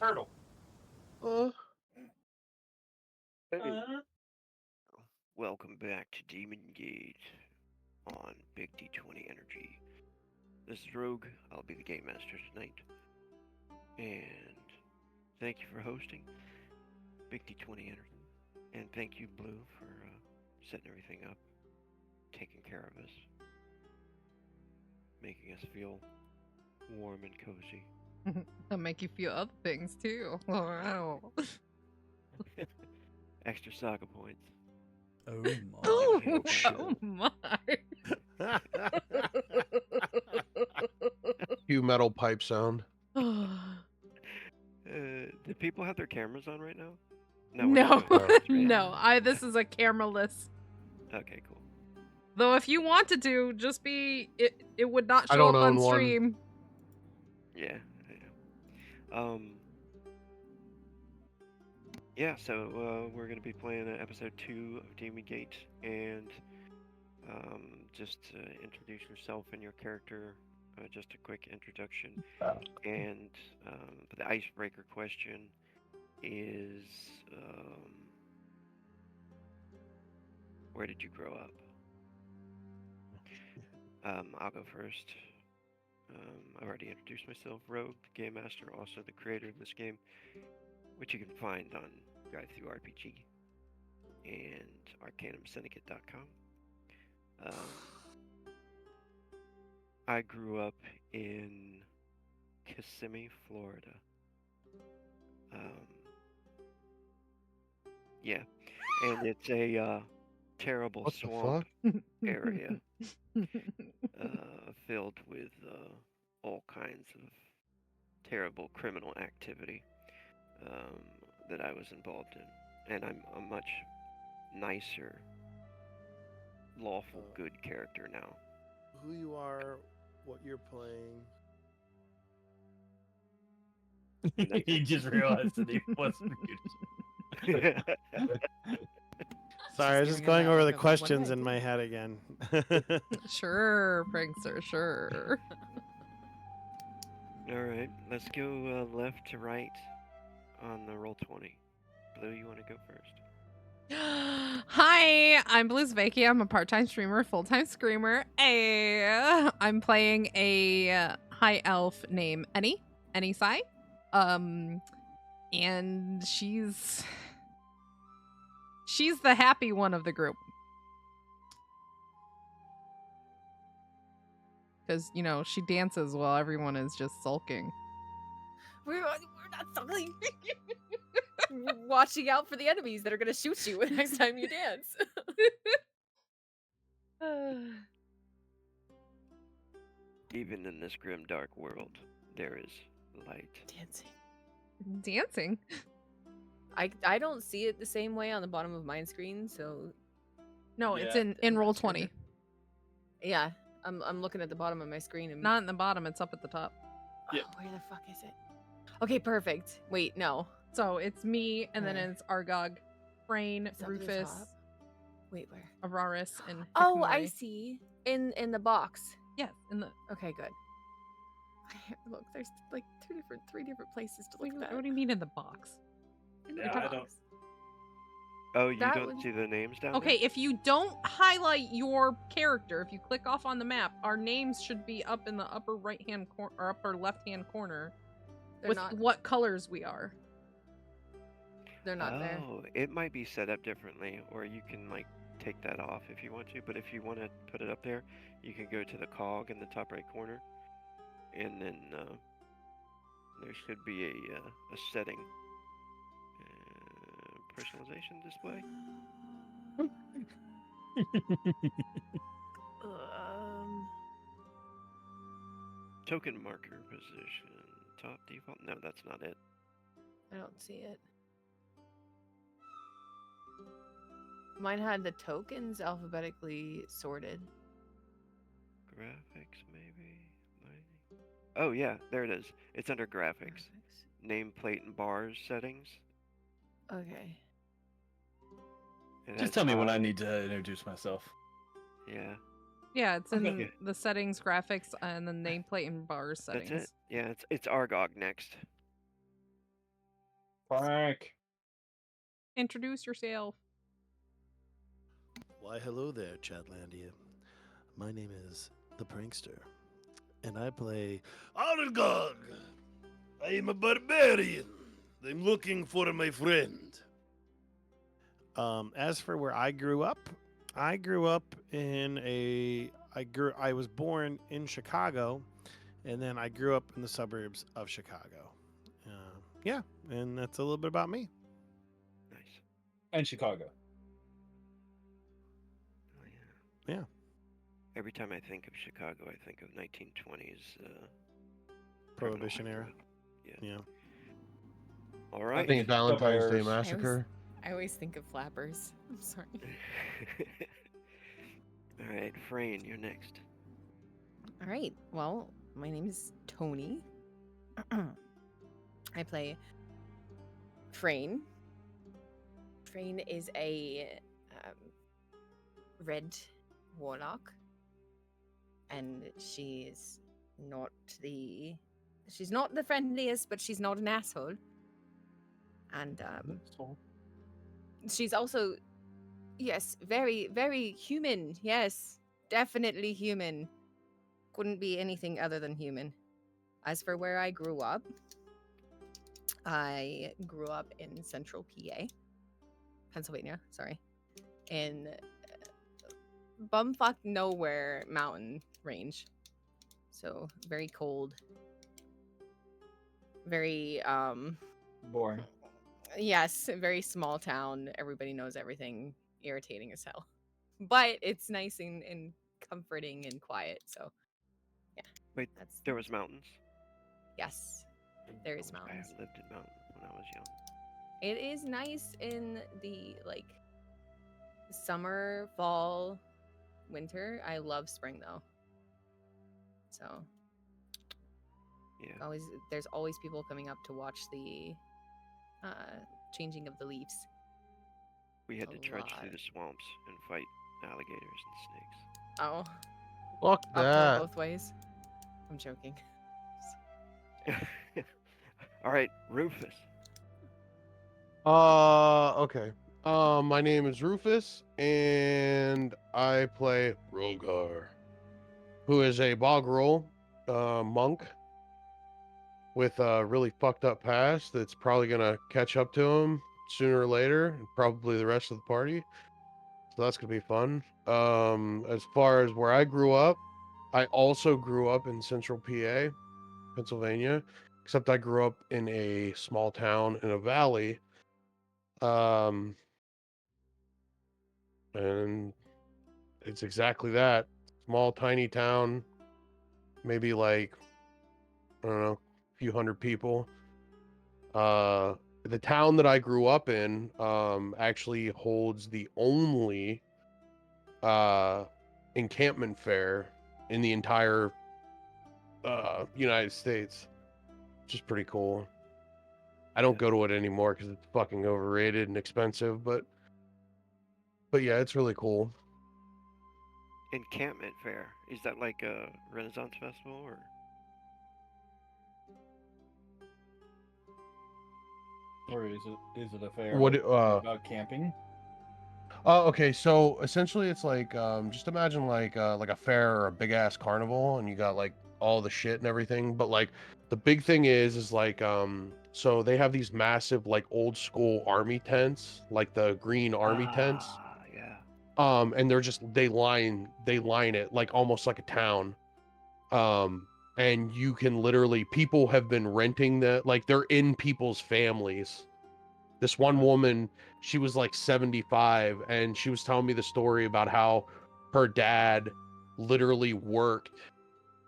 turtle. Hey. Welcome back to Demon Gate on Big D20 Energy. This is Rogue. I'll be the Game Master tonight. And thank you for hosting Big D20 Energy. And thank you, Blue, for setting everything up, taking care of us, making us feel warm and cozy. That'll make you feel other things too. Wow. Extra saga points. Oh my. Oh my. Cue metal pipe sound. Do people have their cameras on right now? No, No. This is a cameraless. Okay, cool. Though if you wanted to, just be it would not I show don't up on own one. stream. Yeah, I know. Yeah, so we're gonna be playing episode 2 of Demon Gate, and just introduce yourself and your character. Just a quick introduction, and the icebreaker question is, where did you grow up? I'll go first. I already introduced myself, Rogue, the Game Master, also the creator of this game, which you can find on GuideThruRPG and ArcanumSyndicate.com. I grew up in Kissimmee, Florida. Yeah, and it's a terrible What the swamp fuck? area filled with all kinds of terrible criminal activity that I was involved in. And I'm a much nicer, lawful, good character now. Who you are, what you're playing. He just realized that he wasn't muted. Sorry, I was just going over the questions in my head again. Sure, Prankster, sure. Alright, let's go left to right on the roll 20. Blue, you want to go first? Hi, I'm Blue Zvaki. I'm a part-time streamer, full-time screamer. I'm playing a high elf named Eni Sai. And she's the happy one of the group. Because, you know, she dances while everyone is just sulking. We're not sulking. Watching out for the enemies that are going to shoot you next time you dance. Even in this grim, dark world, there is light. Dancing? I don't see it the same way on the bottom of my screen, so... No, it's in roll 20. Yeah, I'm looking at the bottom of my screen. And... Not in the bottom, it's up at the top. Oh, where the fuck is it? Okay, perfect. Wait, no. So it's me, and then it's Argog, Frayne, Rufus. Wait, where? Araris, and Oh, Hikamori. I see. In the box. Yes, in the... Okay, good. Look, there's like three different places to look at that. What do you mean in the box? Yeah, I don't. Oh, you don't see the names down there? Okay, if you don't highlight your character, if you click off on the map, our names should be up in the upper right-hand corner or upper left-hand corner with what colors we are. They're not there. Oh, it might be set up differently, or you can like take that off if you want to. But if you want to put it up there, you can go to the cog in the top right corner, and then there should be a setting. Personalization display. Token marker position. Top default. No, that's not it. I don't see it. Mine had the tokens alphabetically sorted. Graphics, maybe. Oh yeah, there it is. It's under graphics. Nameplate and bars settings. Okay. Just tell me when I need to introduce myself. Yeah. Yeah, it's in the settings, graphics, and the nameplate and bars settings. That's it. Yeah, it's Argog next. Frank. Introduce yourself. Why, hello there, Chatlandia. My name is the Prankster, and I play Aragog. I am a barbarian. I'm looking for my friend. As for where I grew up in I was born in Chicago, and then I grew up in the suburbs of Chicago. Yeah, and that's a little bit about me. Nice. And Chicago. Oh, yeah. Yeah. Every time I think of Chicago, I think of 1920s. Prohibition criminal era. activity. Yeah. All I right. think Valentine's Day Vampires. Massacre. I always think of flappers. I'm sorry. All right, Frayne, you're next. All right. Well, my name is Tony. I play Frayne. Frayne is a red warlock, and she's not the friendliest, but she's not an asshole. And she's also, yes, very, very human. Yes, definitely human. Couldn't be anything other than human. As for where I grew up in central Pennsylvania, sorry. In bumfuck nowhere mountain range. So very cold. Very Boring. yes, very small town. Everybody knows everything. Irritating as hell. But it's nice and comforting and quiet. So yeah. Wait, that's there was mountains? yes. There is I mountains. lived in mountains when I was young. It is nice in the summer, fall, winter. I love spring though. So Yeah. there's always people coming up to watch the changing of the leaves. We had A to trudge through lot. the swamps and fight alligators and Oh, Fuck uphill that. both ways. I'm joking. snakes. All right, Rufus. Okay. My name is Rufus, and I play Rogar, who is a Bogrul monk with a really fucked up past that's probably gonna catch up to him sooner or later, and probably the rest of the party. So that's gonna be fun. As far as where I grew up, I also grew up in central PA, Pennsylvania, except I grew up in a small town in a valley. And it's exactly that. Small, tiny town, maybe like, I don't know, a few hundred people. The town that I grew up in actually holds the only encampment fair in the entire United States, which is pretty cool. I don't go to it anymore because it's fucking overrated and expensive, but yeah, it's really cool. Encampment fair. Is that like a Renaissance festival or? Or is it a fair What about camping? Oh, okay. So essentially, it's like just imagine like a fair or a big ass carnival, and you got like all the shit and everything. But like the big thing is like so they have these massive like old school army tents, like the green army tents. Yeah. And they line it like almost like a town. And you can literally people have been renting like they're in people's families. This one woman, she was like 75, and she was telling me the story about how her dad literally worked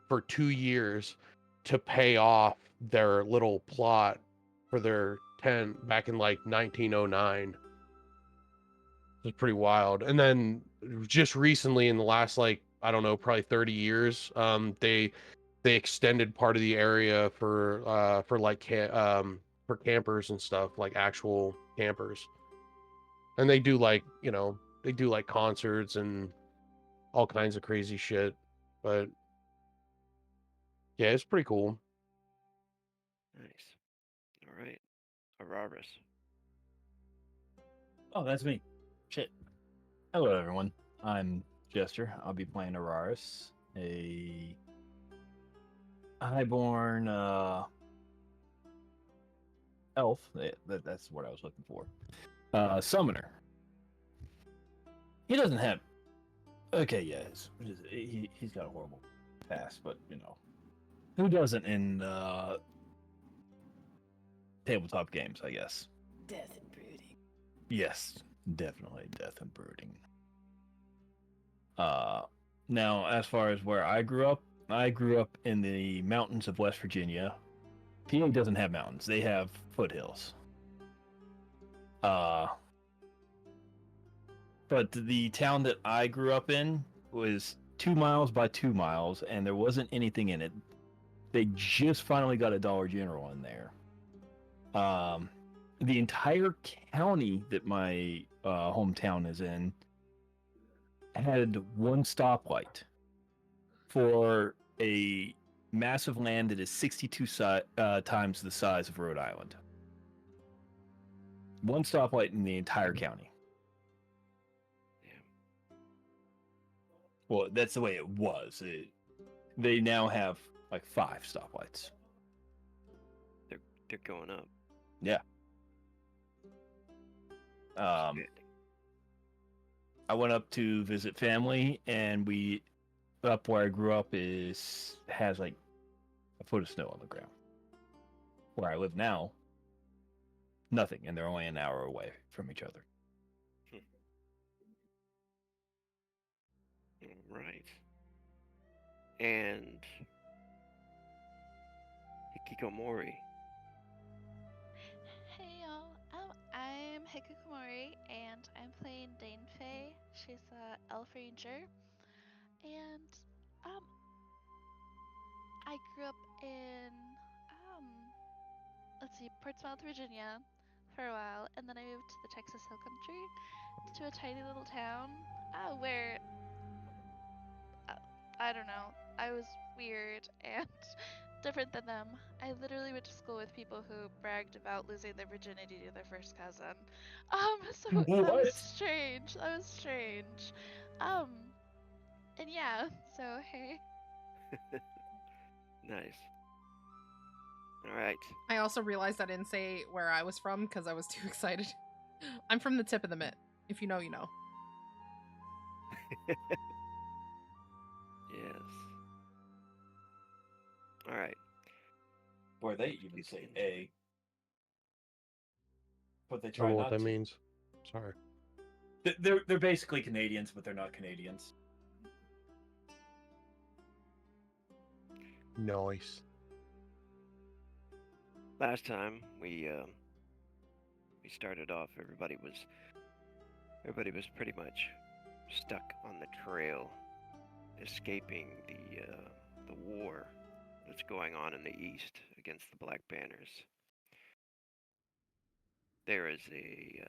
for 2 years to pay off their little plot for their tent back in like 1909. It's pretty wild. And then just recently, in the last like I don't know, probably 30 years, they extended part of the area for like for campers and stuff, like actual campers. And they do like, they do like concerts and all kinds of crazy shit. But yeah, it's pretty cool. Nice. All right. Araris. Oh, that's me. Shit. Hello, everyone. I'm Jester. I'll be playing Araris, a highborn elf. That's what I was looking for. Summoner. He doesn't have. Okay, yeah, he's got a horrible past, but you know, who doesn't in tabletop games? I guess. Death and brooding. Yes, definitely death and brooding. Now, as far as where I grew up in the mountains of West Virginia. PA doesn't have mountains; they have foothills. But the town that I grew up in was 2 miles by 2 miles, and there wasn't anything in it. They just finally got a Dollar General in there. The entire county that my hometown is in had one stoplight for a massive land that is 62 times the size of Rhode Island. One stoplight in the entire county. Well, that's the way it was. They now have like 5 stoplights. They're going up. Yeah. I went up to visit family, and up where I grew up has like a foot of snow on the ground. Where I live now, nothing, and they're only an hour away from each other. Right. And Hikikomori. Hey y'all, I'm Hikikomori and I'm playing Dane Faye. She's a elf ranger, and I grew up in let's see, Portsmouth, Virginia, for a while, and then I moved to the Texas Hill Country, to a tiny little town where I don't know, I was weird and different than them. I literally went to school with people who bragged about losing their virginity to their first cousin. So that was strange. And yeah, so hey. Nice. All right. I also realized I didn't say where I was from because I was too excited. I'm from the tip of the mitt. If you know, you know. Yes. All right. Where they even say A. But they I try don't know not what that to. means. Sorry. They're basically Canadians, but they're not Canadians. Nice. Last time we started off, everybody was pretty much stuck on the trail, escaping the war that's going on in the east against the Black Banners. There is a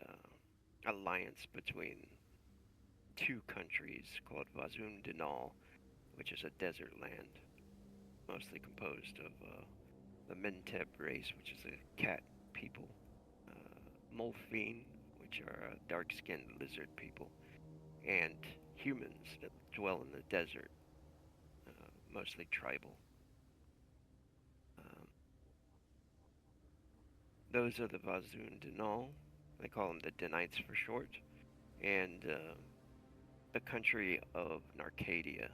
alliance between 2 countries called Vazuun Denaahl, which is a desert land, mostly composed of the Menteb race, which is a cat people, Molfine, which are dark-skinned lizard people, and humans that dwell in the desert, mostly tribal. Those are the Vazuun Denaahl. They call them the Danites for short, and the country of Narcadia.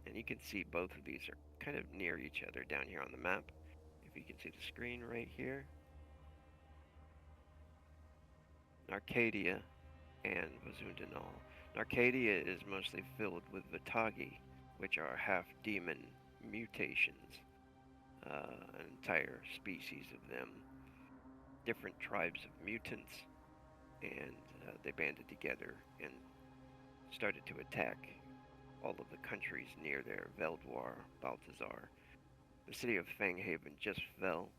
And you can see both of these are kind of near each other down here on the map. If you can see the screen right here. Narcadia and Vazuun Denaahl. Narcadia is mostly filled with Vitagi, which are half-demon mutations. An entire species of them. Different tribes of mutants, and they banded together and started to attack all of the countries near there, Veldoir, Baahltizar. The city of Fanghaven just fell,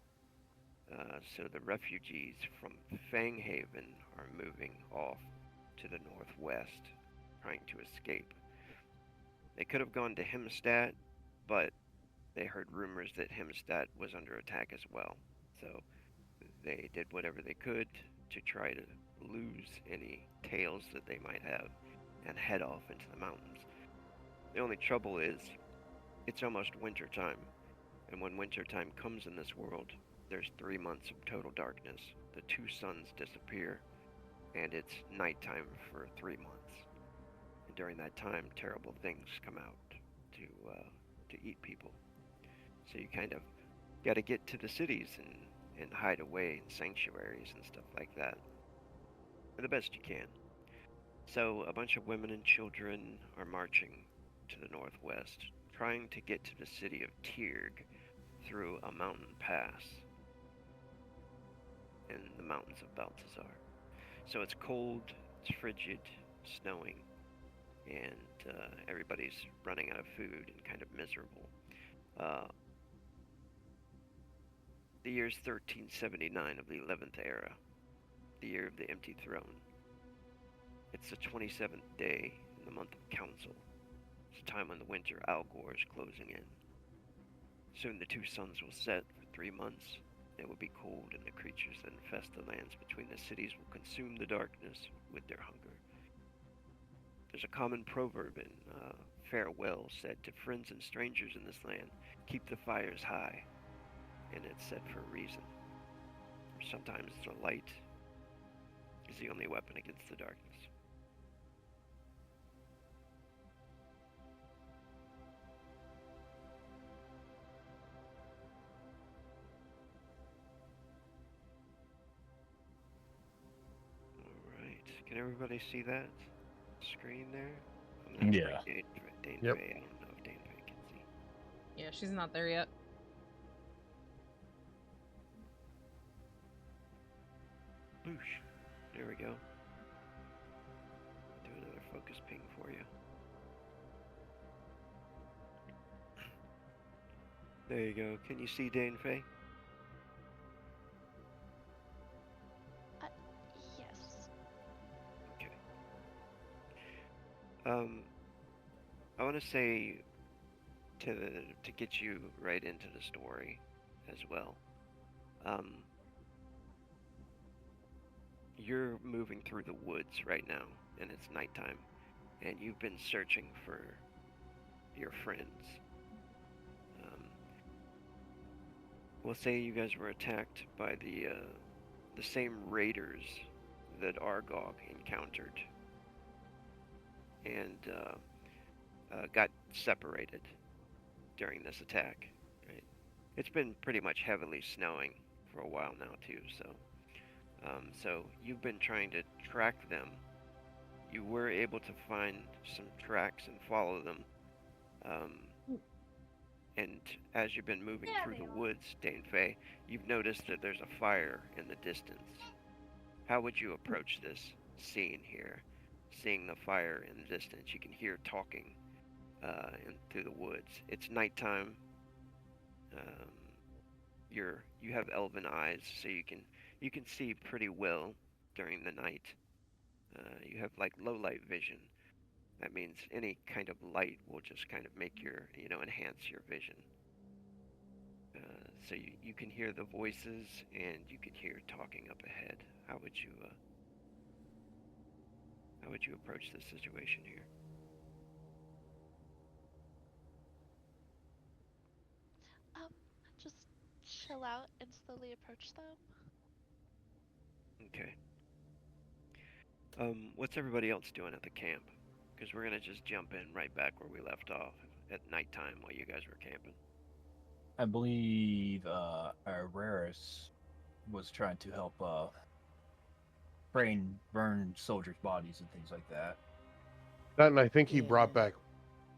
so the refugees from Fanghaven are moving off to the northwest, trying to escape. They could have gone to Hemstadt, but they heard rumors that Hemstadt was under attack as well, so They did whatever they could to try to lose any tales that they might have and head off into the mountains. The only trouble is, it's almost winter time, and when winter time comes in this world, there's 3 months of total darkness. The 2 suns disappear, and it's nighttime for 3 months. And during that time, terrible things come out to eat people. So you kind of got to get to the cities and hide away in sanctuaries and stuff like that, the best you can. So a bunch of women and children are marching to the northwest, trying to get to the city of Tierg through a mountain pass in the mountains of Baahltizar. So it's cold, it's frigid, snowing, and everybody's running out of food and kind of miserable. The year's 1379 of the 11th era, the year of the empty throne. It's the 27th day in the month of Council. It's a time when the winter Algor is closing in. Soon the 2 suns will set for 3 months. It will be cold, and the creatures that infest the lands between the cities will consume the darkness with their hunger. There's a common proverb in farewell said to friends and strangers in this land, keep the fires high, and it's said for a reason. Sometimes the light is the only weapon against the darkness. Can everybody see that screen there? I'm gonna Yeah. Dane Yep. Faye. I don't know if Dane Faye can see. Yeah, she's not there yet. Boosh. There we go. Do another focus ping for you. There you go. Can you see Dane Faye? Yes. Okay. I want to say to get you right into the story as well. You're moving through the woods right now, and it's nighttime, and you've been searching for your friends. We'll say you guys were attacked by the same raiders that Argog encountered, and got separated during this attack. Right? It's been pretty much heavily snowing for a while now too, so you've been trying to track them. You were able to find some tracks and follow them. And as you've been moving through the woods, Dane Faye, you've noticed that there's a fire in the distance. How would you approach this scene here? Seeing the fire in the distance, you can hear talking through the woods. It's nighttime. You have elven eyes, so you can see pretty well during the night. You have like low light vision. That means any kind of light will just kind of make enhance your vision. So you can hear the voices and you can hear talking up ahead. How would you approach this situation here? Just chill out and slowly approach them. Okay. What's everybody else doing at the camp? Because we're gonna just jump in right back where we left off at nighttime while you guys were camping. I believe Araris was trying to help burn soldiers' bodies and things like that. That, and I think he brought Yeah. back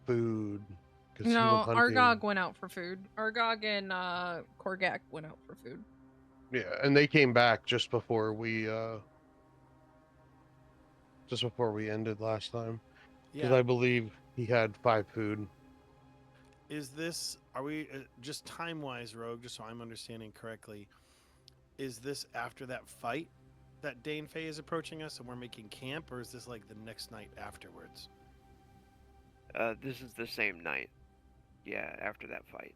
food because he No, went hunting. Argog went out for food. Argog and Korgak went out for food. Yeah, and they came back just before we ended last time. Because Yeah. I believe he had 5 food. Are we just time-wise, Rogue, just so I'm understanding correctly, is this after that fight that Dane Faye is approaching us and we're making camp, or is this like the next night afterwards? This is the same night. Yeah, after that fight.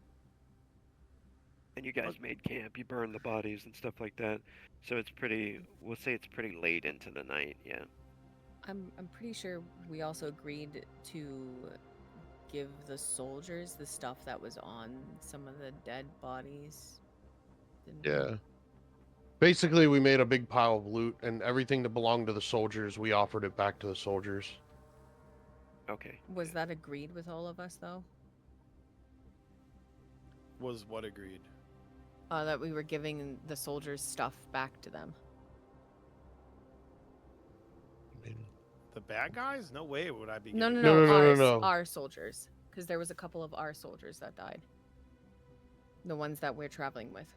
And you guys made camp. You burned the bodies and stuff like that. So it's pretty. We'll say it's pretty late into the night. Yeah. I'm pretty sure we also agreed to give the soldiers the stuff that was on some of the dead bodies. Didn't we? Yeah. Basically, we made a big pile of loot, and everything that belonged to the soldiers, we offered it back to the soldiers. Okay. Was that agreed with all of us though? Was what agreed? That we were giving the soldiers stuff back to them. The bad guys? No way would I be. No, giving no, them- no, No, no, no, ours, no, no. our soldiers, because there was a couple of our soldiers that died. The ones that we're traveling with.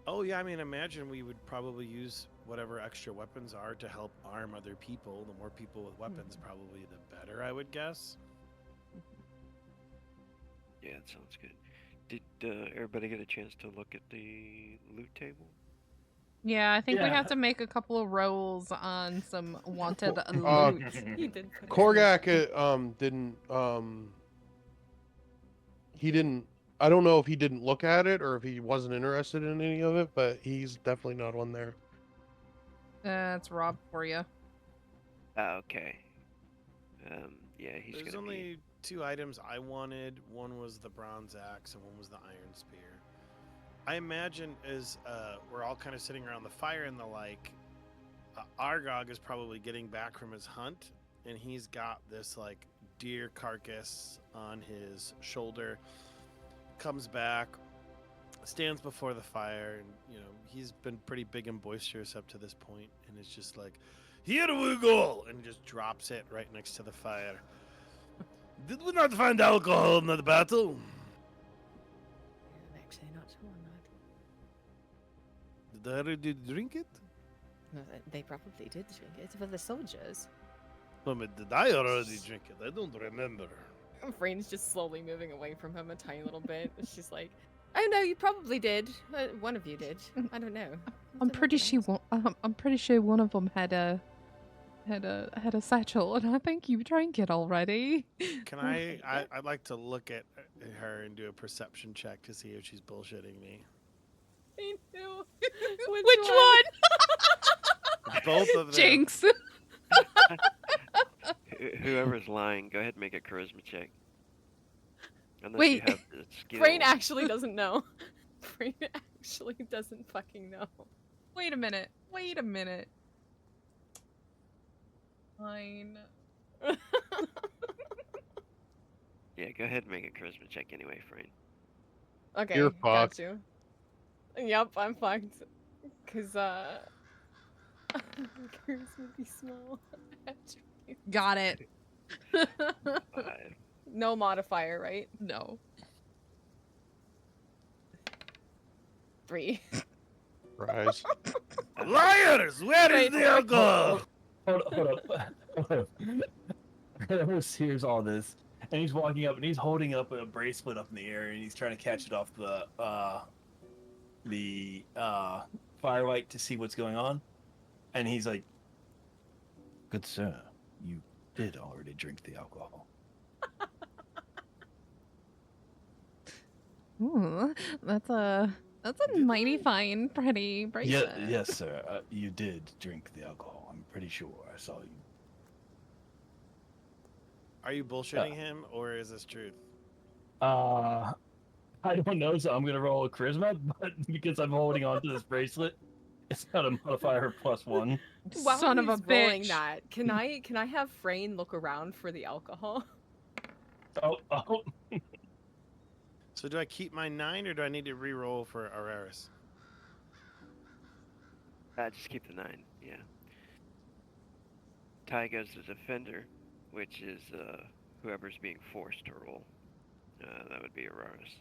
Oh yeah, I mean, imagine we would probably use whatever extra weapons are to help arm other people. The more people with weapons, probably the better, I would guess. Yeah, that sounds good. Did everybody get a chance to look at the loot table? Yeah, I think we Yeah. have to make a couple of rolls on some wanted Uh, loot. He did. put it in. Korgak he didn't. I don't know if he didn't look at it or if he wasn't interested in any of it, but he's definitely not on there. That's Rob for you. Okay. Yeah, he's There's gonna only 2 items I wanted. One was the bronze axe, and one was the iron spear. I imagine as we're all kind of sitting around the fire and the like, Argog is probably getting back from his hunt, and he's got this like deer carcass on his shoulder. Comes back, stands before the fire, and he's been pretty big and boisterous up to this point, and it's just like, "Here we go," and just drops it right next to the fire. Did we not find alcohol in the battle? I'm actually not sure on that. Did I already drink it? No, they probably did drink it for the soldiers. I mean, did I already drink it? I don't remember. Frain's just slowly moving away from him a tiny little bit. She's like, "Oh no, you probably did. One of you did. I don't know. I'm pretty sure. I'm pretty sure one of them had a satchel, and I think you drank it already. Can I'd like to look at her and do a perception check to see if she's bullshitting me. Me too. Which one? Both of them. Jinx. Whoever's lying, go ahead and make a charisma check. Unless Wait. you have the skill. Frain actually doesn't know. Frain actually doesn't fucking know. Wait a minute. Wait a minute. Fine. Yeah, go ahead and make a charisma check anyway, Frain. Okay, You're got fucked. you. Yep, I'm fucked. Cause Curse would be small. Got it. 5. No modifier, right? No. 3. Rise. Liars! Where is Wait, the alcohol? Hold up. Amos hears all this, and he's walking up, and he's holding up a bracelet up in the air, and he's trying to catch it off the firelight to see what's going on. And he's like, "Good sir, you did already drink the alcohol." Ooh, that's a mighty fine, pretty bracelet. Yes, sir. You did drink the alcohol. I'm pretty sure I saw you. Are you bullshitting him, or is this truth? I don't know, so I'm gonna roll a charisma, but because I'm holding on to this bracelet, it's got a modifier of +1. While Son of a he's rolling bitch. that, can I have Frain look around for the alcohol? Oh. So do I keep my 9, or do I need to re-roll for Araris? Just keep the 9, yeah. Ty goes to defender, which is whoever's being forced to roll. That would be Araris.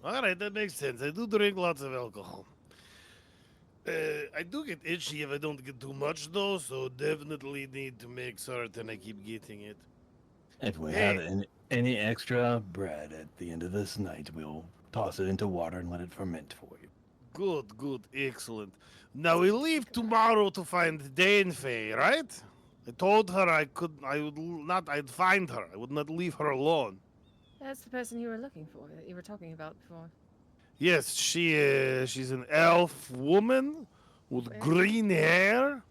Alright, that makes sense. I do drink lots of alcohol. I do get itchy if I don't get too much, though, so definitely need to make certain I keep getting it. If we Hey. have any extra bread at the end of this night, we'll toss it into water and let it ferment for you. Good, excellent. Now we leave tomorrow to find Danefae, right? I told her I'd find her. I would not leave her alone. That's the person you were looking for, that you were talking about before. Yes, she's an elf woman with Where? green hair,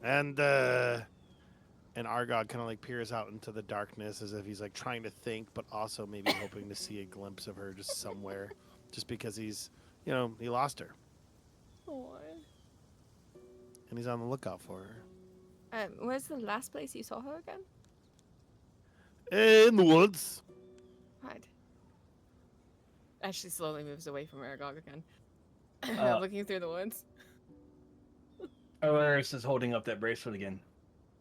and Argod kind of like peers out into the darkness as if he's like trying to think, but also maybe hoping to see a glimpse of her just somewhere, just because he's, he lost her Oh. and he's on the lookout for her. Where's the last place you saw her again? In the woods. Right. As she slowly moves away from Aragog again. Uh, Looking through the woods. Alaris is holding up that bracelet again.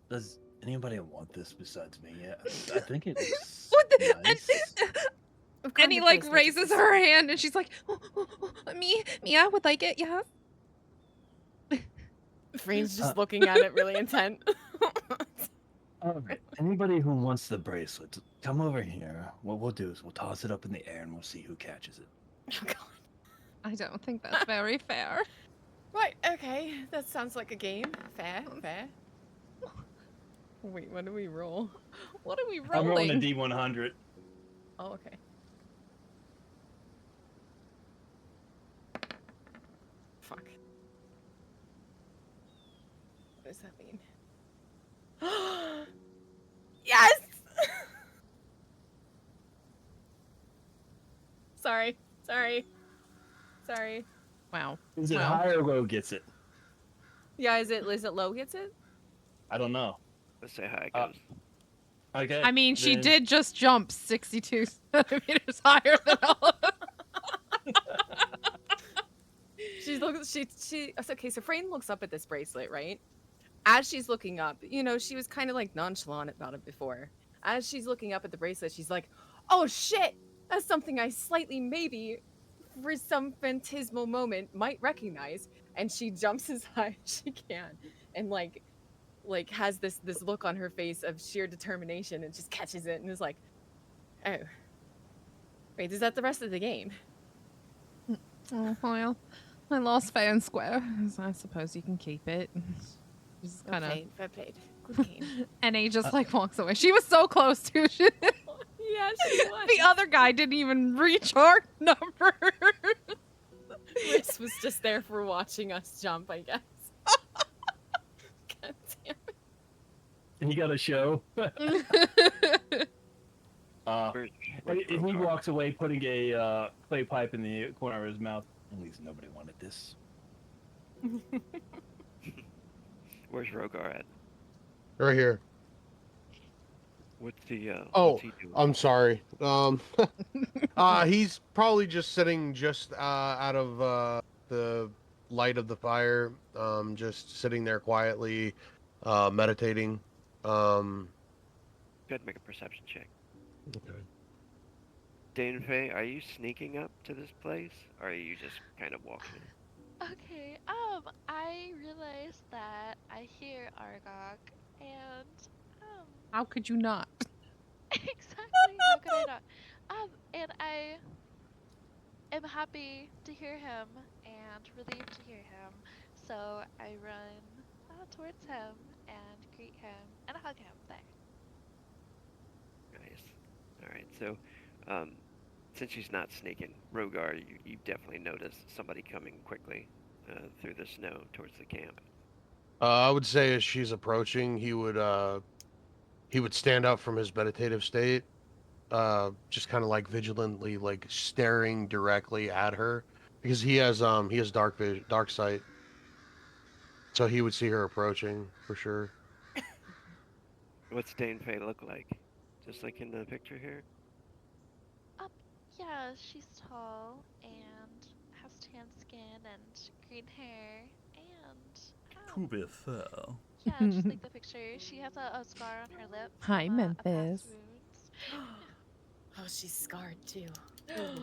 Does anybody want this besides me? Yeah, I think it's What the- nice. And he like raises her hand, and she's like, "Me, I would like it, yeah." Freen's just looking at it really intent. All right, anybody who wants the bracelet, come over here. What we'll do is we'll toss it up in the air and we'll see who catches it. Oh, God. I don't think that's very fair. Right, okay. That sounds like a game. Fair. Wait, what do we roll? What are we I'm rolling a rolling? D100. Oh, okay. Fuck. What does that mean? Yes! Sorry. Wow. Is it Wow. high or low gets it? Yeah, is it low gets it? I don't know. Let's say how it goes. Okay. I mean, she then- did just jump 62 centimeters higher than all of us. Okay, so Frayne looks up at this bracelet, right? As she's looking up, she was kind of like nonchalant about it before. As she's looking up at the bracelet, she's like, "Oh shit! That's something I slightly maybe, for some phantasmal moment, might recognize." And she jumps as high as she can, and like has this look on her face of sheer determination, and just catches it and is like, "Oh, wait, is that the rest of the game?" Oh, well, I lost fair and square. So I suppose you can keep it. Just kind of. Fair played. Good game. And he just like walks away. She was so close to. Yeah, she was. The other guy didn't even reach our number. Chris was just there for watching us jump, I guess. God damn He got a show. Where's And he Rogar? walks away, putting a clay pipe in the corner of his mouth. At least nobody wanted this. Where's Rogar at? Right here. What's the Oh, what's he doing? I'm sorry. He's probably just sitting just out of the light of the fire, just sitting there quietly, meditating. Go ahead and make a perception check. Okay. Danfe, are you sneaking up to this place, or are you just kind of walking in? Okay, I realized that I hear Argog, and, How could you not? exactly, how could I not? And I am happy to hear him, and relieved to hear him, so I run towards him, and greet him, and hug him there. Nice. Alright, so, since she's not sneaking, Rogar, you definitely notice somebody coming quickly through the snow towards the camp. I would say as she's approaching, he would stand up from his meditative state, just kind of like vigilantly, like staring directly at her, because he has dark sight, so he would see her approaching for sure. What's Danfe look like? Just like in the picture here? Yeah, she's tall, and has tan skin, and green hair, and, To be fair. yeah, just like the picture. She has a scar on her lip. Hi, from, a past Memphis. wounds. Oh, she's scarred too. Oh,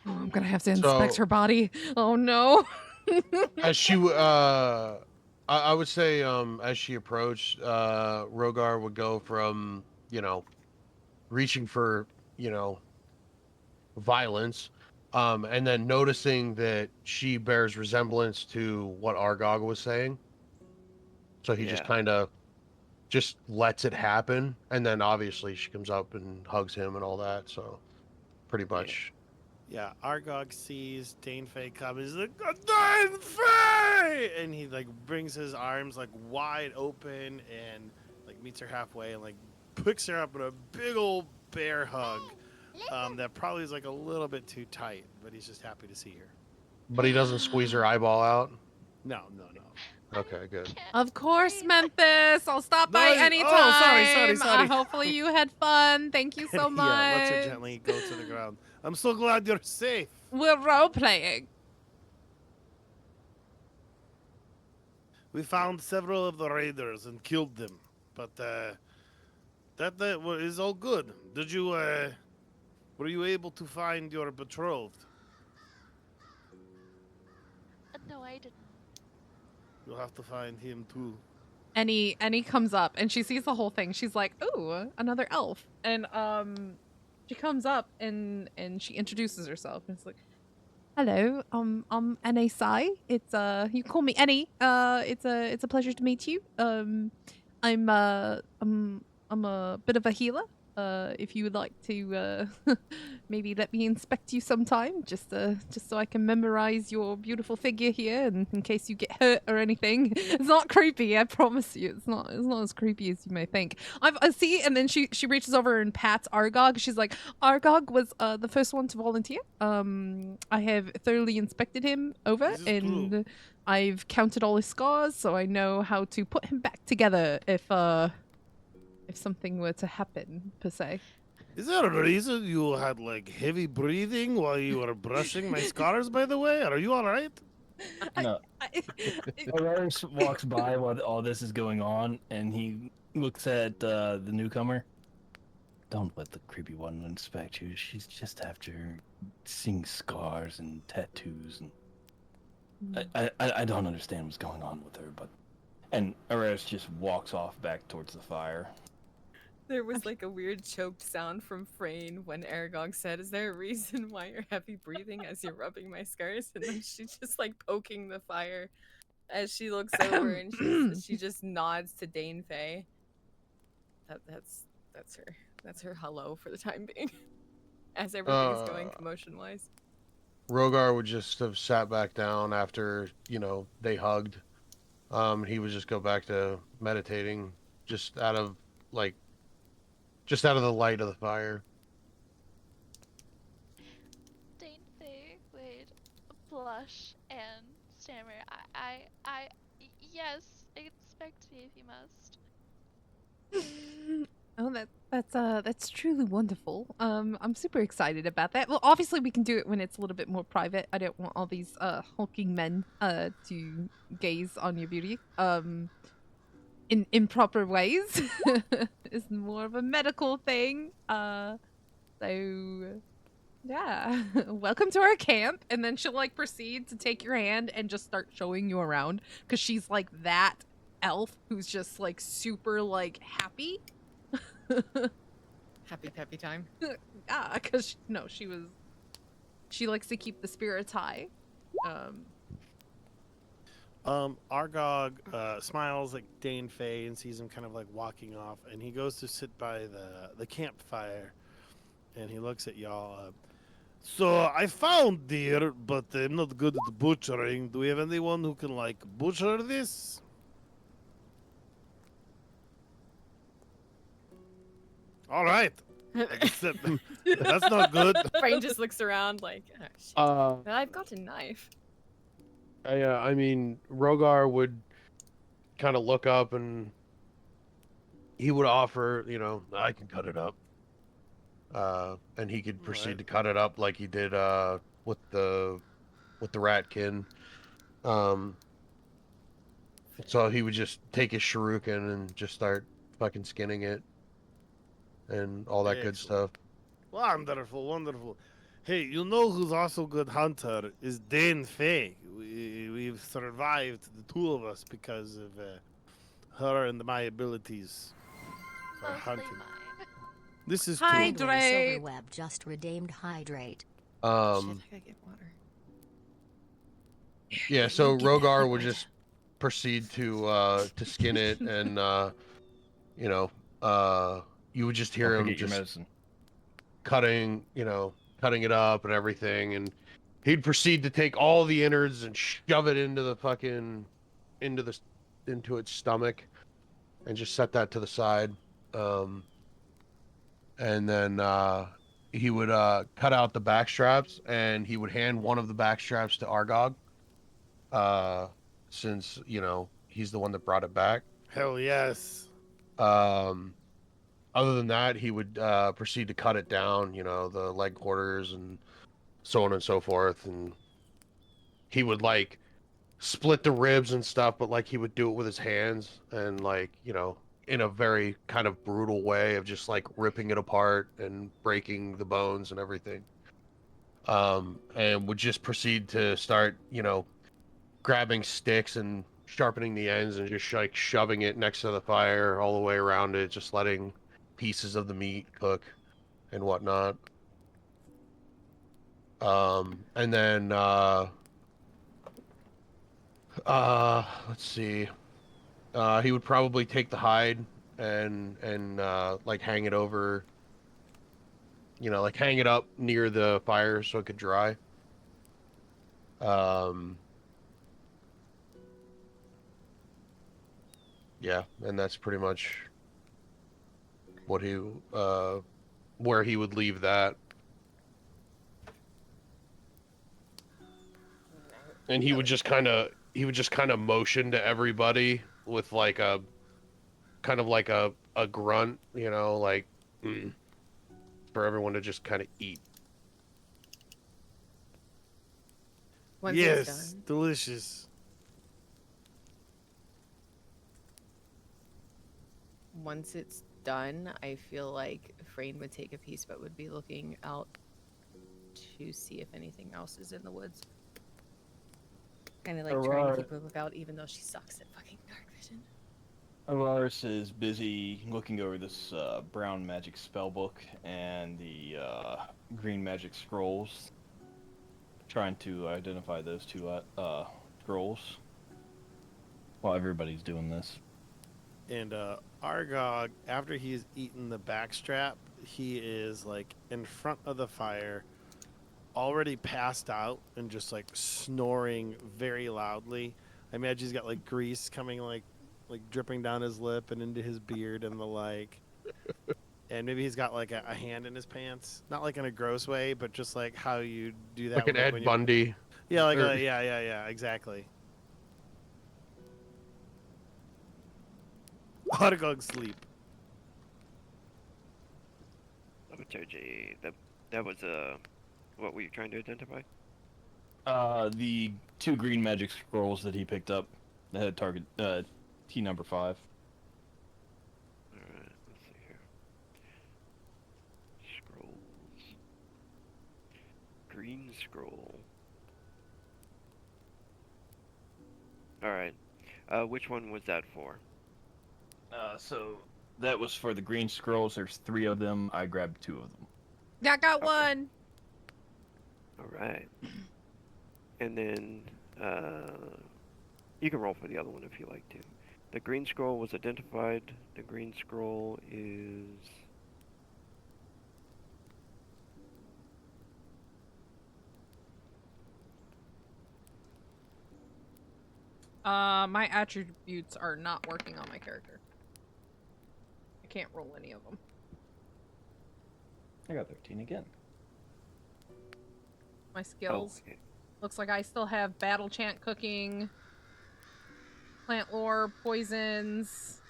I'm gonna have to inspect So- her body. Oh no. As she I would say as she approached, Rogar would go from reaching for violence, and then noticing that she bears resemblance to what Argog was saying, so he just Yeah. kind of just lets it happen, and then obviously she comes up and hugs him and all that. So pretty much. Yeah, Argog sees Danefei come. He's like, Danefei! And he like brings his arms like wide open and like meets her halfway and like picks her up in a big old bear hug. That probably is like a little bit too tight, but he's just happy to see her. But he doesn't squeeze her eyeball out. No. Okay, good. Of course, Memphis. I'll stop by Nice. anytime. Oh, sorry. Hopefully you had fun. Thank you so much. Yeah, lets her gently go to the ground. I'm so glad you're safe. We're role playing. We found several of the raiders and killed them, but that is all good. Did you were you able to find your betrothed? No, I didn't. You'll have to find him too. Annie comes up and she sees the whole thing. She's like, "Ooh, another elf." And she comes up and she introduces herself and it's like, "Hello, I'm Annie Sai. It's you call me Annie. It's a pleasure to meet you. I'm a bit of a healer. If you would like to maybe let me inspect you sometime, just so I can memorize your beautiful figure here, and in case you get hurt or anything." It's not creepy, I promise you. It's not as creepy as you may think. I see, and then she reaches over and pats Argog. She's like, "Argog was the first one to volunteer. I have thoroughly inspected him over, and true. I've counted all his scars, so I know how to put him back together if something were to happen, per se." Is there a reason you had like heavy breathing while you were brushing my scars? By the way, are you all right? No. Lawrence walks by while all this is going on, and he looks at the newcomer. Don't let the creepy one inspect you. She's just after seeing scars and tattoos, and I don't understand what's going on with her. But and Ares just walks off back towards the fire. There was like a weird choked sound from Frayne when Aragog said, "Is there a reason why you're heavy breathing as you're rubbing my scars?" And then she's just like poking the fire as she looks over and she just nods to Danefei. That's her hello for the time being. As everything's going commotion wise. Rogar would just have sat back down after, they hugged. He would just go back to meditating just out of the light of the fire. Danefei would blush and stammer. Yes, expect me if you must. Oh, that's truly wonderful. I'm super excited about that. Well, obviously we can do it when it's a little bit more private. I don't want all these hulking men to gaze on your beauty in improper ways. It's more of a medical thing. So yeah, welcome to our camp. And then she'll like proceed to take your hand and just start showing you around, because she's like that elf who's just like super like happy. Happy peppy time. Yeah, because she likes to keep the spirits high. Argog smiles at Danefei and sees him kind of like walking off, and he goes to sit by the campfire, and he looks at y'all. So I found deer, but I'm not good at butchering. Do we have anyone who can like butcher this? All right. That's not good. Frayne just looks around like, oh, shit. I've got a knife. I mean, Rogar would kind of look up and he would offer, I can cut it up. And he could proceed to cut it up like he did with the ratkin. So he would just take his shuriken and just start fucking skinning it and all that good stuff. Wonderful, wonderful. Hey, you know who's also good hunter is Danefei. We've survived, the two of us, because of her and my abilities for hunting. Mine. This is Hydrate. Silverweb just redeemed hydrate. Shit, I gotta get water. Yeah, so Rogar would just proceed to skin it, and you would just hear him just cutting, cutting it up and everything, and he'd proceed to take all the innards and shove it into the fucking into its stomach, and just set that to the side. And then he would cut out the back straps, and he would hand one of the back straps to Argog, since he's the one that brought it back. Hell yes. Um, Other than that, he would proceed to cut it down, the leg quarters and so on and so forth, and he would like split the ribs and stuff, but like he would do it with his hands, and like in a very kind of brutal way of just like ripping it apart and breaking the bones and everything. And would just proceed to start grabbing sticks and sharpening the ends and just like shoving it next to the fire all the way around it, just letting pieces of the meat cook and whatnot. And then let's see. He would probably take the hide and like hang it over, like hang it up near the fire so it could dry. Yeah, and that's pretty much what he where he would leave that. And he would just kind of motion to everybody with like a kind of like a grunt, like for everyone to just kind of eat. Once it's Yes, done, delicious. once it's done, I feel like Frayne would take a piece, but would be looking out to see if anything else is in the woods. Kind of like trying to keep a lookout, even though she sucks at fucking dark vision. Alaris is busy looking over this brown magic spellbook and the green magic scrolls, trying to identify those two scrolls while everybody's doing this. And Argog, after he's eaten the backstrap, he is like in front of the fire, already passed out and just like snoring very loudly. I imagine he's got like grease coming like dripping down his lip and into his beard and the like. And maybe he's got like a hand in his pants, not like in a gross way, but just like how you do that. Like an Ed Bundy. Yeah, like Or- yeah, exactly. Argog sleep. Thaumaturgy. That was what were you trying to identify? The two green magic scrolls that he picked up that had target T number 5. Alright, let's see here. Scrolls. Green scroll. Alright. Which one was that for? So that was for the green scrolls. There's 3 of them. I grabbed 2 of them. Yeah, I got Okay. one. Alright. And then, you can roll for the other one if you like to. The green scroll was identified. The green scroll is... My attributes are not working on my character. I can't roll any of them. I got 13 again. My skills. okay. Looks like I still have battle chant, cooking, plant lore, poisons,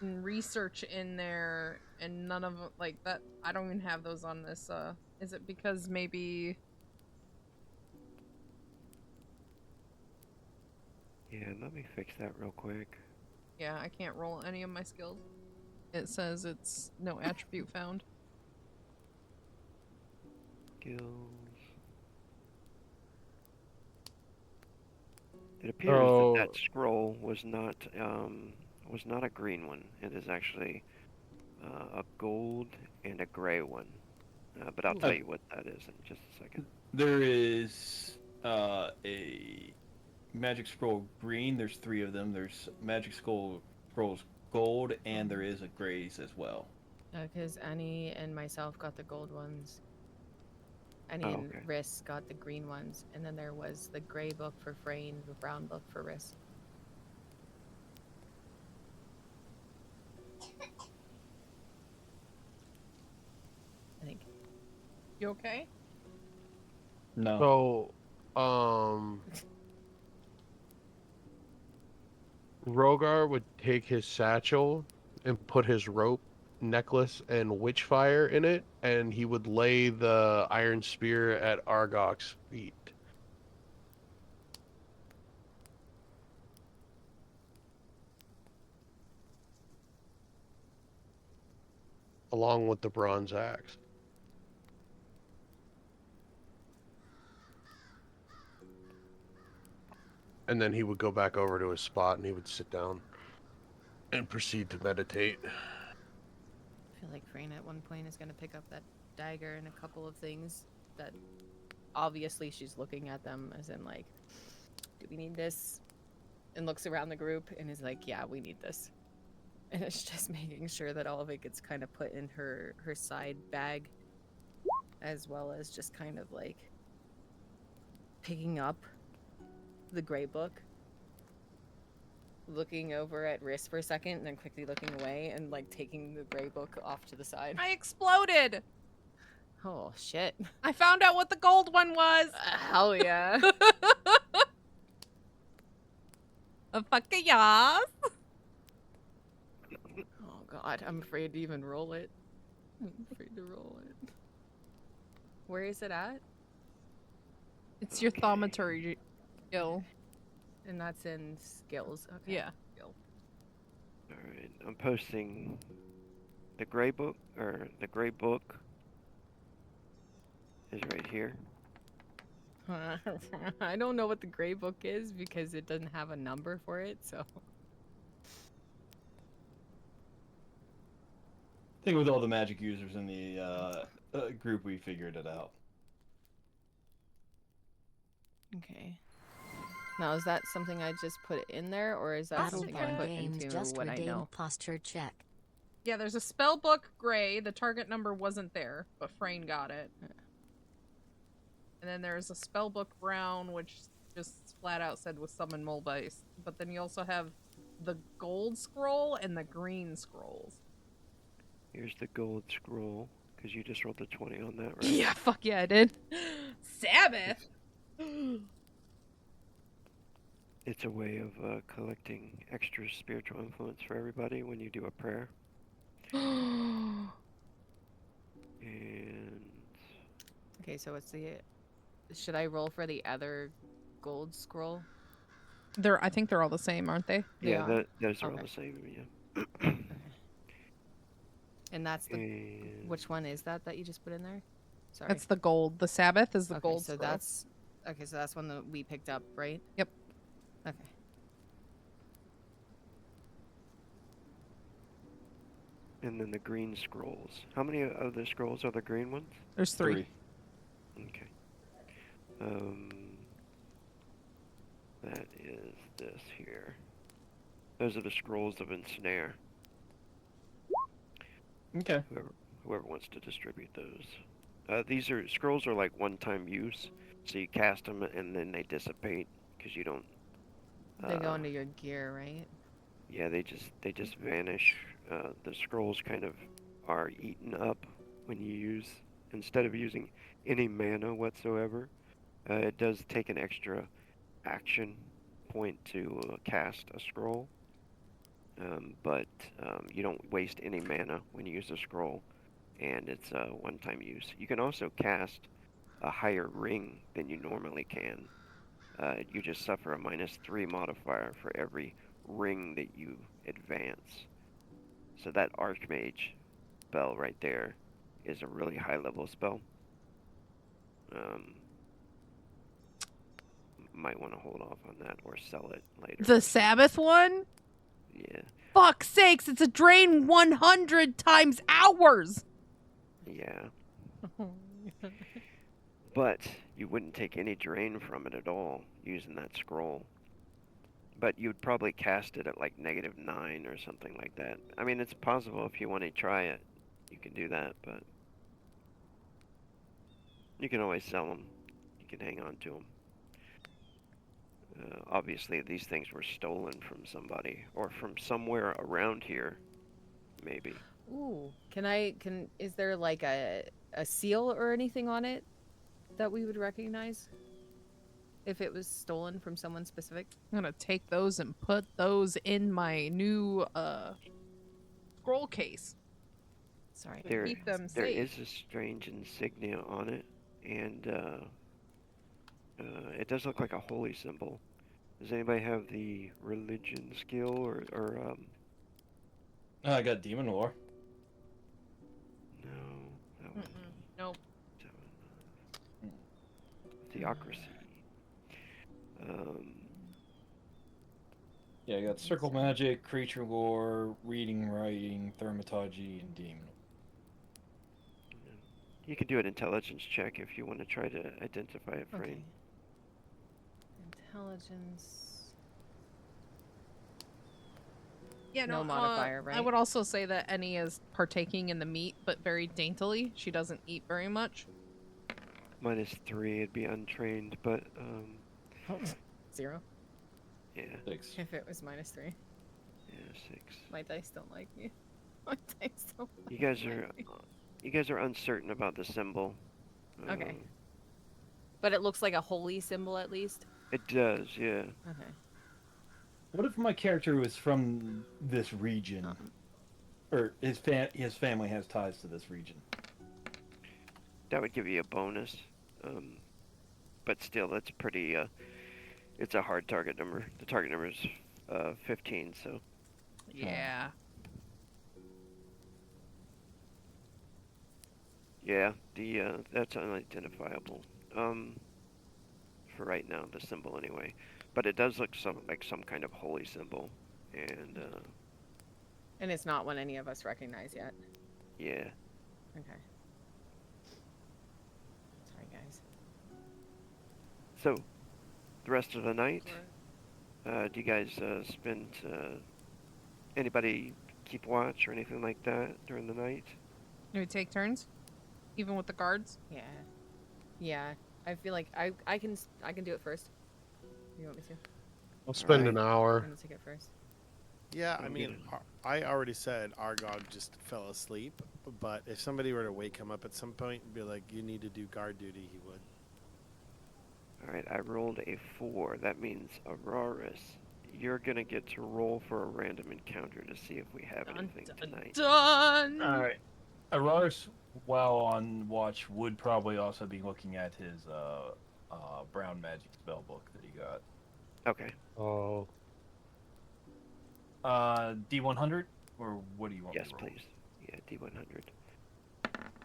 and research in there, and none of like that. I don't even have those on this. Is it because maybe? Yeah, let me fix that real quick. Yeah, I can't roll any of my skills. It says it's no attribute found. Skills. It appears that scroll was not a green one. It is actually a gold and a gray one. But I'll tell you what that is in just a second. There is a magic scroll green. There's 3 of them. There's magic scrolls gold, and there is a grays as well. Because Annie and myself got the gold ones. And Oh, in okay. Riss got the green ones, and then there was the gray book for Frayne, the brown book for Riss. I think. You okay? No. So, Rogar would take his satchel and put his rope, necklace, and witchfire in it, and he would lay the iron spear at Argok's feet. Along with the bronze axe. And then he would go back over to his spot and he would sit down and proceed to meditate. I feel like Frayne at one point is going to pick up that dagger and a couple of things that obviously she's looking at them as in like, do we need this? And looks around the group and is like, yeah, we need this. And it's just making sure that all of it gets kind of put in her side bag, as well as just kind of like picking up the gray book, looking over at Riss for a second, and then quickly looking away and like taking the gray book off to the side. I exploded. Oh shit! I found out what the gold one was. Hell yeah! A fuck yes. Oh god, I'm afraid to even roll it. I'm afraid to roll it. Where is it at? It's your thaumaturgy skill. And that's in skills. Okay. Yeah. Alright, I'm posting the gray book, or the gray book is right here. I don't know what the gray book is because it doesn't have a number for it, so. I think with all the magic users in the group, we figured it out. Okay. Now, is that something I just put in there, or is that something I Battlebond put Games into just what I redeemed know? posture check. Yeah, there's a spell book gray. The target number wasn't there, but Frayne got it. And then there's a spell book brown, which just flat out said was summon Mulbase. But then you also have the gold scroll and the green scrolls. Here's the gold scroll, because you just rolled the 20 on that, right? Yeah, fuck yeah, I did. Sabbath! It's a way of collecting extra spiritual influence for everybody when you do a prayer. And Okay, so what's the... Should I roll for the other gold scroll? I think they're all the same, aren't they? yeah, Yeah. those are all Okay. the same, yeah. Okay. And that's the... And Which one is that you just put in there? Sorry. That's the gold. The Sabbath is the okay, gold so scroll. that's... Okay, so that's one that we picked up, right? Yep. Okay. and then the green scrolls. How many of the scrolls are the green ones? There's three. Okay. That is this here. Those are the scrolls of ensnare. Okay. Whoever wants to distribute those. These scrolls are like one-time use, so you cast them and then they dissipate because you don't. They go into your gear, right? Yeah, they just vanish. The scrolls kind of are eaten up when you use, instead of using any mana whatsoever. It does take an extra action point to cast a scroll, but you don't waste any mana when you use a scroll, and it's a one-time use. You can also cast a higher ring than you normally can. You just suffer a -3 modifier for every ring that you advance. So that Archmage spell right there is a really high-level spell. Might want to hold off on that or sell it later. The Sabbath one? Yeah. Fuck's sakes, it's a drain 100 times hours! Yeah. But you wouldn't take any drain from it at all using that scroll. But you'd probably cast it at like -9 or something like that. I mean, it's possible if you want to try it, you can do that, but You can always sell them. You can hang on to them. Obviously, these things were stolen from somebody or from somewhere around here, maybe. Ooh. Is there like a seal or anything on it that we would recognize? If it was stolen from someone specific? I'm gonna take those and put those in my new scroll case. Sorry. There, Keep them there safe. is a strange insignia on it, and it does look like a holy symbol. Does anybody have the religion skill or I got demon lore. no, that was Nope. theocracy. Um, Yeah, I got circle magic, creature lore, reading, writing, thaumaturgy, and demon. you can do an intelligence check if you want to try to identify it, Frame. Okay. Intelligence. Yeah, No modifier, I right? would also say that Annie is partaking in the meat, but very daintily. She doesn't eat very much. -3, it'd be untrained, but 0. yeah, 6. If it was -3. yeah, 6. My dice don't like me. My dice don't like You guys me. are uncertain about the symbol. Okay. But it looks like a holy symbol at least. It does, yeah. Okay. What if my character was from this region, or his family has ties to this region? That would give you a bonus. But still, that's pretty. It's a hard target number. The target number is 15, so. Yeah. Yeah, that's unidentifiable. For right now, the symbol anyway. But it does look like some kind of holy symbol, and And it's not one any of us recognize yet. yeah. Okay. Sorry, guys. So, the rest of the night, do you guys spend? Anybody keep watch or anything like that during the night? Do we take turns? Even with the guards? Yeah. Yeah. I feel like I can do it first. You want me to? I'll spend Alright. an I'm hour. gonna take it first. Yeah, I I'm mean, I already said Argog just fell asleep, but if somebody were to wake him up at some point and be like, you need to do guard duty, he would. Alright, I rolled a 4. That means Auroras, you're gonna get to roll for a random encounter to see if we have anything tonight. Done. All right. Araris, while on watch, would probably also be looking at his brown magic spell book that he got. Okay. Oh, D100, or what do you want? Yes, me to roll? please. Yeah, D100.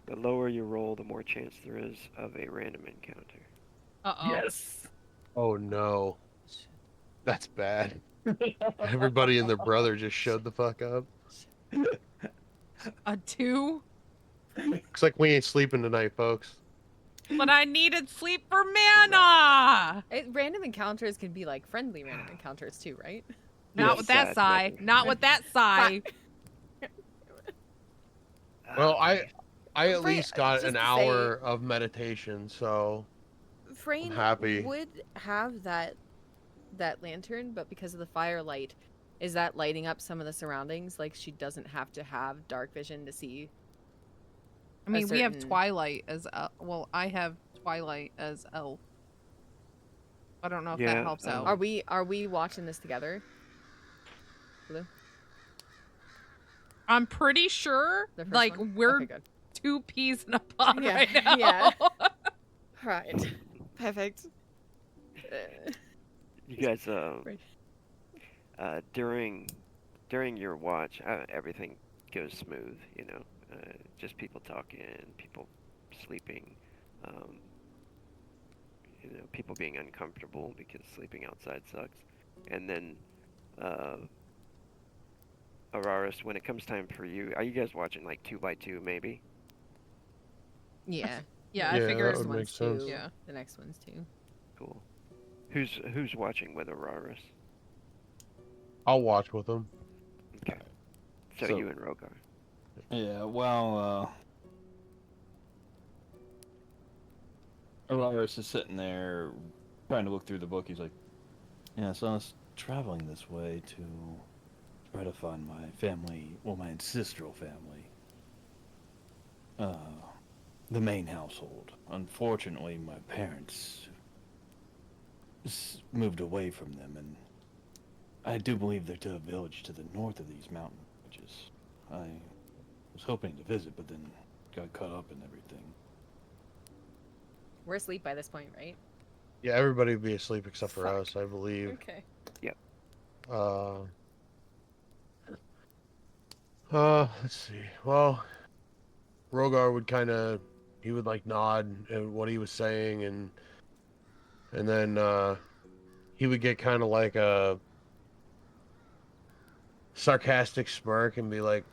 The lower you roll, the more chance there is of a random encounter. Uh-oh. Yes. oh no, that's bad. Everybody and their brother just showed the fuck up. A 2? Looks like we ain't sleeping tonight, folks. But I needed sleep for mana! Random encounters can be like friendly random encounters too, right? Not Yes, with that sad sigh. weather. Not with that sigh. Well, Ah, I at Frey, least got just an to hour of meditation, so Frayne happy. would have that lantern, but because of the firelight, is that lighting up some of the surroundings? Like she doesn't have to have dark vision to see. I mean, we have certain- Twilight as well. I have Twilight as elf. I don't know if Yeah, that helps out. Are we watching this together? Blue? I'm pretty sure, The first like, one? we're Okay, good. 2 peas in a pod Yeah, right now. yeah. Right. Perfect. You guys, Right. during your watch, everything goes smooth. You know, just people talking, people sleeping. You know, people being uncomfortable because sleeping outside sucks. And then, Araris, when it comes time for you, are you guys watching like 2x2 maybe? Yeah. Yeah, I Yeah, figured. that would make one's sense. two. Yeah. The next one's 2. Cool. Who's watching with Araris? I'll watch with them. Okay. So So- you and Rogar. Yeah, well, Elias is sitting there trying to look through the book. He's like, yeah, so I was traveling this way to try to find my family, well, my ancestral family. The main household. Unfortunately, my parents moved away from them, and I do believe they're to a village to the north of these mountain ranges. I was hoping to visit, but then got caught up in everything. We're asleep by this point, right? Yeah, everybody would be asleep except for Fuck. us, I believe. Okay. Uh, let's see. Well, Rogar would he would like nod at what he was saying, and then he would get kind of like a sarcastic smirk and be like,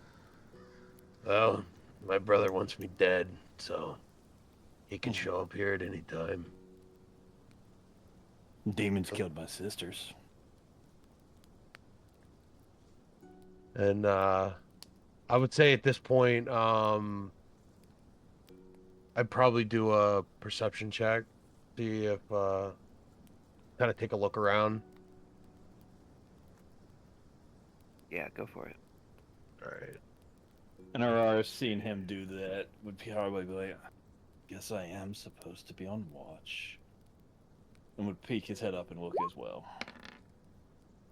"Well, my brother wants me dead, so he can show up here at any time." Demons killed my sisters. And I would say at this point, I'd probably do a perception check, see if kind of take a look around. Yeah, go for it. All right. And Aurora, seeing him do that, would probably be like, guess I am supposed to be on watch. And would peek his head up and look as well.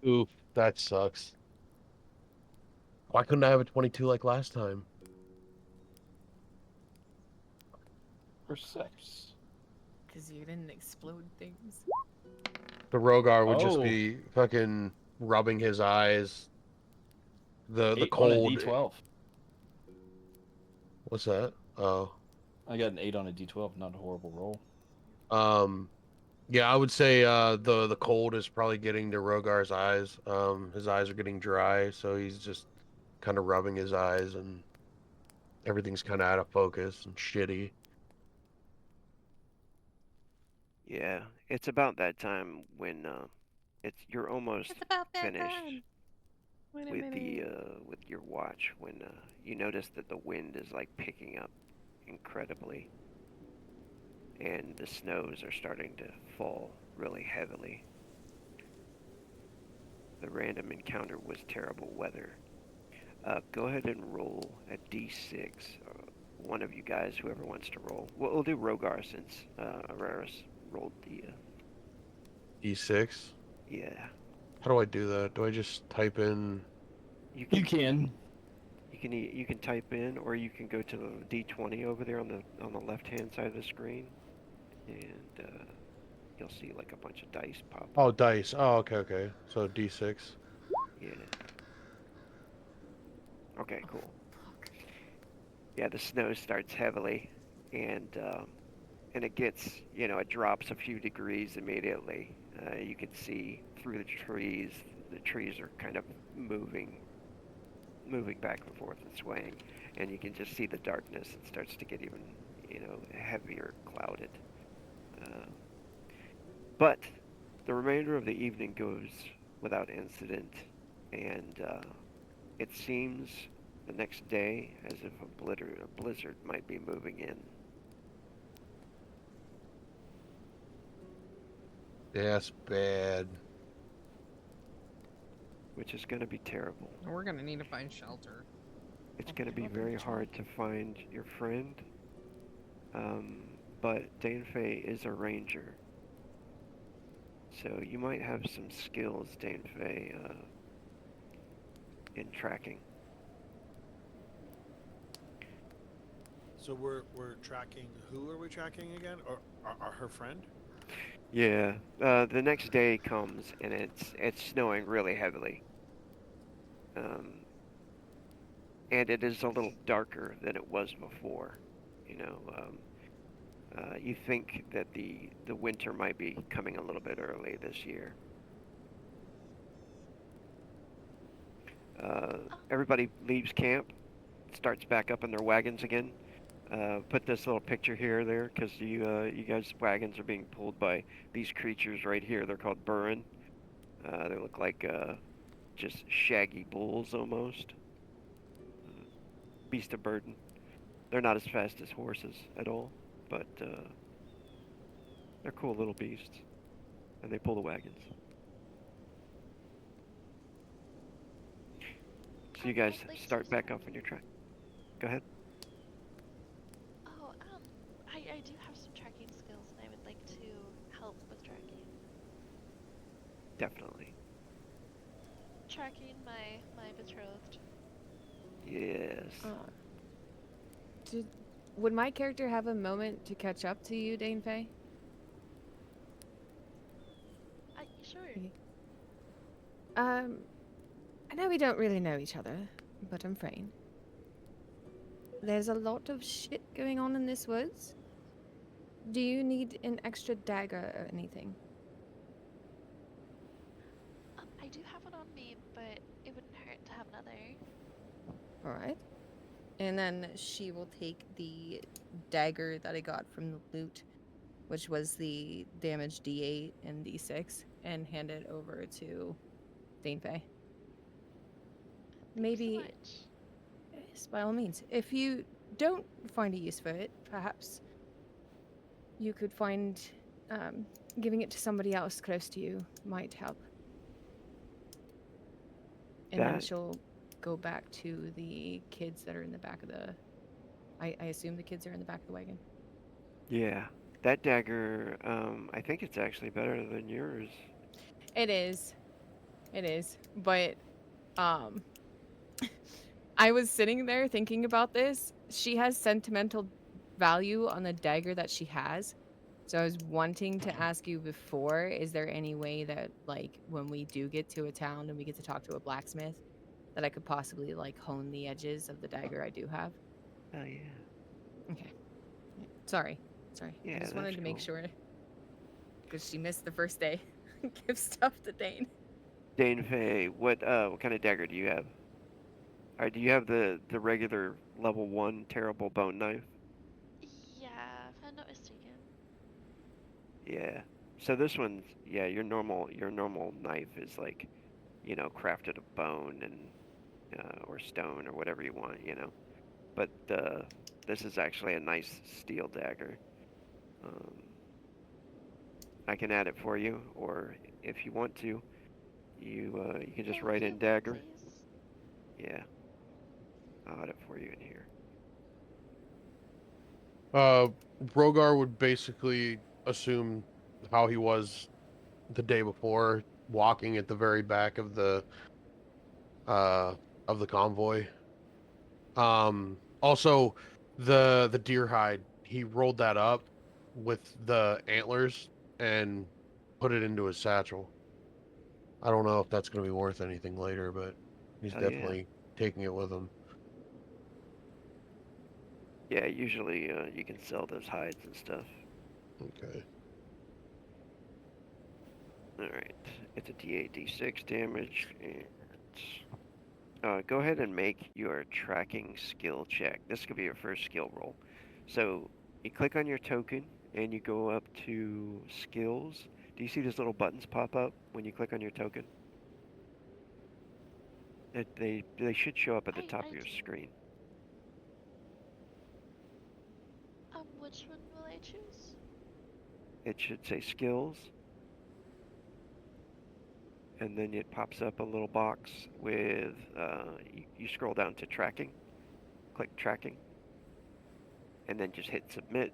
Oof, that sucks. Why couldn't I have a 22 like last time? For sex. Because you didn't explode things. The Rogar would just Oh. be fucking rubbing his eyes. The 8 cold. on a D12. What's that? Oh. I got an 8 on a D12, not a horrible roll. Yeah, I would say the cold is probably getting to Rogar's eyes. His eyes are getting dry, so he's just kind of rubbing his eyes, and everything's kind of out of focus and shitty. Yeah, it's about that time when you're almost It's about that finished time. Wait a with minute. with your watch when you notice that the wind is like picking up incredibly, and the snows are starting to fall really heavily. The random encounter was terrible weather. Go ahead and roll a d6. One of you guys, whoever wants to roll. We'll do Rogar since Araris rolled the. E6. Yeah. How do I do that? Do I just type in? You You can. You can type in, or you can go to the D20 over there on the left hand side of the screen, and you'll see like a bunch of dice pop. Oh, dice. Oh, okay. So D6. Yeah. Okay, cool. Yeah, the snow starts heavily, and it gets, it drops a few degrees immediately. You can see through the trees. The trees are kind of moving back and forth and swaying, and you can just see the darkness. It starts to get even, heavier, clouded. But the remainder of the evening goes without incident, and it seems the next day as if a blizzard might be moving in. That's bad. Which is going to be terrible. We're gonna need to find shelter. It's going to be very hard to find your friend, but Danefae is a ranger. So you might have some skills, Danefae, in tracking. So we're tracking. Who are we tracking again? Or her friend? Yeah. The next day comes and it's snowing really heavily. And it is a little darker than it was before. You think that the winter might be coming a little bit early this year. Everybody leaves camp, starts back up in their wagons again. Put this little picture here there because you guys' wagons are being pulled by these creatures right here. They're called Burren. They look like just shaggy bulls almost. Beast of burden. They're not as fast as horses at all, but They're cool little beasts, and they pull the wagons. So you guys I'd like start to back track. up on your track. Go ahead. Oh, I do have some tracking skills, and I would like to help with tracking. Definitely. Tracking my betrothed. Yes. Did, would my character have a moment to catch up to you, Dane Faye? Sure. I know we don't really know each other, but I'm Frayne. There's a lot of shit going on in this woods. Do you need an extra dagger or anything? I do have one on me, but it wouldn't hurt to have another. Alright. And then she will take the dagger that I got from the loot, which was the damage D8 and D6, and hand it over to Dane Faye. Thank Maybe, you so much. yes, by all means. If you don't find a use for it, perhaps you could find giving it to somebody else close to you might help. And then That- she'll go back to the kids that are in the back of the... I assume the kids are in the back of the wagon. Yeah. That dagger, I think it's actually better than yours. It is. It is. But I was sitting there thinking about this. She has sentimental value on the dagger that she has. So I was wanting to ask you before, is there any way that, like, when we do get to a town and we get to talk to a blacksmith, that I could possibly, like, hone the edges of the dagger I do have? Oh, yeah. Okay. Sorry. Yeah, I just wanted that's to make cool. sure. Because she missed the first day. Give stuff to Dane. Dane Faye, what kind of dagger do you have? Or do you have the regular level 1 terrible bone knife? Yeah, if I'm not mistaken. Yeah. So this one's, yeah, your normal knife is like, crafted of bone and or stone or whatever you want, But this is actually a nice steel dagger. I can add it for you, or if you want to, you can just Yeah, write if you in would, dagger. please. Yeah, I'll add it for you in here. Rogar would basically assume how he was the day before, walking at the very back uh of the convoy. Also the deer hide, he rolled that up with the antlers and put it into his satchel. I don't know if that's going to be worth anything later, but he's Oh yeah, definitely taking it with him. yeah. Usually, you can sell those hides and stuff. Okay. All right, it's a D8, D6 damage, and go ahead and make your tracking skill check. This could be your first skill roll. So you click on your token and you go up to skills. Do you see these little buttons pop up when you click on your token? They should show up at the top I of your do. screen. Which one will I choose? It should say skills, and then it pops up a little box with, you scroll down to tracking, click tracking, and then just hit submit.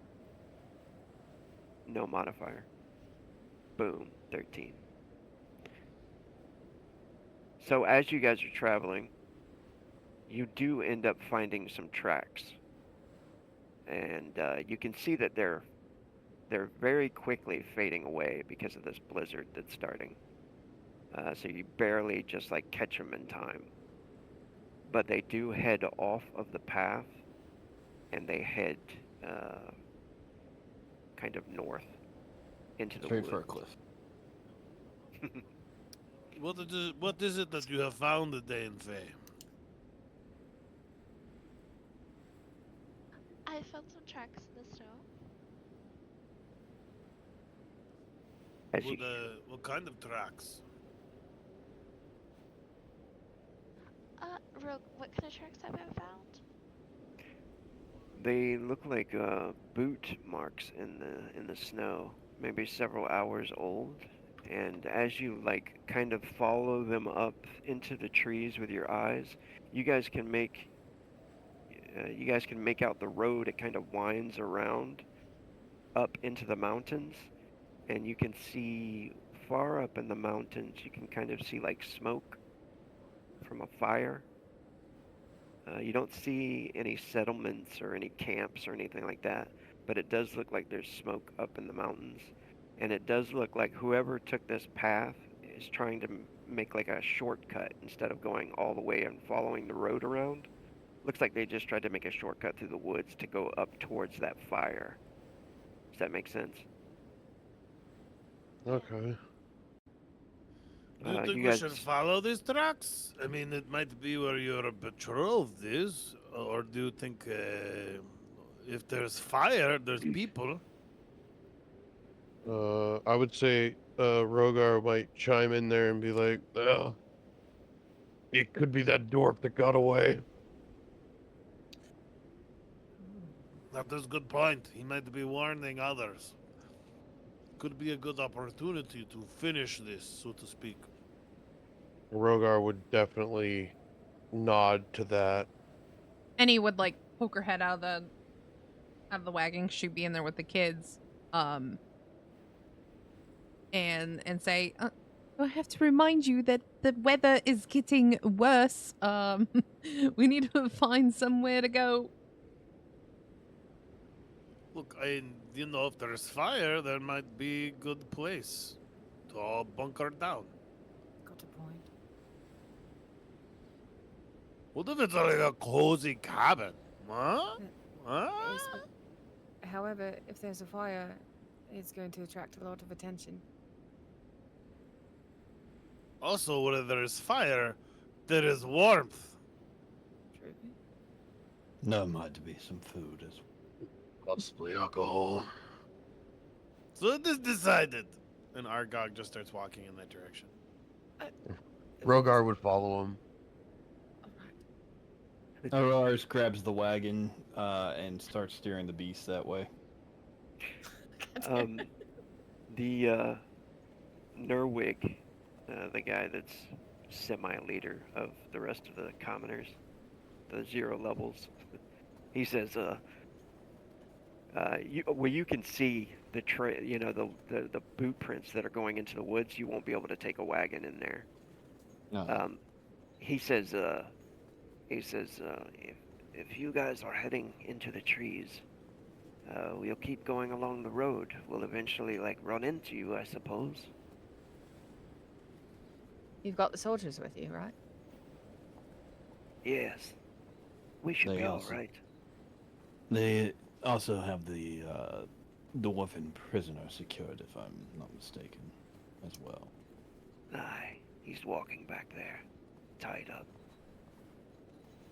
No modifier. Boom, 13. So as you guys are traveling, you do end up finding some tracks, and you can see that they're very quickly fading away because of this blizzard that's starting. So you barely just like catch them in time. But they do head off of the path, and they head kind of north into the Straight for a woods. cliff. What is it that you have found, Dane Faye? I found some tracks in the snow. As you, What kind of tracks? Rogue, what kind of tracks have I found? they look like boot marks in the snow. maybe several hours old. And as you like kind of follow them up into the trees with your eyes, you guys can make out the road. It kind of winds around up into the mountains, and you can see far up in the mountains. You can kind of see like smoke from a fire. You don't see any settlements or any camps or anything like that, but it does look like there's smoke up in the mountains. And it does look like whoever took this path is trying to make like a shortcut instead of going all the way and following the road around. Looks like they just tried to make a shortcut through the woods to go up towards that fire. Does that make sense? Okay. Do you think You we guys, should follow these tracks? I mean, it might be where your betrothed is, or do you think if there's fire, there's people? I would say Rogar might chime in there and be like, it could be that dwarf that got away. That is a good point. He might be warning others. Could be a good opportunity to finish this, so to speak. Rogar would definitely nod to that. Annie would like poke her head out of the wagon. She'd be in there with the kids, and say, I have to remind you that the weather is getting worse. We need to find somewhere to go. Look, if there's fire, there might be a good place to all bunker down. Got a point. What if it's like a cozy cabin? Huh? Huh? However, if there's a fire, it's going to attract a lot of attention. Also, where there is fire, there is warmth. True. There might be some food as well. Possibly alcohol. So it is decided. And Argog just starts walking in that direction. Rogar would follow him. Lars grabs the wagon and starts steering the beast that way. The Nerwig, the guy that's semi-leader of the rest of the commoners, the 0 levels, he says, you can see the the boot prints that are going into the woods. You won't be able to take a wagon in there. No. He says, if you guys are heading into the trees, we'll keep going along the road. We'll eventually run into you, I suppose. You've got the soldiers with you, right? Yes, we should They be all also- right. They also have the dwarven prisoner secured, if I'm not mistaken, as well. Aye, he's walking back there, tied up.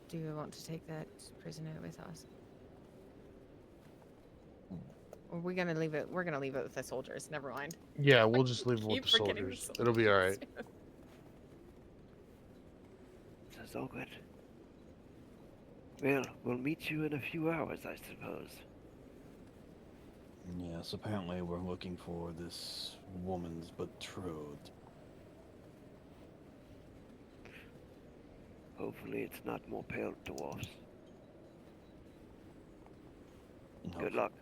Do you want to take that prisoner with us? Or we're gonna leave it. We're gonna leave it with the soldiers. Never mind. Yeah, we'll just leave him with Keep the forgetting soldiers. It'll be all right. That's all good. Well, we'll meet you in a few hours, I suppose. Yes, apparently we're looking for this woman's betrothed. Hopefully it's not more pale dwarfs. And Good luck.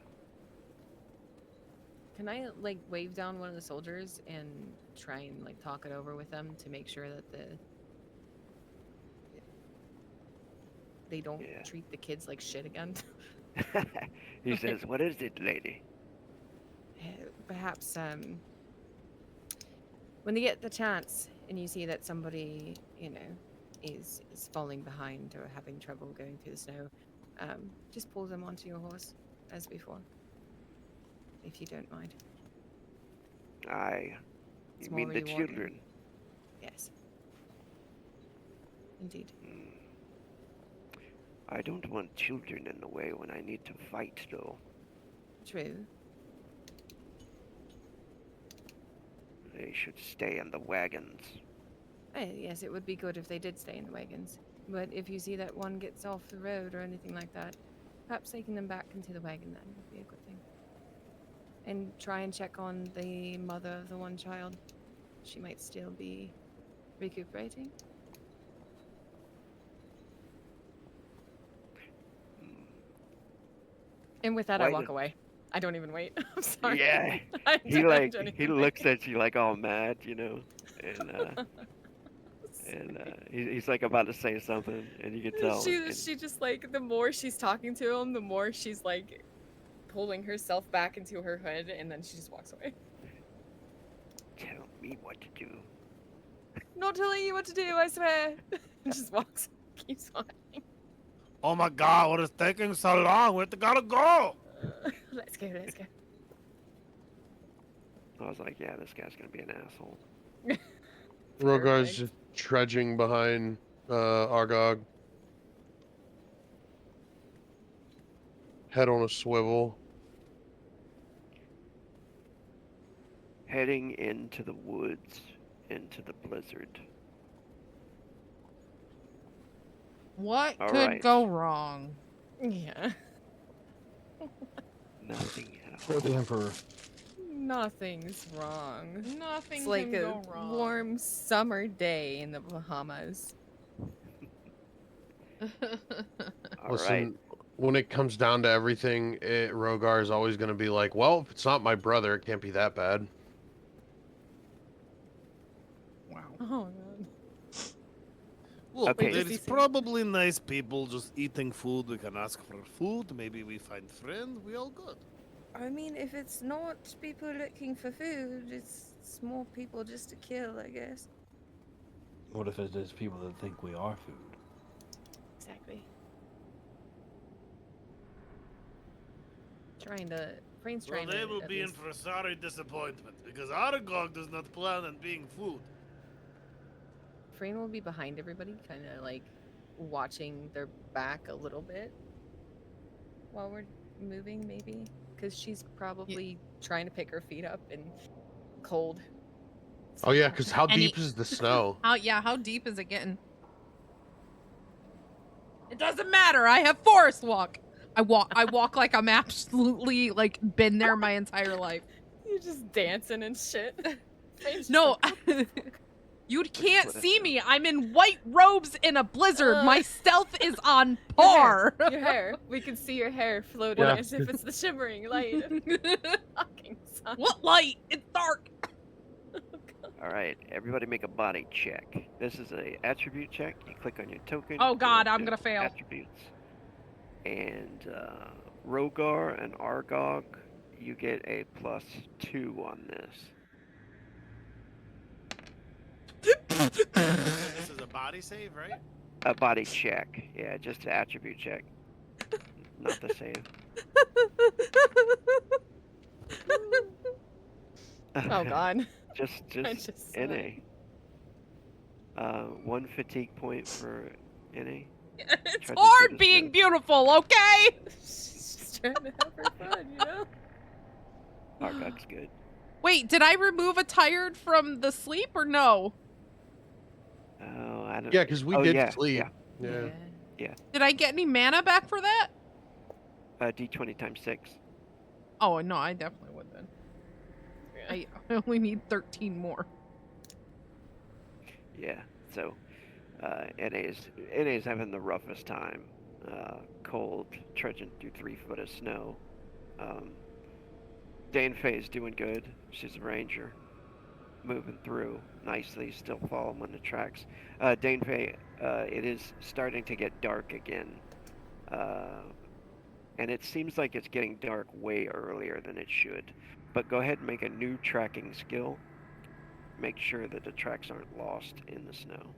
Can I wave down one of the soldiers and try and talk it over with them to make sure that they don't Yeah. treat the kids like shit again? He says, "What is it, lady?" Perhaps when they get the chance and you see that somebody is falling behind or having trouble going through the snow, just pull them onto your horse as before, if you don't mind. Aye. It's You mean more the rewarding. children? Yes. Indeed. I don't want children in the way when I need to fight, though. True. They should stay in the wagons. Yes, it would be good if they did stay in the wagons. But if you see that one gets off the road or anything like that, perhaps taking them back into the wagon then would be a good thing. and try and check on the mother of the one child. She might still be recuperating. And with that, I Why walk did- away. I don't even wait. I'm sorry. Yeah, I he don't like even he wait. looks at you like all mad, he's like about to say something, and you can tell. She just like the more she's talking to him, the more she's like pulling herself back into her hood, and then she just walks away. Tell me what to do. Not telling you what to do, I swear. And just walks, keeps walking. Oh my god, what is taking so long? Where they gotta go? Let's go, let's go. I was like, yeah, this guy's gonna be an asshole. Rogar's Perfect. just trudging behind Argog. Head on a swivel. Heading into the woods, into the blizzard. What All could right. go wrong? Yeah. Nothing at For all. the Emperor. Nothing's wrong. Nothing It's like can a go wrong. warm summer day in the Bahamas. All Listen, right. when it comes down to everything, Rogar is always going to be like, well, if it's not my brother, it can't be that bad. Wow. Oh god. Look, Okay. there's probably nice people just eating food. We can ask for food. Maybe we find friends. We all good. I mean, if it's not people looking for food, it's more people just to kill, I guess. What if it is people that think we are food? Frank's Well, trying they to will at be in least- for sorry disappointment because Aragog does not plan on being food. Frayne will be behind everybody, kind of like watching their back a little bit while we're moving, maybe, because she's probably trying to pick her feet up and cold. Oh, yeah, because how Any- deep is the snow? How deep is it getting? It doesn't matter. I have forest walk. I walk like I'm absolutely like been there my entire life. You're just dancing and shit. Frayne's just No, like, "What the fuck?" you Which can't foot is see that? me. I'm in white robes in a blizzard. My Uh, stealth is on Your par. hair, your hair. We can see your hair floating Yeah. as if it's the shimmering light of the fucking sun. What light? It's dark. All right. Everybody make a body check. This is a attribute check. You click on your token. Oh, go God, I'm to gonna fail. Attributes. And Rogar and Argog, you get a +2 on this. This is a body save, right? A body check. Yeah, just an attribute check. Not the save. Oh god. Just I just saw NA. 1 fatigue point for NA. It's Tried to hard put us being down. beautiful, okay? She's just trying to have her fun, you know? Argog's good. Wait, did I remove a tired from the sleep or no? Oh, I don't. Yeah, because we Oh, did yeah, sleep. yeah. Yeah. Did I get any mana back for that? D20 times 6. Oh, no, I definitely would then. I only need 13 more. Yeah. So, NA's having the roughest time. Cold, trudging through 3 foot of snow. Dane Faye's doing good. She's a ranger, moving through nicely, still following the tracks. Dane Faye, it is starting to get dark again. And it seems like it's getting dark way earlier than it should. But go ahead and make a new tracking skill. Make sure that the tracks aren't lost in the snow.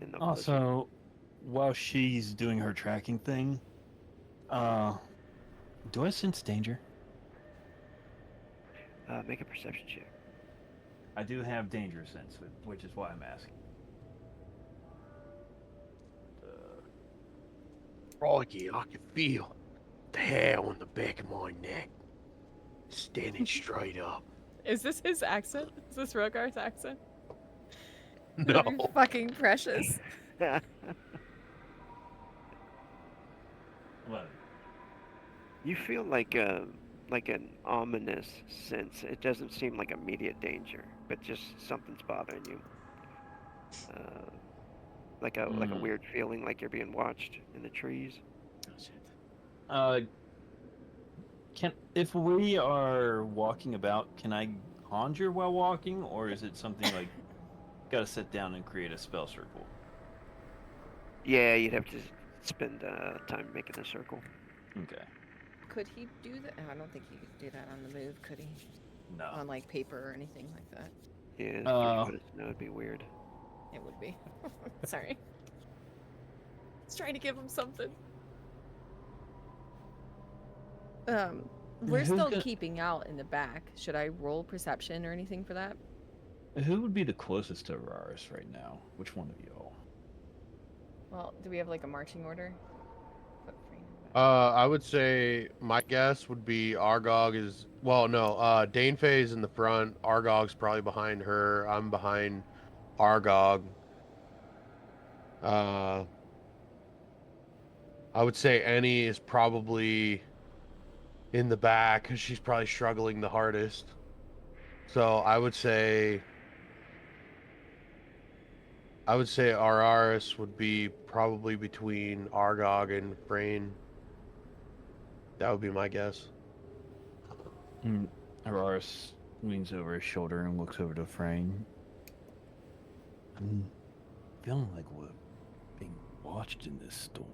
In the blizzard. Also, while she's doing her tracking thing, do I sense danger? Make a perception check. I do have danger sense, which is why I'm asking. Froggy, I can feel the hair on the back of my neck standing straight up. Is this his accent? Is this Rogar's accent? No. You're fucking precious. What? You feel like like an ominous sense. It doesn't seem like immediate danger, but just something's bothering you. Like a weird feeling, like you're being watched in the trees. Oh shit. If we are walking about, can I conjure while walking, or is it something like gotta sit down and create a spell circle? Yeah, you'd have to spend time making a circle. Okay. Could he do that? I don't think he could do that on the move, could he? No. On like paper or anything like that. Yeah, no, it'd be weird. It would be. Sorry. It's trying to give him something. We're Who's still gonna- keeping out in the back. Should I roll perception or anything for that? Who would be the closest to Araris right now? Which one of y'all? Well, do we have like a marching order? Put Frame back. I would say my guess would be Argog is Danefei is in the front. Argog's probably behind her. I'm behind Argog. I would say Annie is probably in the back because she's probably struggling the hardest. So I would say Araris would be probably between Argog and Frayne. That would be my guess. Araris leans over his shoulder and looks over to Frayne. I'm feeling like we're being watched in this storm.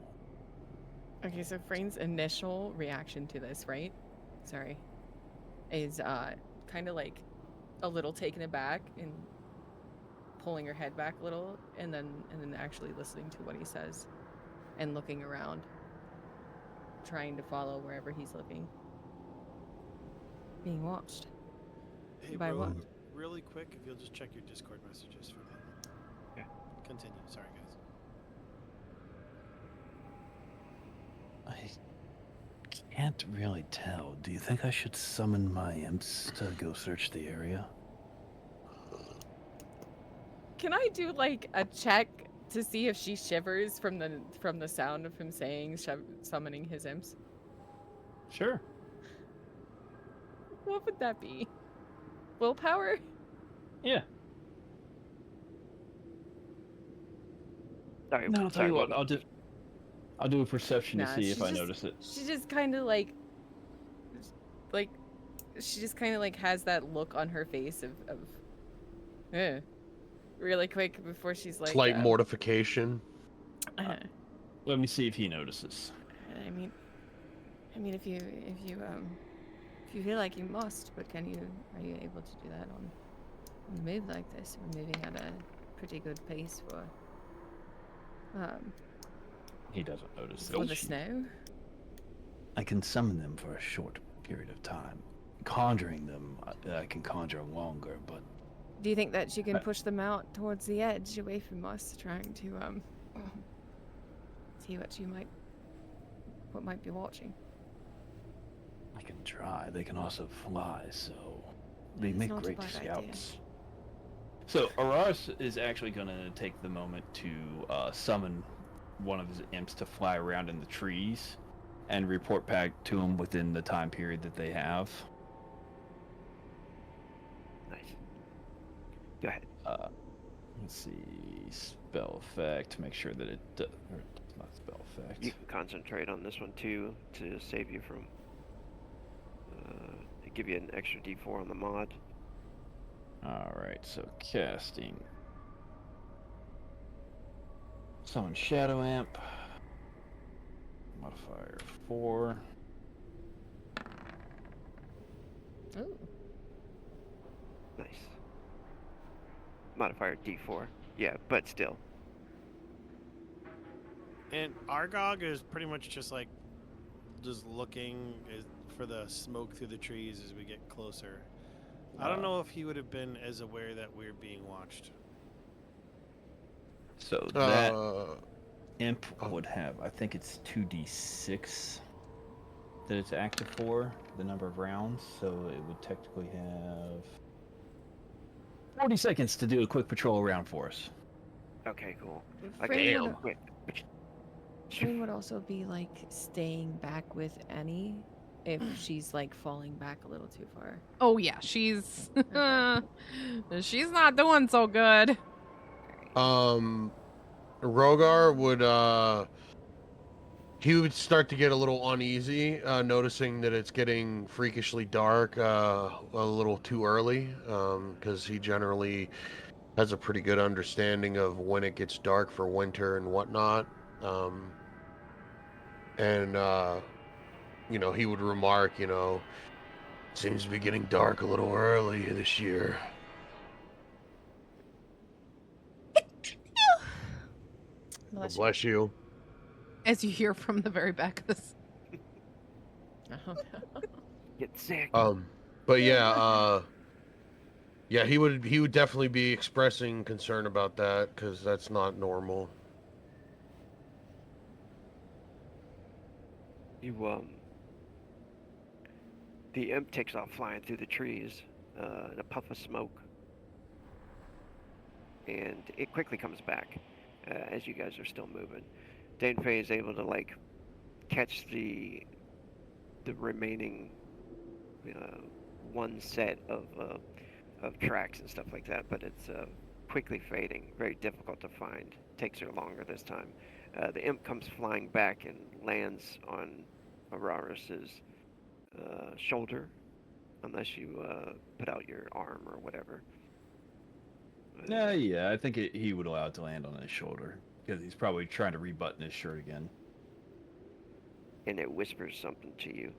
Okay, so Frayne's initial reaction to this, right? Sorry. Is kind of like a little taken aback and pulling her head back a little and then actually listening to what he says and looking around, trying to follow wherever he's looking. Being watched. Hey, By what? Really quick, if you'll just check your Discord messages for that. Yeah. Continue. Sorry, guys. I can't really tell. Do you think I should summon my imps to go search the area? Can I do like a check to see if she shivers from the sound of him saying summoning his imps? Sure. What would that be? Willpower? Yeah. Sorry, No, I'll tell sorry, you what. Logan. I'll do a perception to Nah, see if she I just- notice it. She just kind of like she just kind of like has that look on her face of really quick before she's like Slight mortification. Let me see if he notices. I mean if you feel like you must, but are you able to do that on a move like this? We're moving at a pretty good pace for He doesn't notice for it. the snow. I can summon them for a short period of time. Conjuring them, I can conjure longer, but Do you think that she can push them out towards the edge, away from us, trying to see what might be watching? I can try. They can also fly, so they It's make not a great bad idea. scouts. So Araris is actually going to take the moment to summon one of his imps to fly around in the trees and report back to him within the time period that they have. Nice. Go ahead. Let's see, spell effect. Make sure that it's not spell effect. You can concentrate on this one too to save you from. Give you an extra D4 on the mod. All right, so casting. Summon Shadow Amp. Modifier 4. Ooh. Nice. Modifier D4. Yeah, but still. And Argog is pretty much just like looking for the smoke through the trees as we get closer. I don't know if he would have been as aware that we're being watched. So that imp would have, I think it's 2d6 that it's active for, the number of rounds, so it would technically have 40 seconds to do a quick patrol around for us. Okay, cool. Frayne Okay, would- wait. Frayne would also be like staying back with Annie if she's like falling back a little too far. Oh yeah, she's Okay. she's not doing so good. Rogar would he would start to get a little uneasy, noticing that it's getting freakishly dark a little too early, because he generally has a pretty good understanding of when it gets dark for winter and whatnot. And he would remark, seems to be getting dark a little early this year. Bless you. As you hear from the very back of this. Oh, no. Get sick. But yeah, he would definitely be expressing concern about that because that's not normal. The imp takes off flying through the trees, in a puff of smoke, and it quickly comes back as you guys are still moving. Danefei is able to like catch the remaining one set of tracks and stuff like that, but it's quickly fading, very difficult to find. Takes her longer this time. The imp comes flying back and lands on Auroras's shoulder, unless you put out your arm or whatever. Yeah, I think he would allow it to land on his shoulder, because he's probably trying to rebutton his shirt again. And it whispers something to you.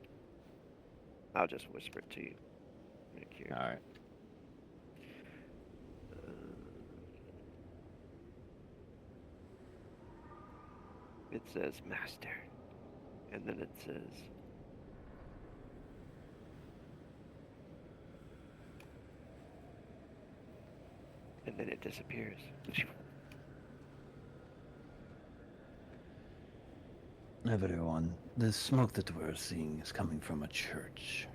I'll just whisper it to you. Right here. Alright. It says, Master. And then it says, and then it disappears. Everyone, the smoke that we're seeing is coming from a church.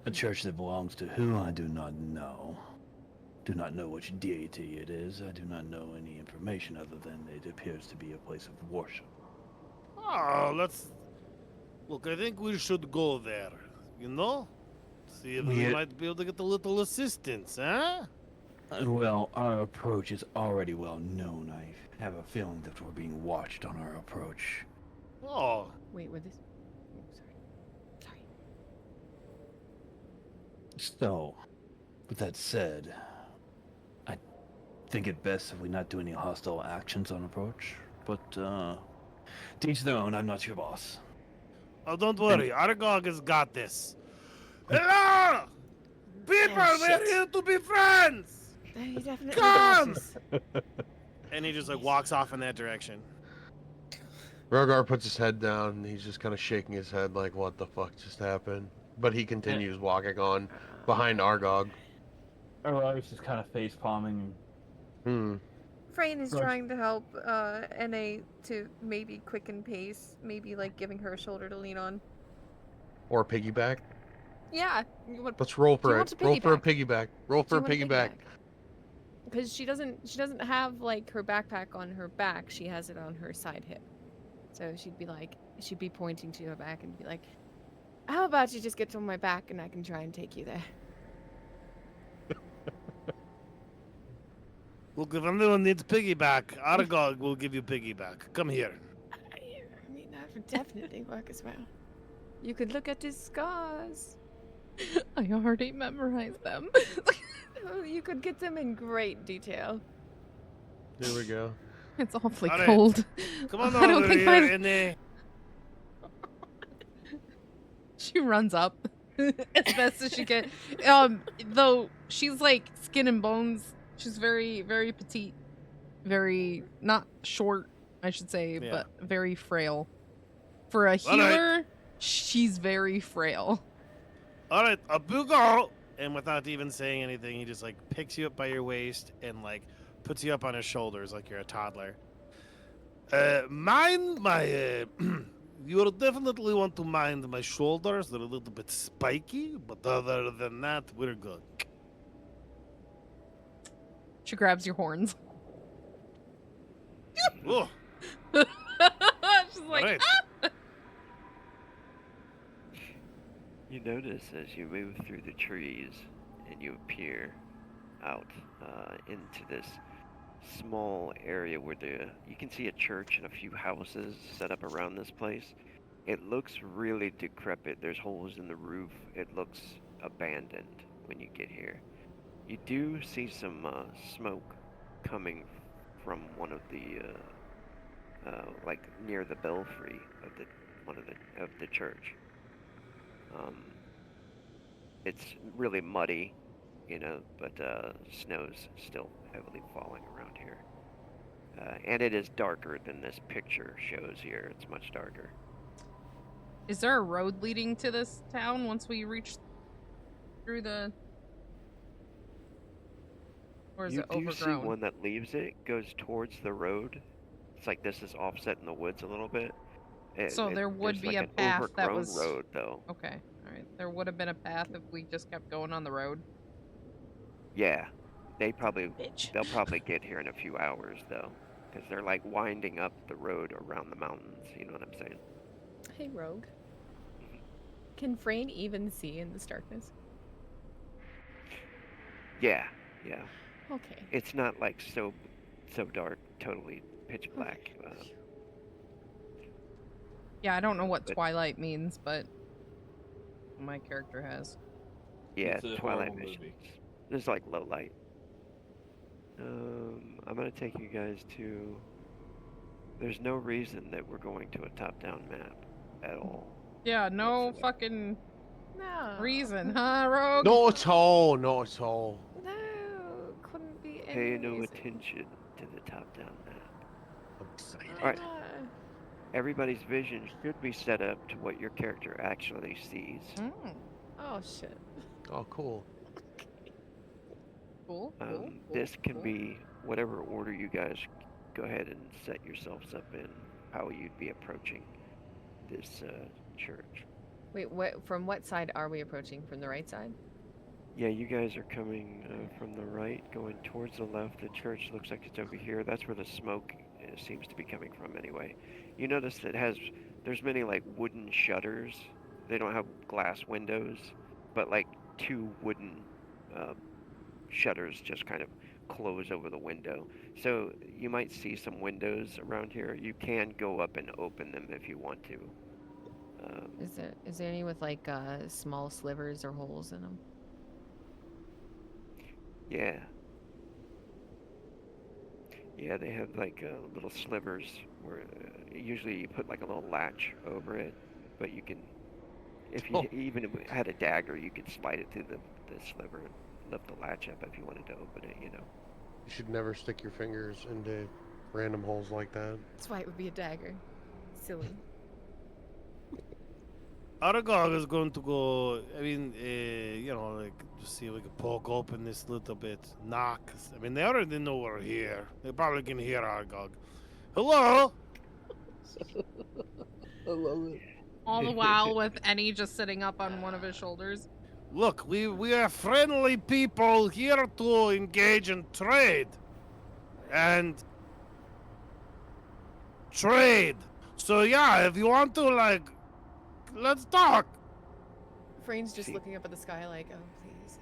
A church that belongs to who I do not know. Do not know which deity it is. I do not know any information other than it appears to be a place of worship. Oh, look, I think we should go there, See if we might be able to get a little assistance, huh? Well, our approach is already well known. I have a feeling that we're being watched on our approach. Oh. Wait, with this? Oh, sorry. So, with that said, I think it best if we not do any hostile actions on approach. But, to each their own, I'm not your boss. Oh, don't worry. Aragog has got this. Hello! People, we're here to be friends! He definitely Come! does. And he just, walks off in that direction. Rogar puts his head down, and he's just kind of shaking his head like, what the fuck just happened? But he continues walking on behind Argog. Auror's just kind of face palming. Frayne is trying to help NA to maybe quicken pace, maybe like giving her a shoulder to lean on. Or piggyback. Yeah. Let's roll for it. Roll for a piggyback? piggyback. Roll for a piggyback. Because she doesn't have like her backpack on her back. She has it on her side hip. So she'd be pointing to her back and be like, "How about you just get on my back and I can try and take you there." Look, if anyone needs piggyback, Aragog will give you piggyback. Come here. I mean, that would definitely work as well. You could look at his scars. I already memorized them. Oh, you could get them in great detail. There we go. It's awfully All right. cold. Come on I don't over think here, NA. She runs up as best as she can. Though she's like skin and bones. She's very, very petite. Very not short, I should say, Yeah. but very frail. For a healer, she's very frail. All right, up you go. And without even saying anything, he just picks you up by your waist and puts you up on his shoulders like you're a toddler. Mind my. You'll definitely want to mind my shoulders. They're a little bit spiky, but other than that, we're good. She grabs your horns. Oh, She's like, right. ah! notice as you move through the trees and you appear out into this small area where you can see a church and a few houses set up around this place. It looks really decrepit. There's holes in the roof. It looks abandoned when you get here. You do see some smoke coming from one of the like near the belfry of the church. It's really muddy, but snow's still heavily falling around here. And it is darker than this picture shows here. It's much darker. Is there a road leading to this town once we reach through the... Or is You it do overgrown? see one that leaves it, goes towards the road. It's like this is offset in the woods a little bit. So there would There's be like a an path that overgrown was... road, though. Okay, alright. There would have been a path if we just kept going on the road. Yeah, they'll probably Bitch. get here in a few hours, though, because they're like winding up the road around the mountains. You know what I'm saying? Hey, Rogue. Can Frayne even see in this darkness? Yeah. Okay. It's not like so dark, totally pitch black. Yeah, I don't know what But- Twilight means, but my character has. Yeah, It's a Twilight horrible missions. movie. There's like low light. I'm gonna take you guys to. There's no reason that we're going to a top-down map at all. Yeah, no whatsoever. fucking No. reason, huh, Rogue? Not at all. Not at all. No, couldn't be any Pay no reason. attention to the top-down map. I'm excited. Alright. Ah. Everybody's vision should be set up to what your character actually sees. Mm, Oh, shit. Oh, cool. cool, This can cool. be whatever order you guys go ahead and set yourselves up in, how you'd be approaching this church. Wait, from what side are we approaching? From the right side? Yeah, you guys are coming from the right, going towards the left. The church looks like it's over here. That's where the smoke seems to be coming from anyway. You notice that there's many like wooden shutters. They don't have glass windows, but like two wooden shutters just kind of close over the window. So you might see some windows around here. You can go up and open them if you want to. Is there any with like small slivers or holes in them? Yeah. Yeah, they have like little slivers where usually you put like a little latch over it, but you can, if you even if it had a dagger, you could slide it through the sliver and lift the latch up if you wanted to open it, You should never stick your fingers into random holes like that. That's why it would be a dagger. Silly. Aragog is going to go. I mean, like just see if we can poke open this little bit. Knock. I mean, they already know we're here. They probably can hear Aragog. Hello. I love it. All the while with Ennie just sitting up on one of his shoulders. Look, we are friendly people here to engage in trade. And trade. So yeah, if you want to, like, let's talk. Frayne's just See. looking up at the sky like, oh please,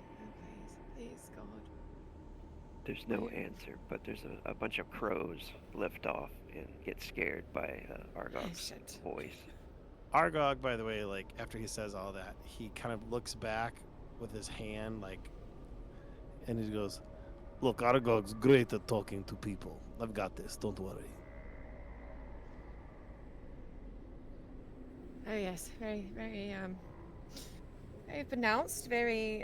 God. There's no answer, but there's a bunch of crows lift off and get scared by Argog's shit. voice. Argog, by the way, like after he says all that, he kind of looks back with his hand, like, and he goes, "Look, Argog's great at talking to people. I've got this. Don't worry." Oh yes, very, very pronounced. Very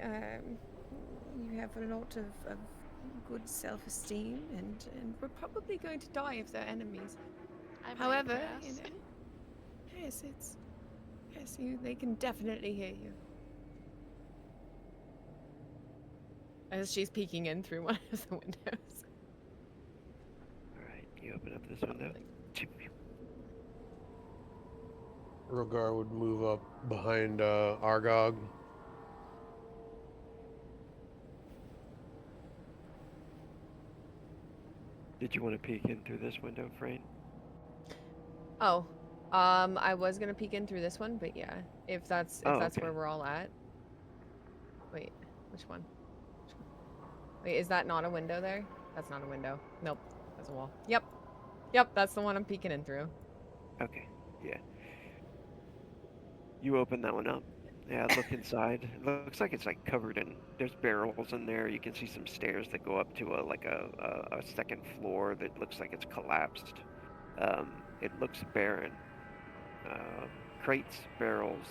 you have a lot of good self-esteem, and we're probably going to die if they're enemies. I'm However, impressed. they can definitely hear you. As she's peeking in through one of the windows. Alright, you open up this window. Rogar would move up behind Argog. Did you want to peek in through this window, Frayne? Oh, I was gonna peek in through this one, but yeah, if that's Oh, where okay. we're all at. Wait, which one? Wait, is that not a window there? That's not a window. Nope, that's a wall. Yep, that's the one I'm peeking in through. Okay, yeah. You open that one up. Yeah, look inside. It looks like it's like covered in. There's barrels in there. You can see some stairs that go up to a second floor that looks like it's collapsed. It looks barren. Crates, barrels,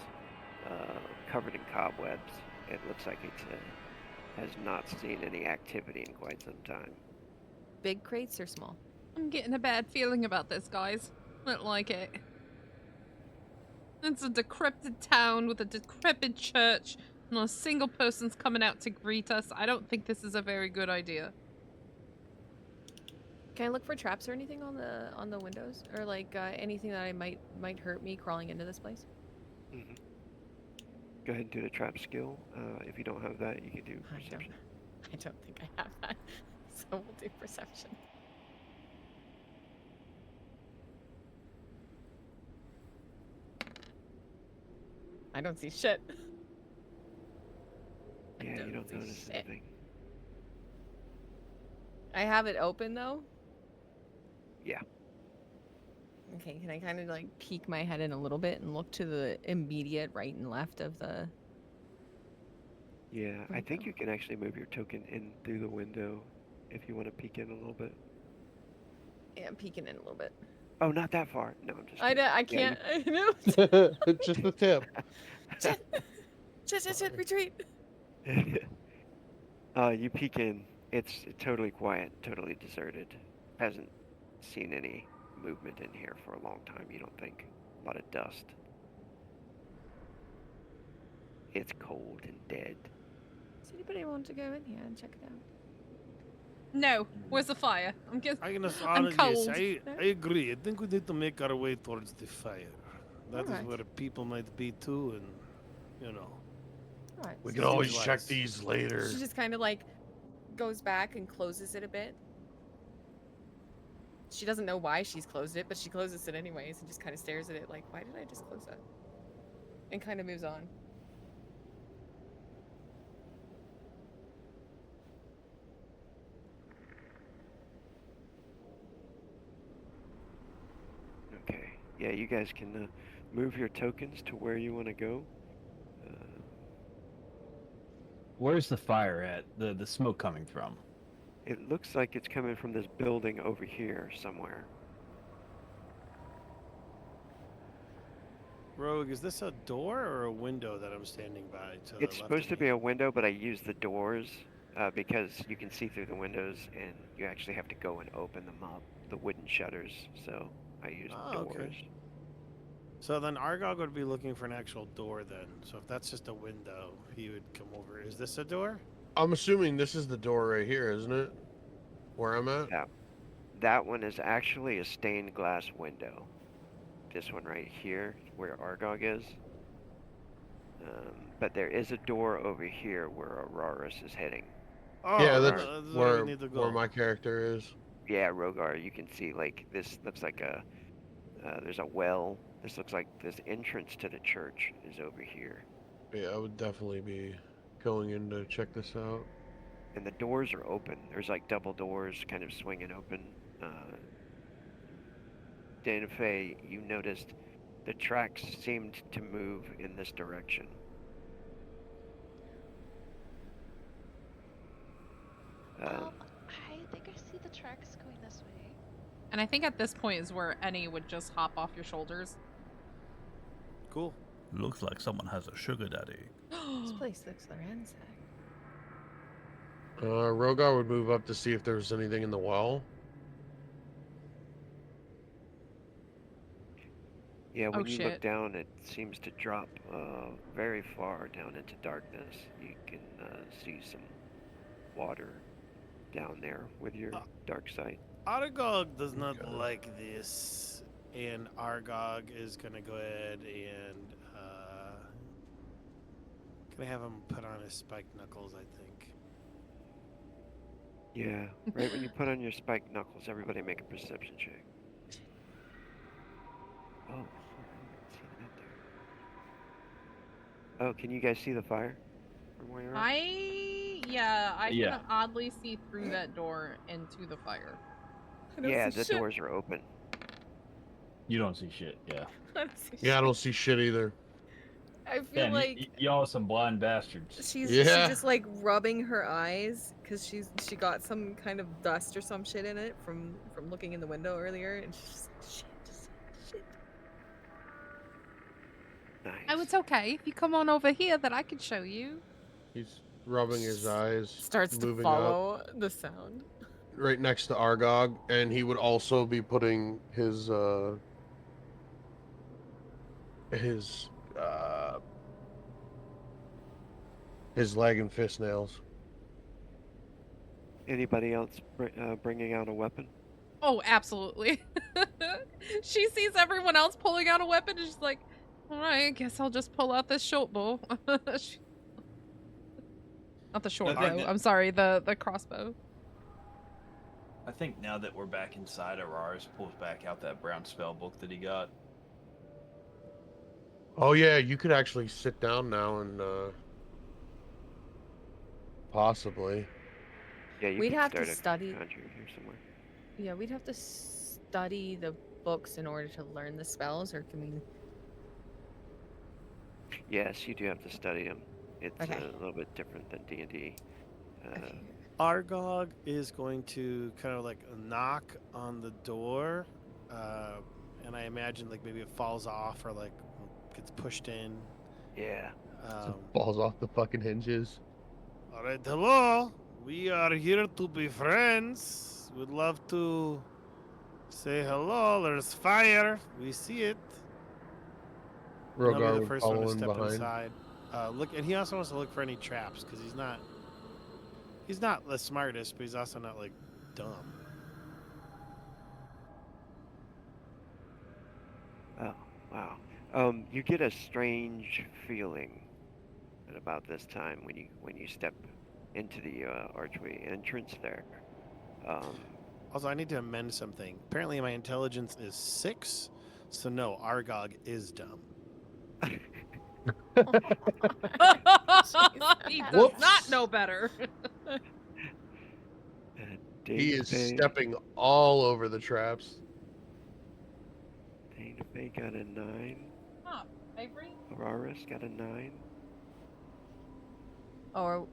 covered in cobwebs. It looks like it has not seen any activity in quite some time. Big crates or small? I'm getting a bad feeling about this, guys. I don't like it. It's a decrepit town with a decrepit church. Not a single person's coming out to greet us. I don't think this is a very good idea. Can I look for traps or anything on the windows, or like anything that I might hurt me crawling into this place? Mm-hmm. Go ahead and do the trap skill. If you don't have that, you can do perception. I don't think I have that, so we'll do perception. I don't see shit. Yeah, you don't notice anything. I have it open though. Yeah. Okay, can I kind of like peek my head in a little bit and look to the immediate right and left of the... Yeah, I think you can actually move your token in through the window if you want to peek in a little bit. Yeah, I'm peeking in a little bit. Oh, not that far. No, I'm just I kidding. can't. Yeah, I know. Just a tip. Shit, retreat. You peek in. It's totally quiet, totally deserted. Hasn't seen any movement in here for a long time, you don't think? A lot of dust. It's cold and dead. Does anybody want to go in here and check it out? No, where's the fire? I'm honestly, cold. yes, I agree. I think we need to make our way towards the fire. That is Alright. where people might be too, and you know. Alright. We so can she always just- check these later. She just kind of like goes back and closes it a bit. She doesn't know why she's closed it, but she closes it anyways and just kind of stares at it like, why did I just close that? And kind of moves on. Okay. Yeah, you guys can move your tokens to where you want to go. Where's the fire at? The smoke coming from? It looks like it's coming from this building over here somewhere. Rogue, is this a door or a window that I'm standing by? To the It's left supposed of to me? be a window, but I use the doors because you can see through the windows, and you actually have to go and open them up, the wooden shutters. So I use Oh, okay. doors. So then Argog would be looking for an actual door then. So if that's just a window, he would come over. Is this a door? I'm assuming this is the door right here, isn't it? Where I'm at? Yeah. That one is actually a stained glass window. This one right here, where Argog is. But there is a door over here where Auroras is heading. Oh, Yeah, then that's that's where we where need to go. where my character is. Yeah, Rogar, you can see like this looks like a there's a well. This looks like this entrance to the church is over here. Yeah, I would definitely be going in to check this out. And the doors are open. There's like double doors kind of swinging open. Dana Fey, you noticed the tracks seemed to move in this direction. I think I see the tracks going this way. And I think at this point is where any would just hop off your shoulders. Cool. Looks like someone has a sugar daddy. This place looks ransacked. Rogar would move up to see if there was anything in the well. Yeah, when you look shit. down, it seems to drop very far down into darkness. You can see some water down there with your dark sight. Argog does not like this, and Argog is gonna go ahead and gonna have him put on his spiked knuckles, I think. Yeah, right when you put on your spiked knuckles, everybody make a perception check. Oh, Oh, can you guys see the fire from where you're at? I Yeah. can oddly see through that door into the fire. I don't Yeah, see the shit. doors are open. You don't see shit. Yeah. I don't see Yeah, I shit. don't see shit either. I feel Damn, like y'all are some blind bastards. she's Yeah. just like rubbing her eyes because she got some kind of dust or some shit in it from looking in the window earlier, and she's just shit. Nice. Oh, it's okay. If you come on over here, that I can show you. He's rubbing his eyes, Starts to moving up follow the sound. right next to Argog, and he would also be putting his leg and fist nails. Anybody else bringing out a weapon? Oh, absolutely. She sees everyone else pulling out a weapon, and she's like, "All right, I guess I'll just pull out this short bow." Not the short bow. I'm sorry, the crossbow. I think now that we're back inside, Araris pulls back out that brown spell book that he got. Oh yeah, you could actually sit down now and possibly. Yeah, you We'd can have to start a study. conjuring here somewhere. Yeah, we'd have to study the books in order to learn the spells, or can we? Yes, you do have to study them. It's Okay. a little bit different than D&D. Okay. Argog is going to kind of like knock on the door, and I imagine like maybe it falls off or like gets pushed in. Yeah. Falls off the fucking hinges. All right, hello. We are here to be friends. Would love to say hello. There's fire. We see it. And I'll be Rogar the would first one to follow in step behind. inside. Look, and he also wants to look for any traps because he's not the smartest, but he's also not like dumb. Oh, wow. You get a strange feeling at about this time when you step into the archway entrance there. Also, I need to amend something. Apparently, my intelligence is 6, so no, Argog is dumb. He does not know better. He is stepping all over the traps. Dana Fay got a 9. Huh, Avery? Araris got a 9. Or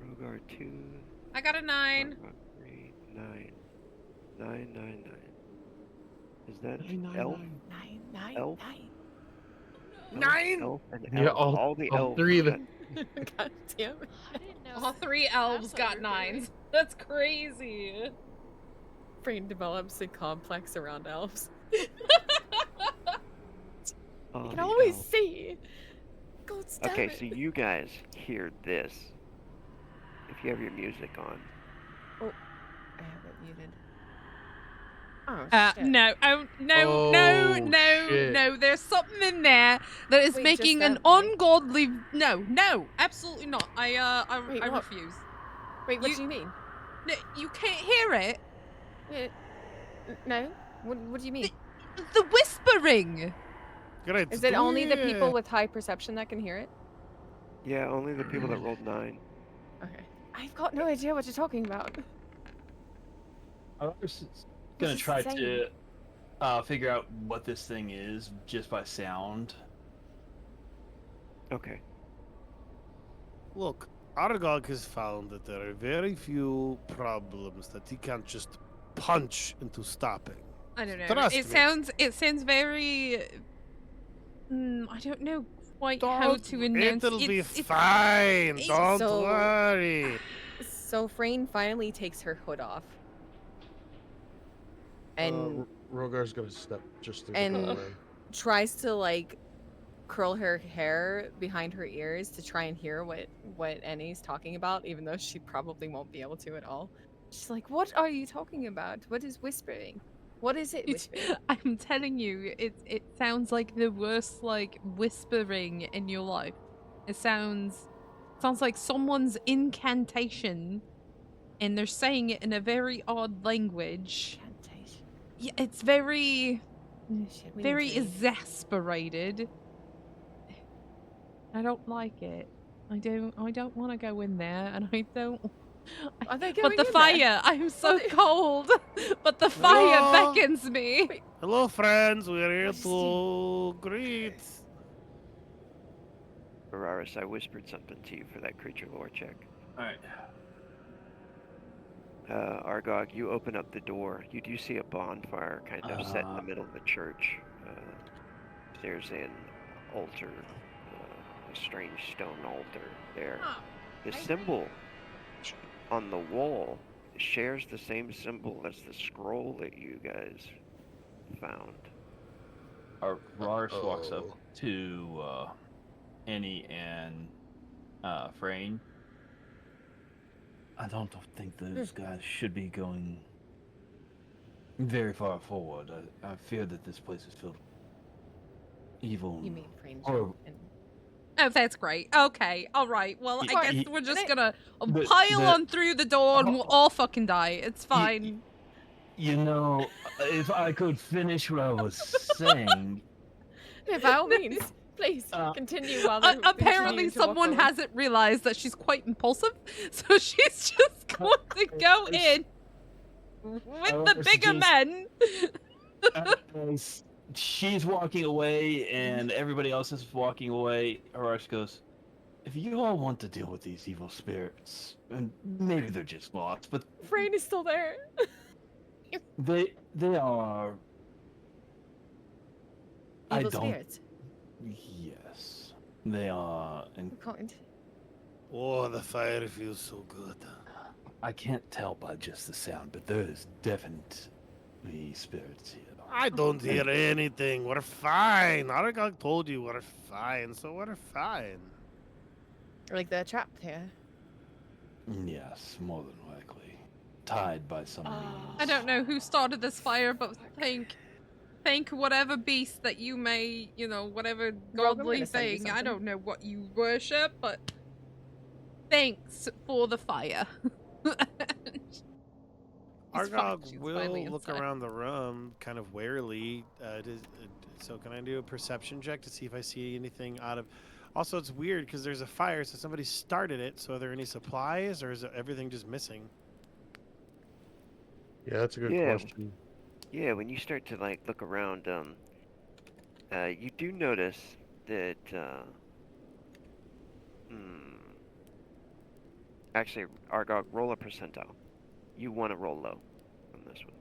Rogar 2. I got a 9. Argog 3. 9. 9, 9, 9. Is that elf? 9. Elf? 9. Elf and elf. Yeah, all the elves. three of got- them. God damn it. I didn't know. All 3 elves got 9s. That's crazy. Brain develops a complex around elves. all You can the always elves. see. God damn Okay, it. so you guys hear this. If you have your music on. I have it muted. Oh, shit. No, Oh, shit. no. There's something in there that is Wait, making just an that, right? ungodly. No, absolutely not. Wait, I what? refuse. Wait, what you- do you mean? No, you can't hear it. No? What do you mean? The whispering. Great. Is it only the people with high perception that can hear it? Yeah, only the people that rolled 9. Okay. I've got no idea what you're talking about. I was gonna is try insane. to figure out what this thing is just by sound. Okay. Look, Argog has found that there are very few problems that he can't just punch into stopping. I don't know. Trust It me. sounds very. I don't know quite how to announce. It'll be it's- fine. Don't So- worry. So Frayne finally takes her hood off. And Rogar's gonna step just through and- the doorway. tries to like curl her hair behind her ears to try and hear what Annie's talking about, even though she probably won't be able to at all. She's like, "What are you talking about? What is whispering? What is it whispering?" I'm telling you, it sounds like the worst like whispering in your life. It sounds like someone's incantation, and they're saying it in a very odd language. Incantation. Yeah, it's very Oh, shit, we need very to leave. exasperated. I don't like it. I don't want to go in there, and I don't. Are they But going the in fire, there? I'm so they- cold. But the fire Hello? beckons me. Wait. Hello, friends. We're here Majesty. to greet. Araris, I whispered something to you for that creature lore check. Alright. Argog, you open up the door. You do see a bonfire kind of set in the middle of the church. There's an altar, a strange stone altar there. Oh, The symbol on the wall shares the same symbol as the scroll that you guys found. Araris walks up to Annie and Frayne. I don't think those guys should be going very far forward. I fear that this place is filled with evil. You mean Frayne? Or Oh, that's great. Okay, all right. Well, Y- I guess y- we're just it- gonna But pile the- on through the door, and we'll all fucking die. It's fine. you know, if I could finish what I was saying. Yeah, by all means, please continue while they're Apparently, continuing to walk someone forward. hasn't realized that she's quite impulsive, so she's just going to go in with the bigger men. As she's walking away and everybody else is walking away, Arash goes, if you all want to deal with these evil spirits, and maybe they're just lost, but Frayne is still there. they are... I Evil don't... spirits. Yes. They are... And Kind. Oh, the fire feels so good. I can't tell by just the sound, but there is definitely spirits here. I don't hear anything. We're fine. Aragog told you we're fine, so we're fine. Like they're trapped here. Yes, more than likely. Tied by some means. I don't know who started this fire, but thank whatever beast that you may, whatever Rogue, I'm godly gonna send you thing. I something. don't know what you worship, but thanks for the fire. He's fine, Argog she's will finally look inside. around the room kind of warily. So can I do a perception check to see if I see anything out of... Also, it's weird because there's a fire, so somebody started it. So are there any supplies, or is everything just missing? Yeah, that's a good Yeah. question. Yeah, when you start to look around, you do notice that actually, Argog, roll a percentile. You want to roll low on this one.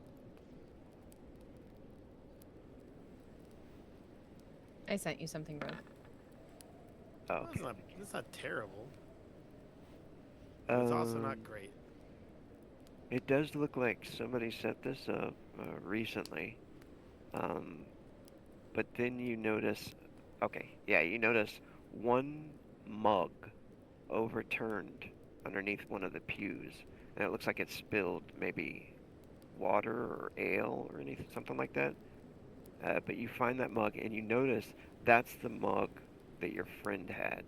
I sent you something, bro. Oh, okay. That's not terrible. But it's also not great. It does look like somebody set this up recently. But then you notice, you notice one mug overturned underneath one of the pews. And it looks like it spilled maybe water or ale or anything, something like that. But you find that mug and you notice that's the mug that your friend had.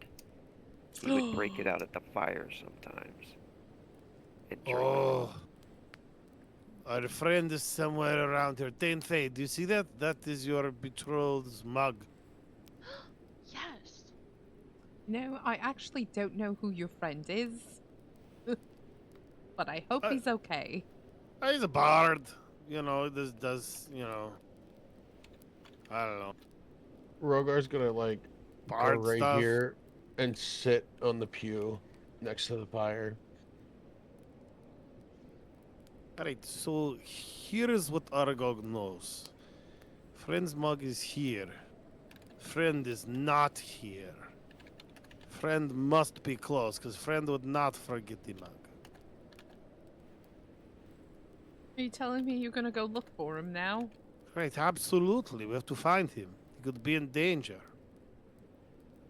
He would break it out at the fire sometimes. And drink it. Oh. Our friend is somewhere around here. Tenfei, do you see that? That is your betrothed's mug. Yes. No, I actually don't know who your friend is. But I hope Uh, he's okay. He's a bard. This does, I don't know. Rogar's gonna go Bard right stuff. here and sit on the pew next to the fire. Alright, so here's what Aragog knows. Friend's mug is here. Friend is not here. Friend must be close, because friend would not forget the mug. Are you telling me you're gonna go look for him now? Right, absolutely. We have to find him. He could be in danger.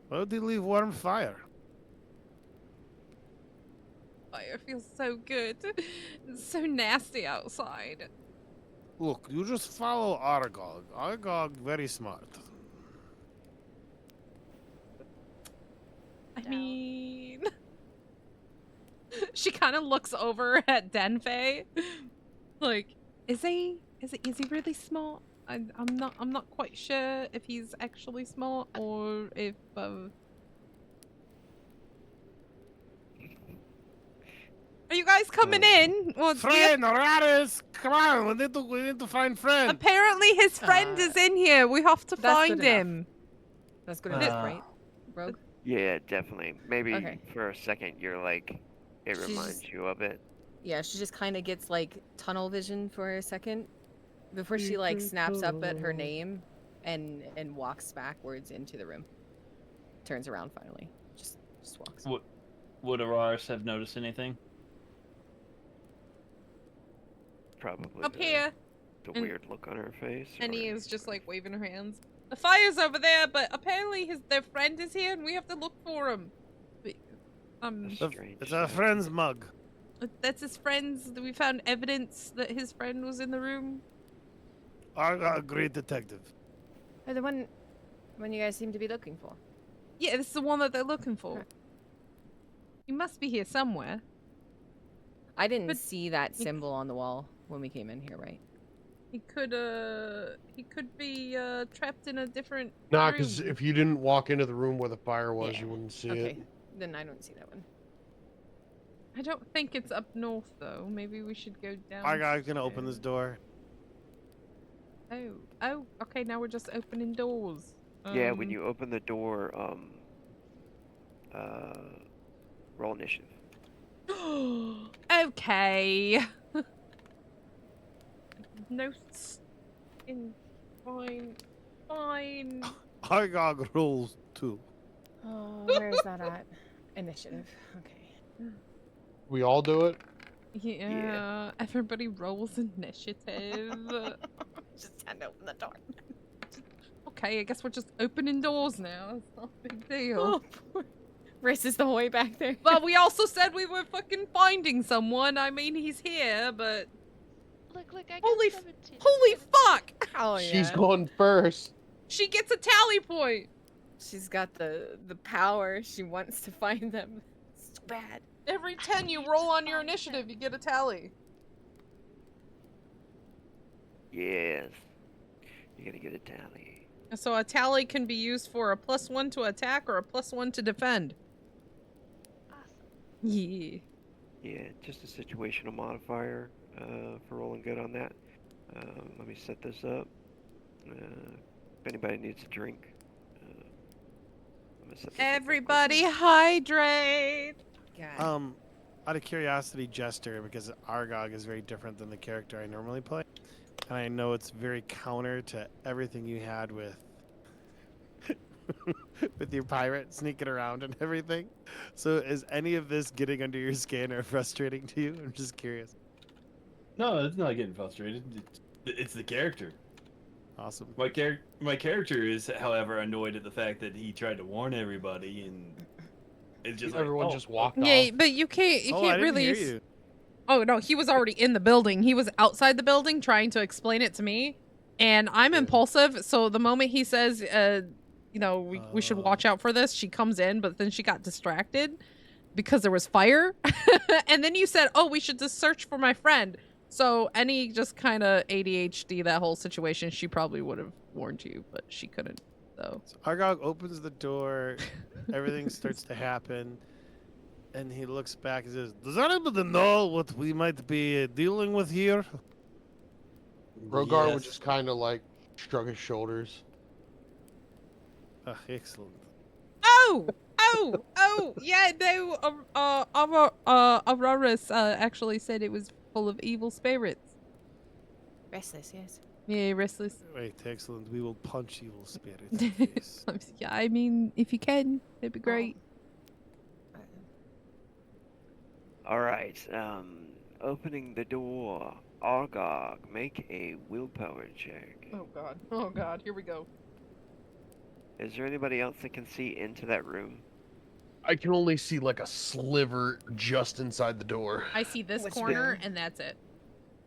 Why would he leave warm fire? Fire feels so good. It's so nasty outside. Look, you just follow Aragog. Aragog, very smart. I mean, she kind of looks over at Denfei, like, is he really smart? I'm not quite sure if he's actually smart or if coming in. Well, Friend, Raris, come on, we need to find friend. apparently his friend is in here. We have to That's find good enough. him. That's good enough, right? Rogue? Yeah, definitely. Maybe Okay. for a second you're like, it She's reminds just- you of it. Yeah, she just kind of gets like tunnel vision for a second before she like snaps up at her name and walks backwards into the room. Turns around finally. Just walks. Would Araris have noticed anything? Probably Up here. the And- weird look on her face. And he or- is just like waving her hands. The fire's over there, but apparently their friend is here and we have to look for him. But, Strange It's our stuff. friend's mug. that's his friend's. We found evidence that his friend was in the room. Our great detective. Oh, the one you guys seem to be looking for. Yeah, this is the one that they're looking for. Right. He must be here somewhere. I didn't But see that symbol on the wall when we came in here, right? He could be trapped in a different Nah, room. because if you didn't walk into the room where the fire was, Yeah. you wouldn't see Okay, it. then I don't see that one. I don't think it's up north though. Maybe we should go down. Our guy's gonna open this door. Oh, okay, now we're just opening doors. Yeah, when you open the door, roll initiative. Okay. Notes in fine. Our gog rolls 2. Oh, where is that at? Initiative. Okay. We all do it. Yeah, everybody rolls initiative. Just hand open the door. Okay, I guess we're just opening doors now. It's not a big deal. Oh, poor. Races the whole way back there. But we also said we were fucking finding someone. I mean, he's here, but Look, I got Holy 17. holy fuck! Oh yeah. She's going first. She gets a tally point. She's got the power. She wants to find them. So bad. Every 10 you roll on your initiative, you get a tally. Yes. You're gonna get a tally. So a tally can be used for a +1 to attack or a +1 to defend. Awesome. Yeah. Yeah, just a situational modifier for rolling good on that. Let me set this up. If anybody needs a drink, I'm gonna set this up real Everybody quickly. hydrate. God. Out of curiosity, Jester, because Argog is very different than the character I normally play, and I know it's very counter to everything you had with with your pirate sneaking around and everything. So is any of this getting under your skin or frustrating to you? I'm just curious. No, it's not getting frustrated. It's the character. Awesome. My character is, however, annoyed at the fact that he tried to warn everybody, and it's just Everyone like, just walked Yeah, off. but you can't I can't didn't really hear you. Oh no, he was already in the building. He was outside the building trying to explain it to me. And I'm impulsive, so the moment he says we should watch out for this, she comes in, but then she got distracted because there was fire. And then you said, "Oh, we should just search for my friend." So any just kind of ADHD, that whole situation, she probably would have warned you, but she couldn't. So Argog opens the door, everything starts to happen, and he looks back and says, "Does anybody know what we might be dealing with here?" Rogar would Yes. just kind of like shrug his shoulders. Excellent. Oh, yeah, no, Aurora's actually said it was full of evil spirits. Restless, yes. Yeah, restless. Wait, excellent. We will punch evil spirits in the face. Yeah, I mean, if you can, that'd be great. All right. Opening the door. Argog, make a willpower check. Oh god, here we go. Is there anybody else that can see into that room? I can only see like a sliver just inside the door. I see this Which corner, room? and that's it.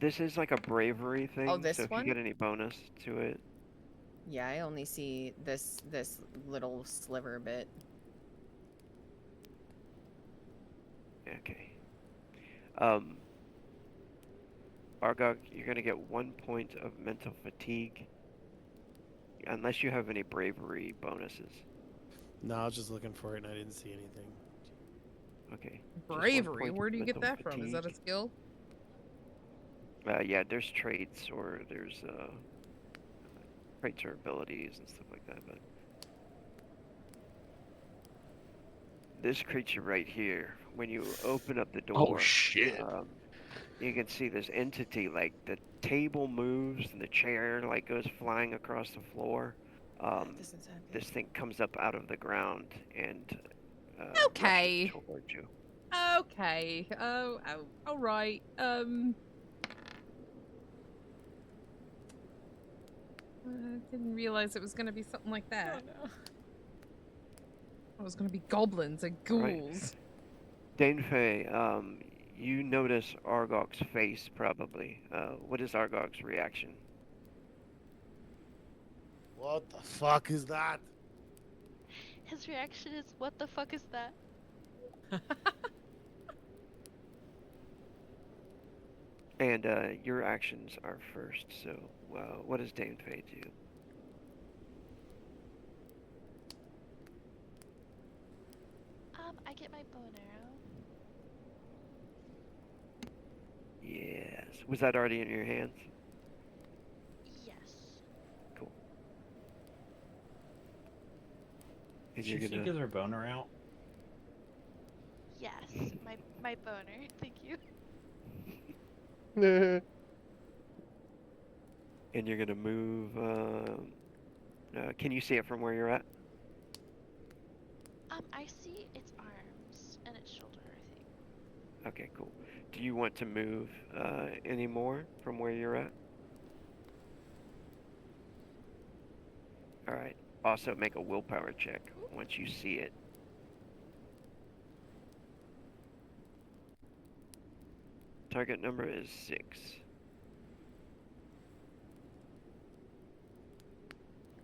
This is like a bravery thing. Oh, this so if one? you get any bonus to it, Yeah, I only see this little sliver bit. okay. Argog, you're gonna get 1 point of mental fatigue, unless you have any bravery bonuses. No, I was just looking for it and I didn't see anything. Okay. Just 1 Bravery. point of Where do you get mental that from? Is that a fatigue. skill? Yeah, there's traits or there's traits or abilities and stuff like that, but this creature right here, when you open up the door, Oh shit. you can see this entity, like the table moves and the chair like goes flying across the floor. That doesn't sound good. This thing comes up out of the ground and Okay. rushes towards you. Okay. Oh, all right. I didn't realize it was gonna be something like that. Oh no. It was gonna be goblins and Right. ghouls. Danefei, you notice Argok's face probably. What is Argok's reaction? What the fuck is that? His reaction is, "What the fuck is that?" And your actions are first, so what does Danefei do? I get my bow and arrow. Yes. Was that already in your hands? Yes. Cool. And Did you're she gonna... get her boner out? Yes. My boner. Thank you. And you're gonna move. Can you see it from where you're at? I see its arms and its shoulder, I think. Okay, cool. Do you want to move any more from where you're at? All right. Also, make a willpower check once you see it. Target number is 6.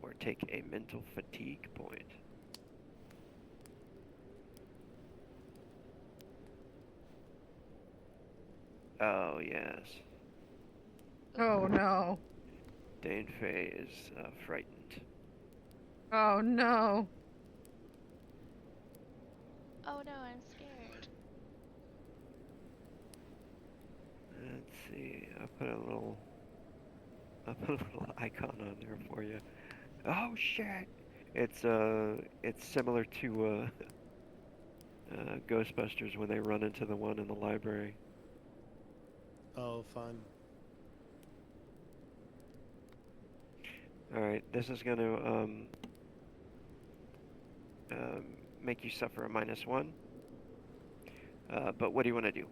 Or take a mental fatigue point. Oh, yes. Oh no. Danefei is frightened. Oh no. Oh no, I'm scared. Let's see. I'll put a little icon on there for you. Oh shit! It's similar to Ghostbusters when they run into the one in the library. Oh, fun. All right, this is going to make you suffer a -1. But what do you want to do?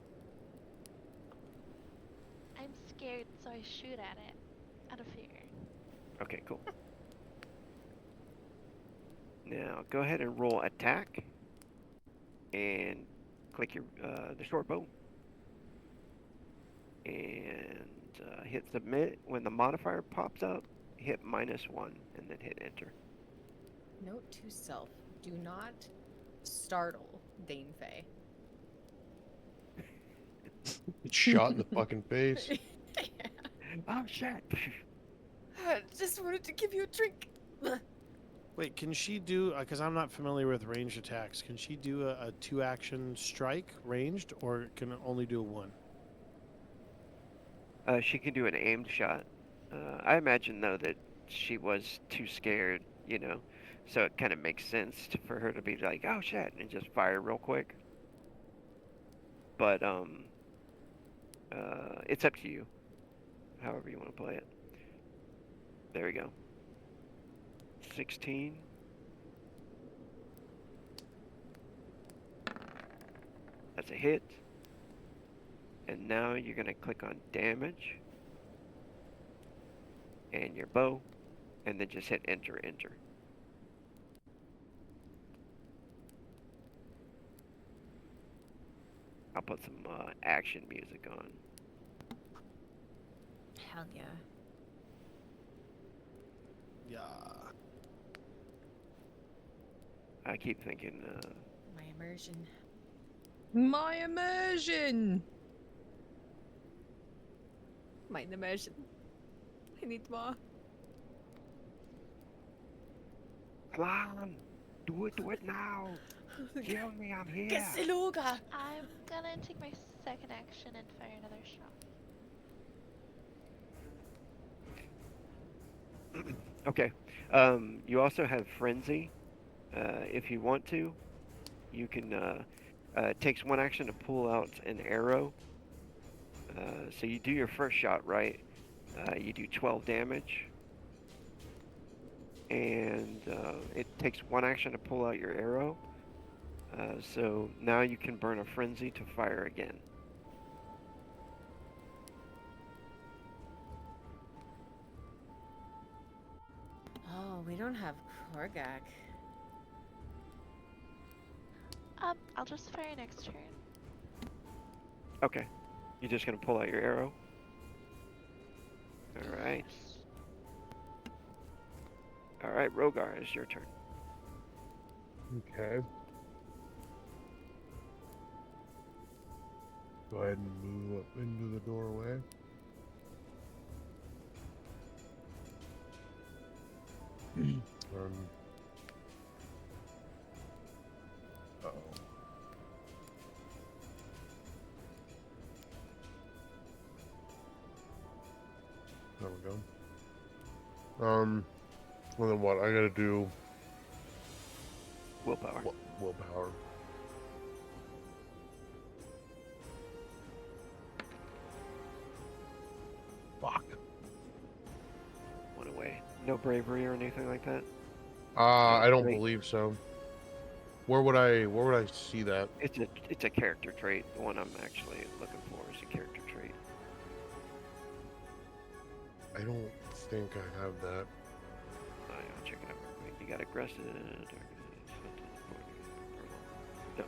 I'm scared, so I shoot at it. Out of fear. Okay, cool. Now go ahead and roll attack, and click your the short bow, and hit submit. When the modifier pops up, hit -1, and then hit enter. Note to self: do not startle Danefei. It's shot in the fucking face. Oh shit! I just wanted to give you a drink. Wait, can she do? Because I'm not familiar with ranged attacks. Can she do a 2-action strike ranged, or can it only do a 1? She can do an aimed shot. I imagine though that she was too scared, you know, so it kind of makes sense for her to be like, "Oh shit," and just fire real quick. But it's up to you. However you want to play it. There we go. 16. That's a hit. And now you're going to click on damage. And your bow. And then just hit enter, enter. I'll put some action music on. Hell yeah. Yeah. I keep thinking, My immersion. My immersion. My immersion. I need more. come on, do it now. Kill me, I'm here. Gesiluga! I'm gonna take my second action and fire another shot. Okay. You also have Frenzy. If you want to, you can. It takes one action to pull out an arrow. So you do your first shot, right? You do 12 damage. And it takes one action to pull out your arrow. So now you can burn a Frenzy to fire again. Oh, we don't have Korgak. I'll just fire next turn. Okay. You're just going to pull out your arrow? Alright. Yes. Alright, Rogar, it's your turn. Okay. Go ahead and move up into the doorway. Uh-oh. There we go. And then what? I gotta do Willpower. willpower. Fuck. One away. No bravery or anything like that? I don't Great. believe so. Where would I see that? It's a character trait. The one I'm actually looking for is a character trait. I don't think I have that. I'll check it out. You got aggressive. No.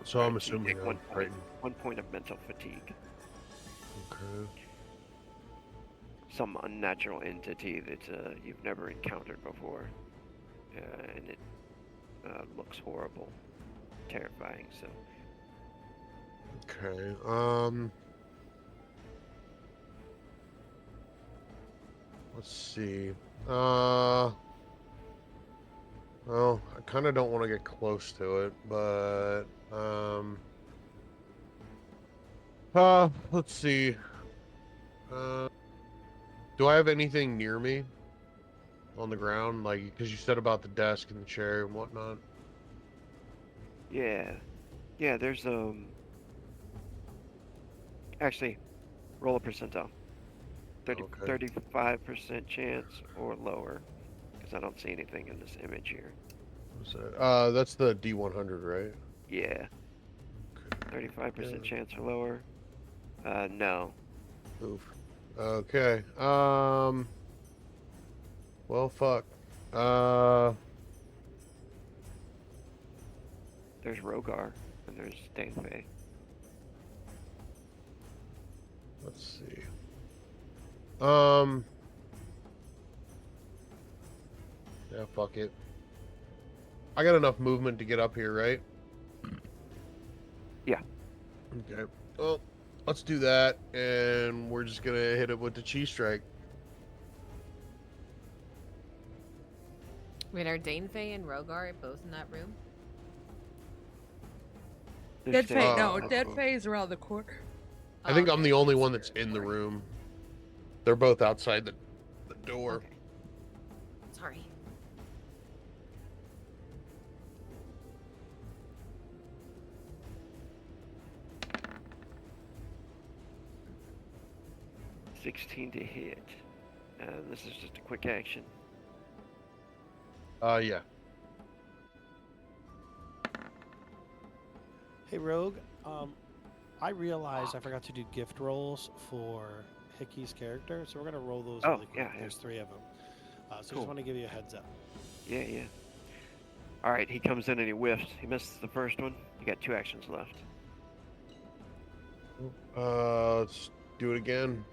So I'm Alright, so you assuming take I'm 1 point, frightened. 1 point of mental fatigue. Okay. Some unnatural entity that you've never encountered before, and it looks horrible, terrifying. So. Okay. Let's see. Well, I kind of don't want to get close to it, but let's see. Do I have anything near me on the ground? Like, because you said about the desk and the chair and whatnot. Yeah, there's actually, roll a percentile. 35% chance or lower, because I don't see anything in this image here. What's that? That's the D100, right? Yeah. 35% chance or lower. No. Oof. Okay. Well, fuck. There's Rogar and there's Dalewynnd. Let's see. Yeah, fuck it. I got enough movement to get up here, right? Yeah. Okay. Well, let's do that, and we're just gonna hit it with the cheese strike. Wait, are Danefey and Rogar both in that room? Dead Faye, No, Dead Faye is around the corner. I think Oh, I'm okay. the only one that's in the room. They're both outside the door. Okay. Sorry. $16 to hit. This is just a quick action. Yeah. Hey, Rogue. I realized I forgot to do gift rolls for Hickey's character, so we're gonna roll those really quick. Yeah. There's 3 of them. So Cool. just want to give you a heads up. Yeah. All right, he comes in and he whiffs. He misses the first one. You got 2 actions left. Let's do it again.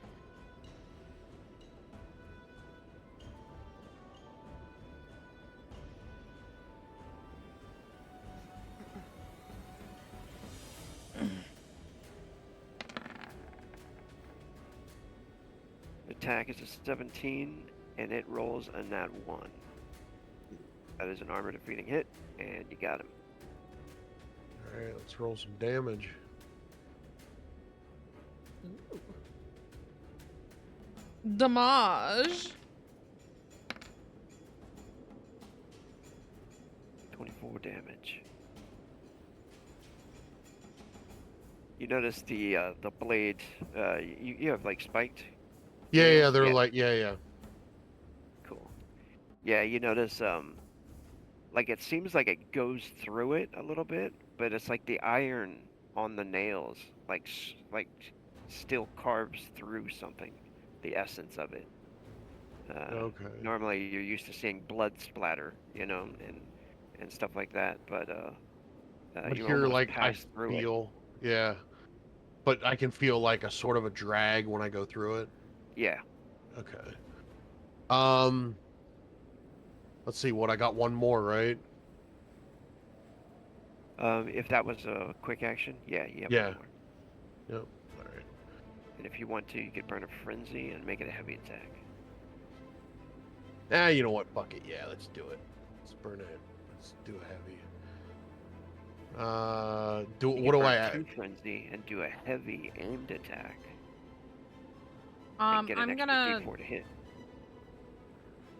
Attack is a 17, and it rolls a nat 1. That is an armor defeating hit, and you got him. All right, let's roll some damage. Damage. 24 damage. You notice the blade. You have like spiked. Yeah, they're Yeah. like, yeah. Cool. Yeah, you notice like it seems like it goes through it a little bit, but it's like the iron on the nails like still carves through something, the essence of it. Okay. Normally you're used to seeing blood splatter, and stuff like that, but But you here, almost like, I pass through it. feel, yeah. But I can feel like a sort of a drag when I go through it. Yeah. Okay. Let's see what I got. One more, right? If that was a quick action, yeah, you have Yeah. one more. Yep. All right. And if you want to, you could burn a frenzy and make it a heavy attack. You know what? Fuck it. Yeah, let's do it. Let's burn it. Let's do a heavy. You What could do I burn add? 2 frenzy and do a heavy aimed attack. And get an I'm extra gonna D4 to hit.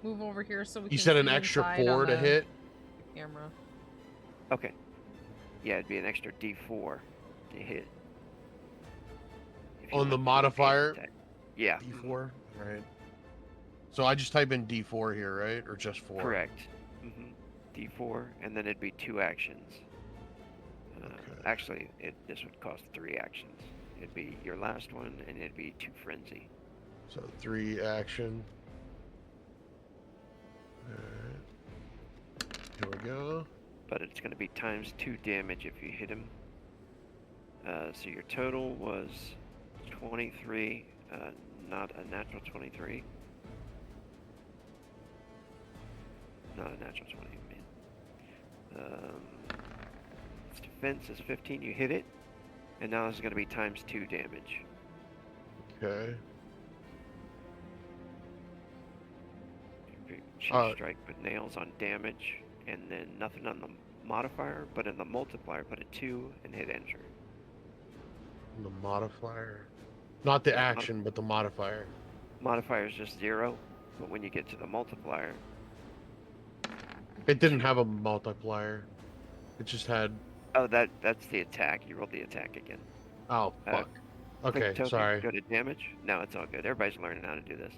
move over here so we You can said an see extra inside 4 on to the hit? camera. Okay. Yeah, it'd be an extra D4 to hit. If you On the want to do an aimed modifier? attack. Yeah. D4? Right. So I just type in D4 here, right? Or just 4? Correct. D4, and then it'd be 2 actions. Okay. Actually, this would cost 3 actions. It'd be your last one, and it'd be 2 frenzy. So 3 action. Alright. Here we go. But it's going to be times 2 damage if you hit him. So your total was 23, not a natural 23. Not a natural 20, man. Its defense is 15, you hit it. And now it's going to be times 2 damage. Okay. Chief strike with nails on damage, and then nothing on the modifier, but in the multiplier, put a 2 and hit enter. The modifier. Not the action, but the modifier. Modifier is just 0, but when you get to the multiplier, It didn't have a multiplier. It just had... oh, that's the attack. You rolled the attack again. Oh, fuck. Click Okay, token, sorry. Go to damage. No, it's all good. Everybody's learning how to do this.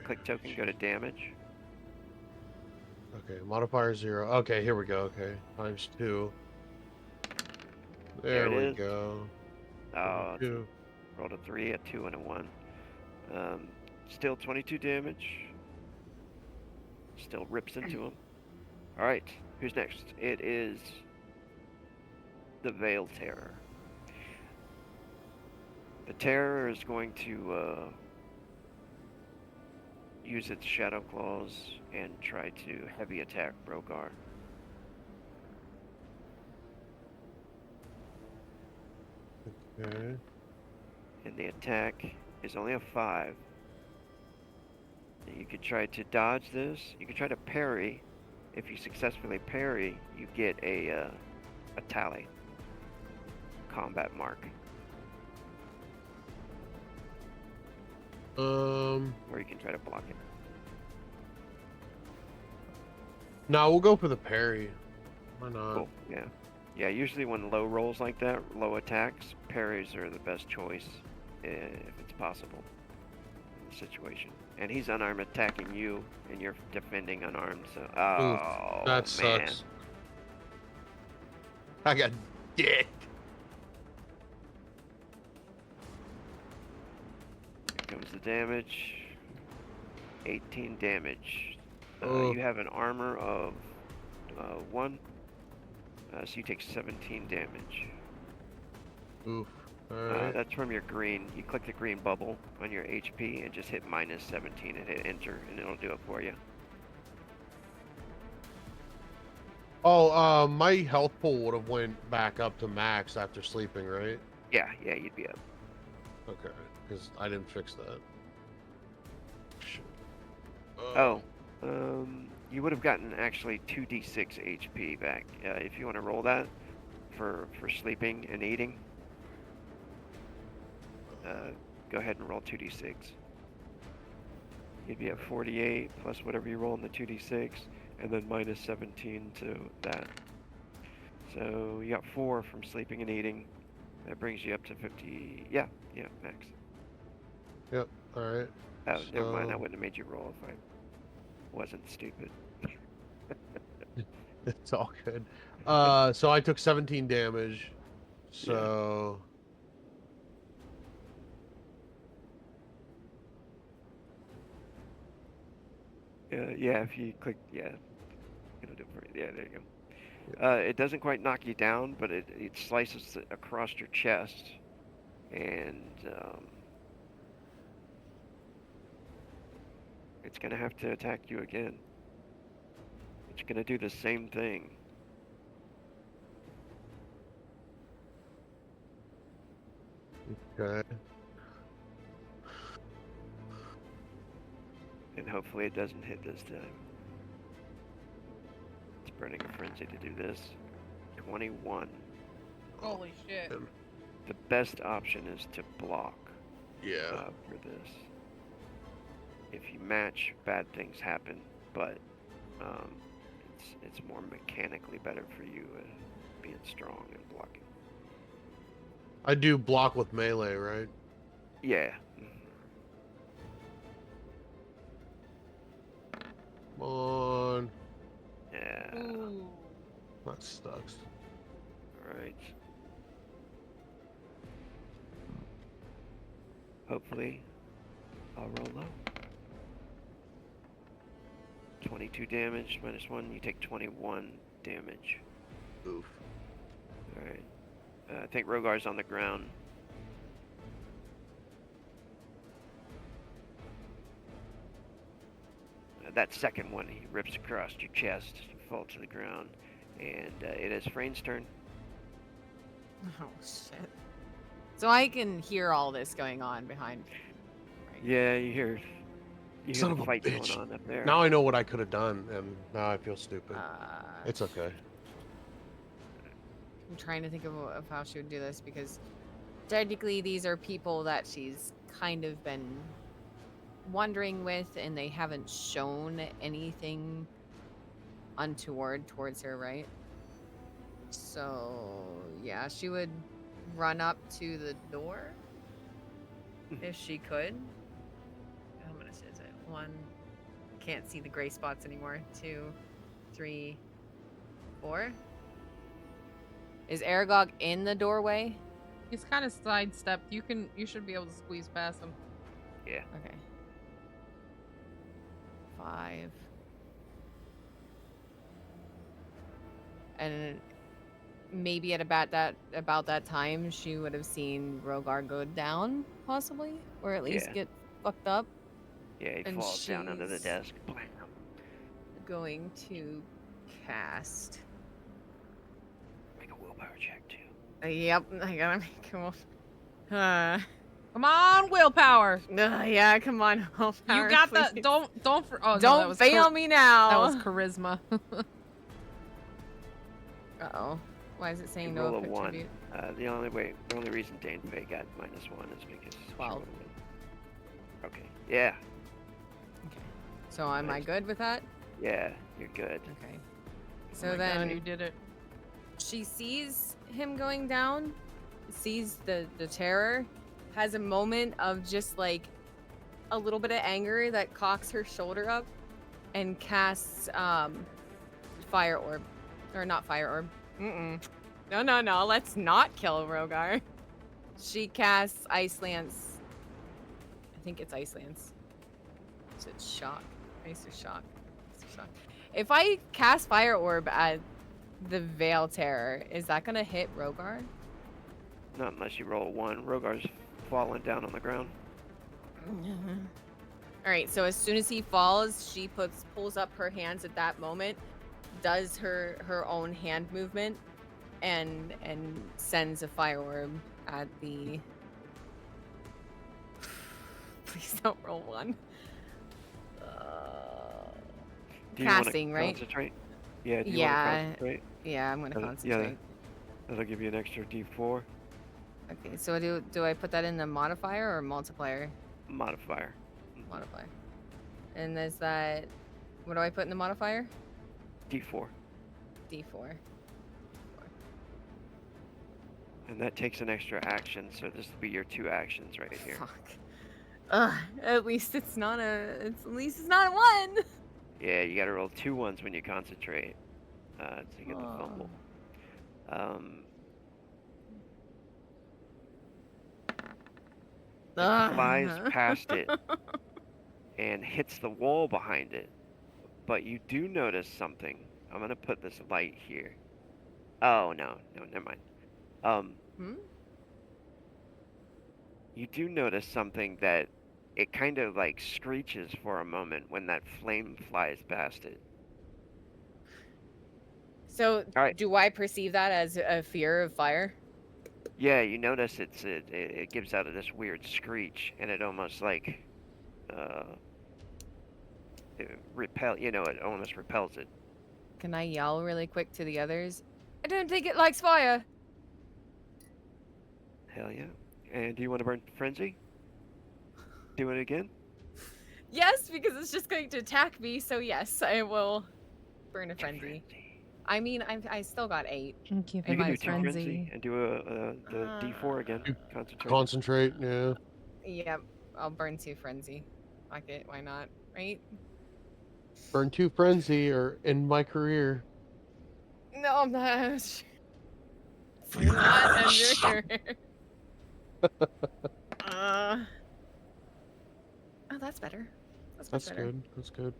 Click token, go to damage. Okay, modifier 0. Okay, here we go. Okay, times 2. There it we is. go. Oh, 2. rolled a 3, a 2, and a 1. Still 22 damage. Still rips into him. Alright, who's next? It is the Veil Terror. The Terror is going to use its Shadow Claws and try to heavy attack Brogar. Okay. And the attack is only a 5. You could try to dodge this. You could try to parry. If you successfully parry, you get a tally. Combat mark. Or you can try to block it. No, we'll go for the parry. Why not? Cool. Yeah. Yeah, usually when low rolls like that, low attacks, parries are the best choice if it's possible in the situation. And he's unarmed attacking you, and you're defending unarmed, so... Oh, Oof, that man. sucks. I got dick. Here comes the damage. 18 damage. Oh. You have an armor of 1, so you take 17 damage. Oof. Alright. That's from your green. You click the green bubble on your HP and just hit minus 17 and hit enter, and it'll do it for you. Oh, my health pool would have went back up to max after sleeping, right? Yeah, you'd be up. Okay, because I didn't fix that. Shit. you would have gotten actually 2d6 HP back. If you want to roll that for sleeping and eating, go ahead and roll 2d6. You'd be at 48 plus whatever you roll in the 2d6, and then minus 17 to that. So you got 4 from sleeping and eating. That brings you up to 50. Yeah, max. Yep. All right. Oh, never mind. I So- wouldn't have made you roll if I wasn't stupid. It's all good. So I took 17 damage. So Yeah, if you click, it'll do it for you. Yeah, there you go. It doesn't quite knock you down, but it slices across your chest, and it's gonna have to attack you again. It's gonna do the same thing. okay. And hopefully it doesn't hit this time. It's burning a frenzy to do this. 21. Holy shit. The best option is to block Yeah. for this. If you match, bad things happen, but it's more mechanically better for you being strong and blocking. I do block with melee, right? Yeah. Come on. Yeah. Ooh. That sucks. Alright. Hopefully, I'll roll low. 22 damage, minus 1, you take 21 damage. Oof. Alright. I think Rogar's on the ground. That second one, he rips across your chest, you fall to the ground, and it is Frane's turn. Oh shit. So I can hear all this going on behind me. Right? Yeah, you hear Son the of a fight bitch. going on up there. Now I know what I could have done, and now I feel stupid. It's okay. I'm trying to think of how she would do this because technically these are people that she's kind of been wandering with and they haven't shown anything untoward towards her, right? So yeah, she would run up to the door if she could. How much is it? 1. Can't see the gray spots anymore. 2, 3, 4. Is Aragog in the doorway? He's kind of sidestepped. You should be able to squeeze past him. Yeah. Okay. 5. And maybe at about that time, she would have seen Rogar go down, possibly, or at least Yeah. get fucked up. Yeah, he And falls down under the she's desk. Blam. Going to cast. Make a willpower check, too. Yep, I gotta make him. Come on, willpower. Yeah, come on, willpower. You got please. that. Don't. Oh, no, that Don't was fail me now. That was charisma. Uh-oh. Why is it saying You no roll a epic 1. tribute? The only reason Dane Faye got minus 1 is because 12. Okay. Yeah. Okay. So am I Nice. good with that? Yeah, you're good. Okay. Oh So my then God, you did it. she sees him going down, sees the terror, has a moment of just like a little bit of anger that cocks her shoulder up and casts fire orb. Or not fire orb. No, let's not kill Rogar. She casts Ice Lance. I think it's Ice Lance. Is it shock? Ice or shock? Ice or shock. If I cast fire orb at the Veil Terror, is that gonna hit Rogar? Not unless you roll a 1. Rogar's falling down on the ground. Alright, so as soon as he falls, she pulls up her hands at that moment, does her own hand movement, and sends a fire orb at the. Please don't roll 1. Do you want to Casting, right? concentrate? Yeah, do you want to Yeah. concentrate? Yeah, I'm gonna Yeah, concentrate. that'll give you an extra D4 Okay, so do I put that in the modifier or multiplier? modifier. Modifier. And is that what do I put in the modifier? D4. D4. And that takes an extra action, so this will be your 2 actions right here. Fuck. Ugh. At least it's not a. At least it's not a 1. Yeah, you gotta roll 2 ones when you concentrate to get the fumble. It flies past it and hits the wall behind it. But you do notice something. I'm gonna put this light here. Oh no, never mind. You do notice something that it kind of like screeches for a moment when that flame flies past it. So, Alright. do I perceive that as a fear of fire? Yeah, you notice it gives out this weird screech, and it almost like it almost repels it. Can I yell really quick to the others? I don't think it likes fire. Hell yeah. And do you want to burn frenzy? Do it again? Yes, because it's just going to attack me. So yes, I will burn a frenzy. I mean, I still got 8. Thank you You for can my do 2 frenzy. frenzy and do the D4 again. Concentrate. Concentrate, yeah. Yep, I'll burn 2 frenzy. Fuck it, why not? Right? Burn 2 frenzy or end my career. No, I'm not. It's not under. Oh, that's better. That's much better. Good. That's good.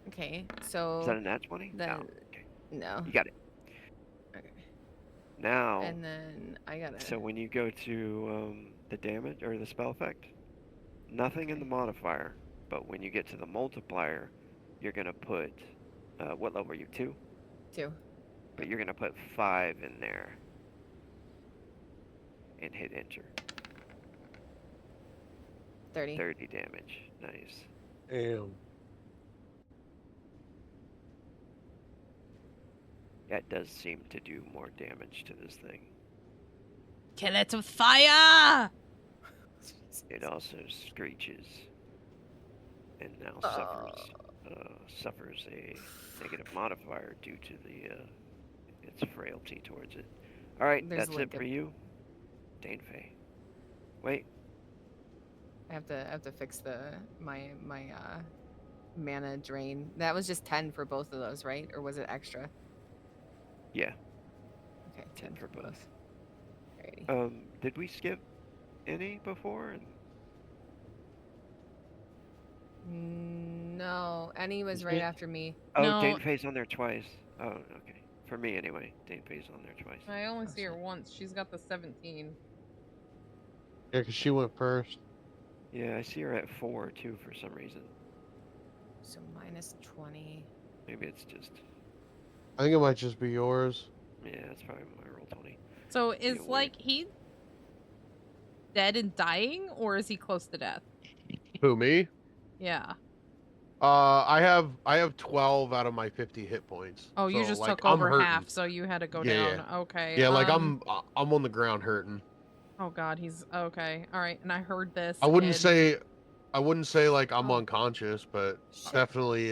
Okay, so. Is that a nat 20? Then, No. Okay. No. You got it. Okay. Now. And then I gotta. So when you go to the damage or the spell effect, nothing in the modifier, but when you get to the multiplier, you're gonna put what level are you? 2? 2. But you're gonna put 5 in there and hit enter. 30. 30 damage. Nice. Damn. That does seem to do more damage to this thing. Kill it with fire! It also screeches and now suffers a negative modifier due to its frailty towards it. All right, There's that's like it for you, Dane Faye. Wait. I have to fix my mana drain. That was just 10 for both of those, right? Or was it extra? Yeah. Okay, 10 for both. Alrighty. Did we skip any before? No, Annie was right after me. Oh, No. Dane Faye's on there twice. Oh, okay. For me, anyway. Dane Faye's on there twice. I only see her once. She's got the 17. Yeah, because she went first. Yeah, I see her at 4 too for some reason. So minus 20. Maybe it's just. I think it might just be yours. Yeah, that's probably my roll 20. So is like he dead and dying, or is he close to death? Who, me? Yeah. I have 12 out of my 50 hit points. Oh, you So, just like, took I'm over hurting. half, so you had to go Yeah. down. Okay. Yeah, like I'm on the ground hurting. Oh God, he's okay. All right, and I heard this. I wouldn't and- say like I'm unconscious, but definitely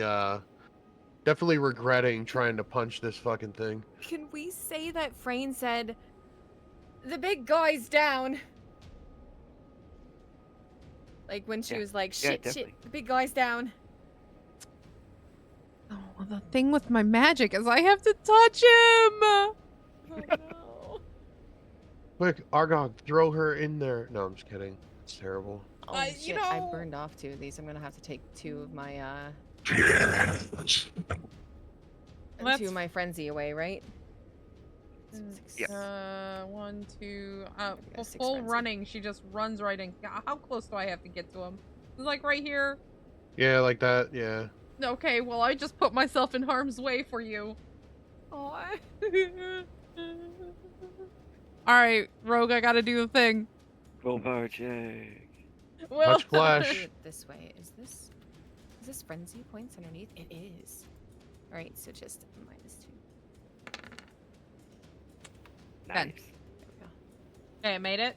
regretting trying to punch this fucking thing. Can we say that Frayne said, "The big guy's down"? Like when she was like, "Shit, shit, the big guy's down." Oh, well, the thing with my magic is I have to touch him. Oh no. Quick, Argog, throw her in there. No, I'm just kidding. It's terrible. Oh shit! I burned off 2 of these. I'm gonna have to take 2 of my 2 of my frenzy away, right? Yes. 1, 2. got 6 Full frenzy. running. She just runs right in. How close do I have to get to him? Like right here. Yeah, like that. Yeah. Okay, well I just put myself in harm's way for you. Oh. All right, Rogue, I gotta do the thing. Willpower check. Well, Much flash. do it this way. Is this? Is this frenzy points underneath? It is. All right, so just -2. Nice. There we go. Okay, I made it.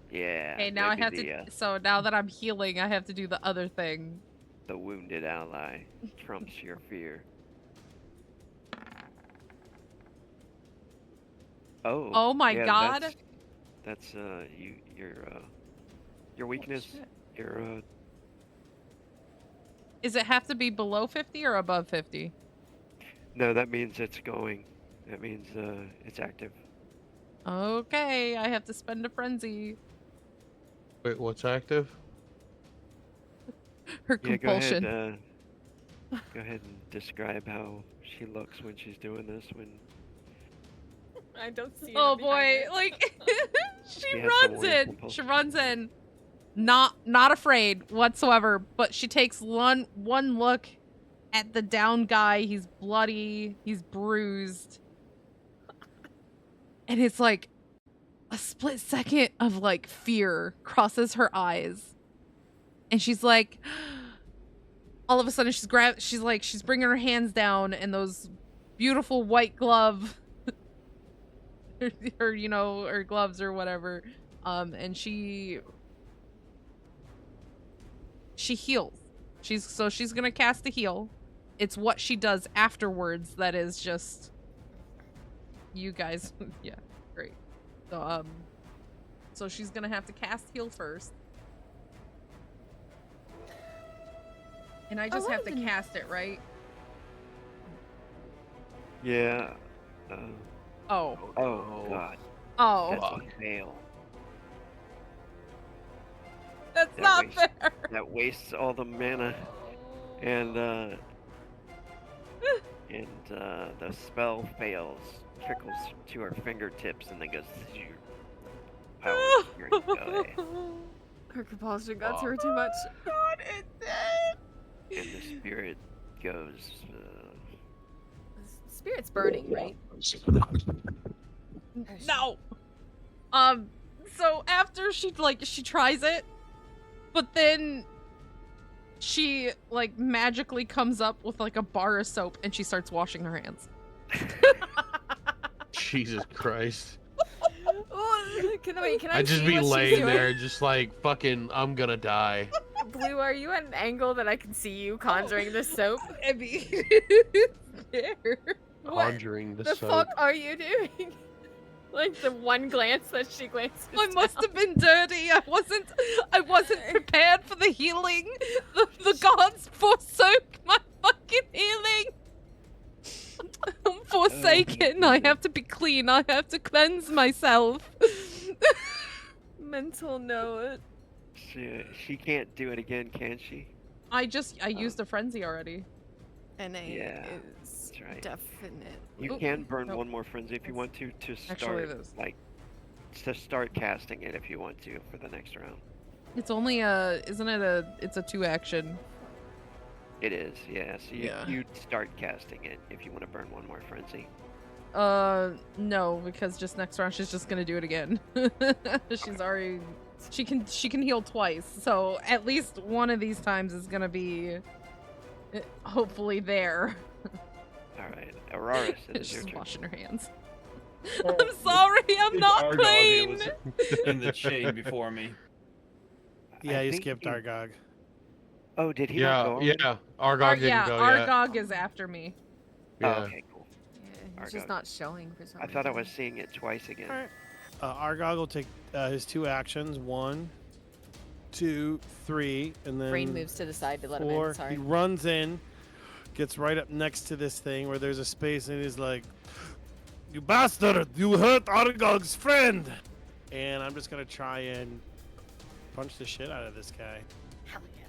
Yeah. Okay, now I maybe have the, to. So now that I'm healing, I have to do the other thing. The wounded ally trumps your fear. Oh. Oh my yeah, god. That's your weakness. shit. Your Is it have to be below 50 or above 50? No, that means it's going. That means it's active. Okay, I have to spend a frenzy. Wait, what's active? Her Yeah, compulsion. go ahead and describe how she looks when she's doing this. When I don't see. Oh her behind boy, her. like she She has some runs weird in. She compulsion. runs in. Not afraid whatsoever, but she takes one look at the down guy. He's bloody, he's bruised. And it's like a split second of like fear crosses her eyes. And she's like all of a sudden she's bringing her hands down and those beautiful white glove or her gloves or whatever, and she heals. She's gonna cast a heal. It's what she does afterwards that is just you guys. Yeah, great. So she's gonna have to cast heal first, and I just have to 11. cast it, right? yeah. Oh Oh God. oh That's a fail. that's That not wastes- fair. That wastes all the mana, and the spell fails, trickles to her fingertips, and then goes. Power of spirit guy. Her compulsion got to her too much. God, it did. And the spirit goes. Spirit's burning, right? No. So after she tries it, but then she like magically comes up with like a bar of soap and she starts washing her hands. Jesus Christ. Can I I'd just see be what she's laying doing? there just like fucking I'm gonna die. Blue, are you at an angle that I can see you conjuring this soap? I mean, there. Conjuring the The soap. fuck are you doing? Like the one glance that she glances I must down. have been dirty. I wasn't prepared for the healing. The gods forsook my fucking healing. I'm forsaken. I have to be clean. I have to cleanse myself. Mental note. She can't do it again, can she? I used a frenzy already. NA Yeah, is that's right. definite. You Oop, can burn nope. one more frenzy if you want to Actually, start there's- to start casting it if you want to for the next round. It's only isn't it it's a 2 action. It is, yeah. So Yeah. you start casting it if you want to burn one more frenzy. No, because just next round she's just gonna do it again. She's already she can heal twice, so at least one of these times is gonna be hopefully there. All right, Aurora, it is She's your turn. washing her hands. Oh, I'm sorry, I'm Big not Argyle here clean. was in the chain before me. Yeah, I you think skipped Argog. Oh, did he not go? already? Yeah. Argog didn't Yeah, go yet. Argog is after me. Yeah. Oh, okay, cool. Yeah, he's just Argog. not showing for some I thought I reason. was seeing it twice again. Alright. Argog will take his 2 actions. 1, 2, 3, and then Brain moves to the side to let him 4. in. Sorry. He runs in, gets right up next to this thing where there's a space, and he's like, "You bastard! You hurt Argog's friend!" And I'm just gonna try and punch the shit out of this guy. Hell yeah.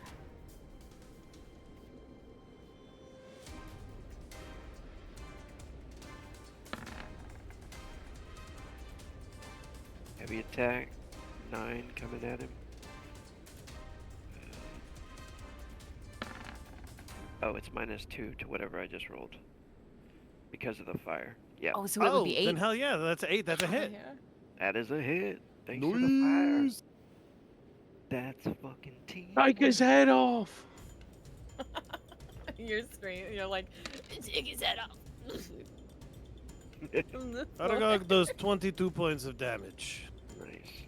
Heavy attack, 9 coming at him. Oh, it's -2 to whatever I just rolled. Because of the fire. Yeah, Oh, so it would be 8. Then hell yeah, that's 8. That's a hit. Yeah. that is a hit. Thanks for the fire. That's fucking team. Take his head off. You're screaming. You're like, take his head off. I got those 22 points of damage. Nice.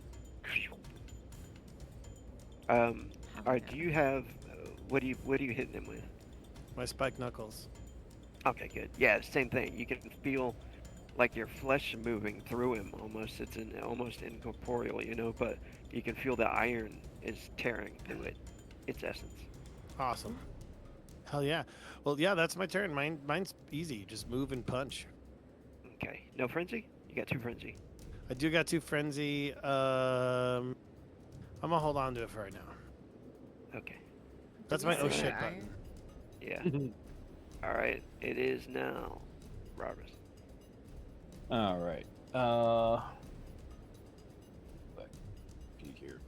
Alright, do you have what are you hitting him with? My spike knuckles. Okay, good. Yeah, same thing. You can feel like your flesh moving through him almost. It's almost incorporeal, you know, but you can feel the iron is tearing through its essence. Awesome. Hell yeah. Well, yeah, that's my turn. Mine's easy. Just move and punch. Okay. No frenzy? You got 2 frenzy. I do got 2 frenzy. I'm gonna hold on to it for right now. Okay. That's my oh shit button. Yeah. Alright, it is now. Roberts. All right. Back here.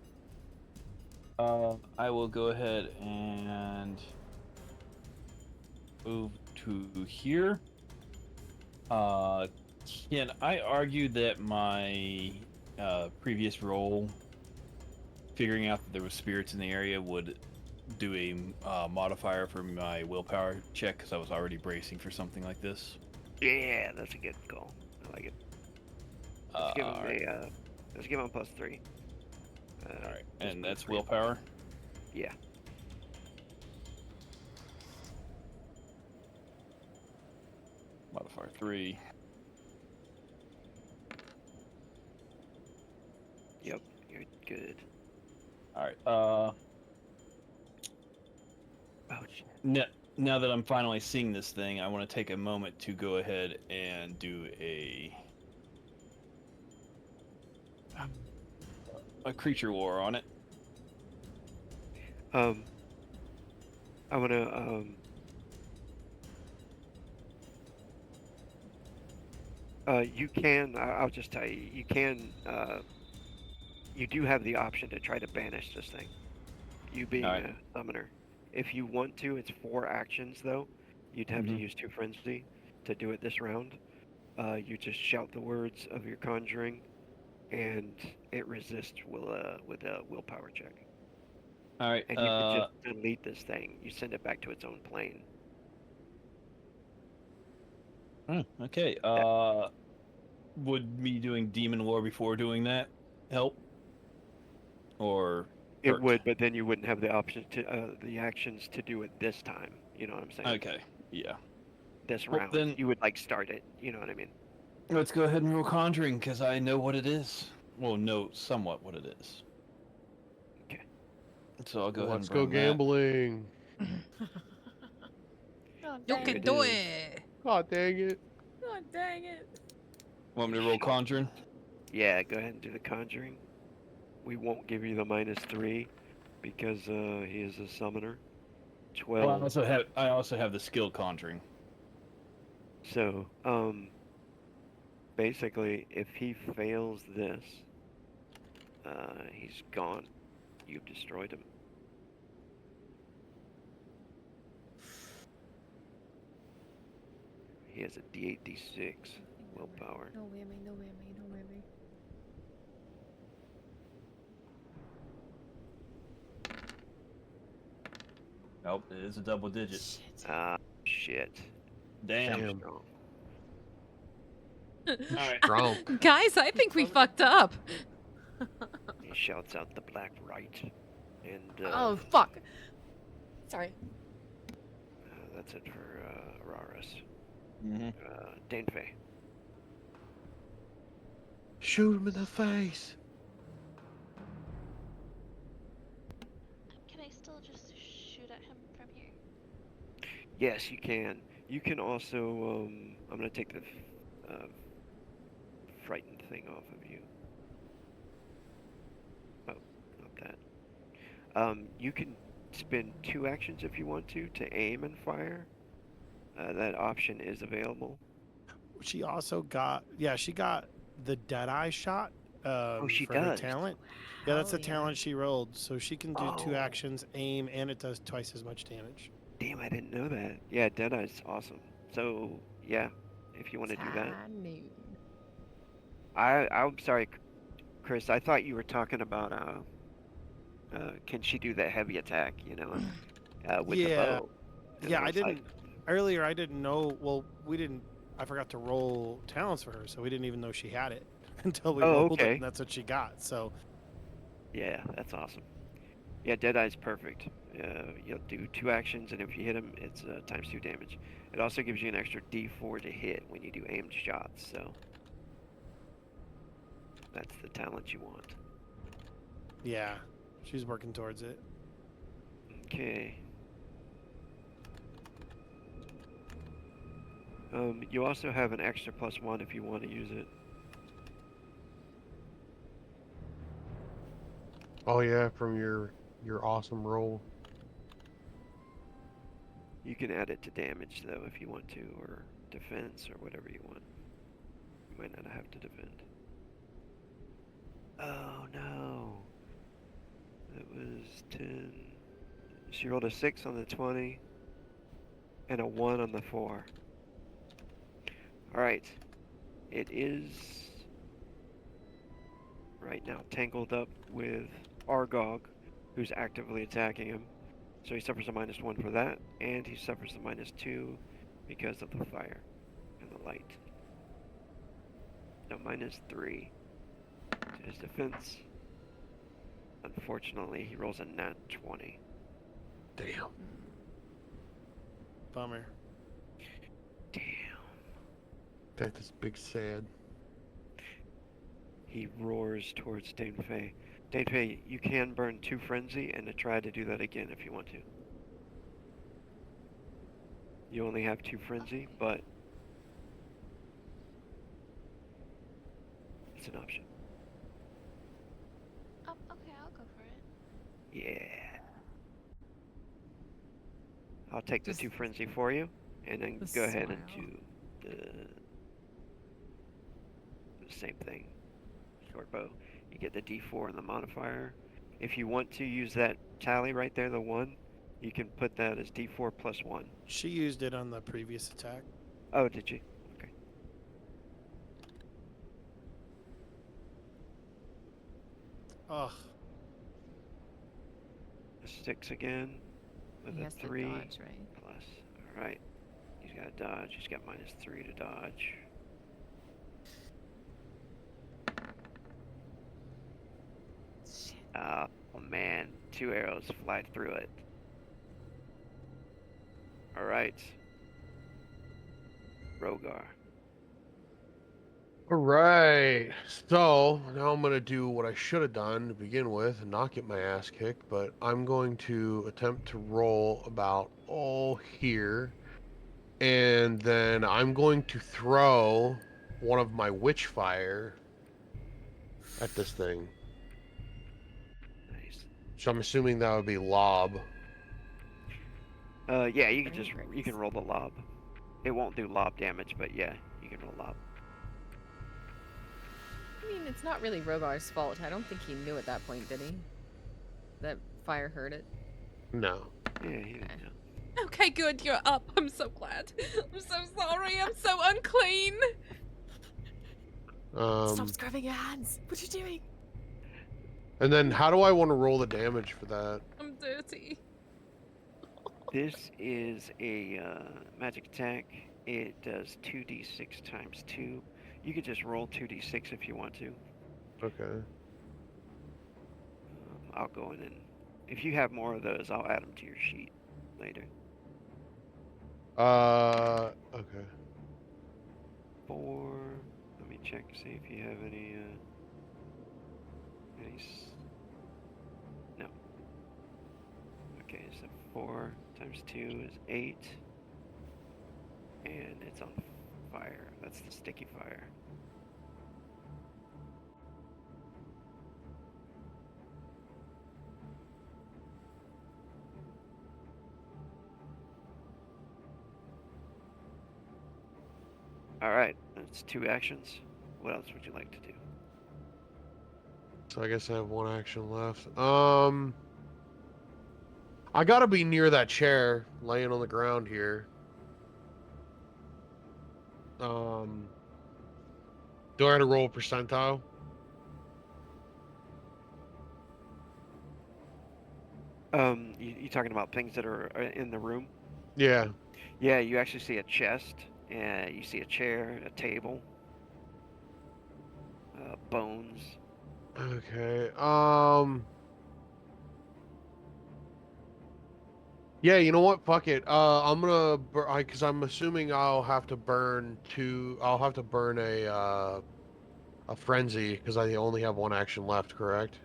I will go ahead and move to here. Can I argue that my previous roll, figuring out that there was spirits in the area, would do a modifier for my willpower check because I was already bracing for something like this? Yeah, that's a good call. I like it. Let's give him +3. All right, and that's willpower. Yeah. Modifier 3. Yep, you're good. All right. Ouch. Now that I'm finally seeing this thing, I want to take a moment to go ahead and do a creature war on it. I wanna you can. I'll just tell you. You can. You do have the option to try to banish this thing. You being a summoner. If you want to, it's 4 actions though. You'd have to use 2 frenzy to do it this round. You just shout the words of your conjuring, and it resists with a willpower check. All right. And you can just delete this thing. You send it back to its own plane. Okay. Would me doing Demon War before doing that help? Or it hurt? would, but then you wouldn't have the option to the actions to do it this time. You know what I'm saying? Okay. Yeah. This Well, round, then- you would like start it. You know what I mean? Let's go ahead and roll Conjuring because I know what it is. Well, know somewhat what it is. Okay. So I'll go ahead Let's and go bring that. gambling. You can do it. God dang it. God dang it. Want me to roll Conjuring? Yeah, go ahead and do the conjuring. We won't give you the -3 because he is a summoner. 12. Well, I also have the skill Conjuring. So, basically, if he fails this, he's gone. You've destroyed him. He has a D8, D6 willpower. No whammy, no whammy, no whammy. Nope, it is a double digit. Shit. Damn. Damn. Strong. Alright. Drunk. Guys, I think we fucked up. He shouts out the black right. And, Oh, fuck. Sorry. that's it for, Araris. Mm-hmm. Danefei. Shoot him in the face. Can I still just shoot at him from here? Yes, you can. You can also, I'm gonna take the, frightened thing off of you. Oh, not that. You can spend 2 actions if you want to aim and fire. That option is available. She also got, she got the Deadeye shot she for her does. talent. Yeah, that's the Hell talent she rolled. So she can do 2 Oh. actions, aim, and it does twice as much damage. Damn, I didn't know that. Yeah, Deadeye's awesome. So, yeah, if you want to do that. High noon. I'm sorry, Chris. I thought you were talking about, can she do that heavy attack, you know, with the bow? It Yeah, I looks like- didn't earlier. I didn't know. Well, we didn't. I forgot to roll talents for her, so we didn't even know she had it until we Oh, rolled okay. it, and that's what she got. So Yeah, that's awesome. Yeah, Deadeye's perfect. You'll do 2 actions, and if you hit him, it's times 2 damage. It also gives you an extra D4 to hit when you do aimed shots, so that's the talent you want. yeah, she's working towards it. Okay. You also have an extra +1 if you want to use it. Oh yeah, from your awesome roll. You can add it to damage though if you want to, or defense, or whatever you want. You might not have to defend. Oh no. That was 10. She rolled a 6 on the 20 and a 1 on the 4. Alright. It is right now tangled up with Argog, who's actively attacking him. So he suffers a -1 for that, and he suffers a -2 because of the fire and the light. No, -3 to his defense. Unfortunately, he rolls a nat 20. Damn. Bummer. Damn. That is big sad. He roars towards Danefei. Danefei, you can burn 2 frenzy and to try to do that again if you want to. You only have 2 frenzy, but it's an option. Okay, I'll go for it. Yeah. I'll take the Just 2 frenzy for you, and then the go ahead and smile. do the same thing. Short bow. You get the D4 and the modifier. If you want to use that tally right there, the 1, you can put that as D4 +1. She used it on the previous attack. Oh, did you? Okay. Ugh. A 6 again with He a has to 3 dodge, right? plus. Alright. He's got to dodge. He's got -3 to dodge. Shit. Oh man, 2 arrows fly through it. Alright. Rogar. All right. So now I'm gonna do what I should have done to begin with and not get my ass kicked, but I'm going to attempt to roll about here. And then I'm going to throw one of my witch fire at this thing. Nice. So I'm assuming that would be lob. Yeah, you can Very just nice. you can roll the lob. It won't do lob damage, but yeah, you can roll lob. I mean, it's not really Rogar's fault. I don't think he knew at that point, did he? That fire hurt it. No. Yeah, he didn't know. Okay, good. You're up. I'm so glad. I'm so sorry. I'm so unclean. Stop scrubbing your hands. What are you doing? And then how do I want to roll the damage for that? I'm dirty. This is a magic attack. It does 2d6 times 2. You could just roll 2d6 if you want to. Okay. I'll go in and if you have more of those, I'll add them to your sheet later. Okay. 4. Let me check to see if you have any. No. Okay, so 4 times 2 is 8, and it's on fire. That's the sticky fire. Alright, that's 2 actions. What else would you like to do? So I guess I have 1 action left. I gotta be near that chair, laying on the ground here. Do I have to roll a percentile? You talking about things that are in the room? Yeah. Yeah, you actually see a chest, and you see a chair, a table, bones. Okay. Yeah, you know what? Fuck it. I'm gonna because I'm assuming I'll have to burn a frenzy because I only have one action left, correct?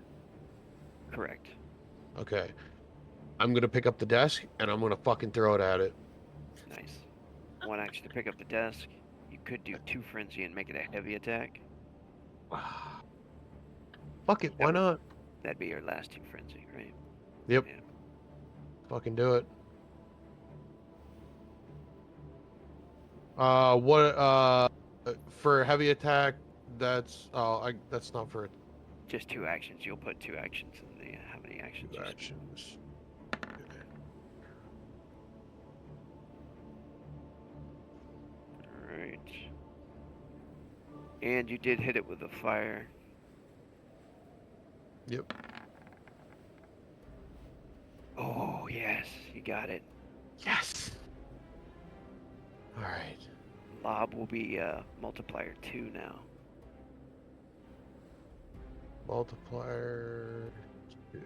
Correct. Okay. I'm gonna pick up the desk and I'm gonna fucking throw it at it. Nice. One action to pick up the desk. You could do 2 frenzy and make it a heavy attack. Fuck it, why not? That'd be your last 2 frenzy, right? Yep. Yeah. Fucking do it. What for heavy attack, that's that's not for Just 2 actions. You'll put 2 actions in the how many actions you spend. actions. Okay. Alright. And you did hit it with a fire. Yep. Oh, yes. You got it. Yes. All right. Lob will be multiplier 2 now. Multiplier 2.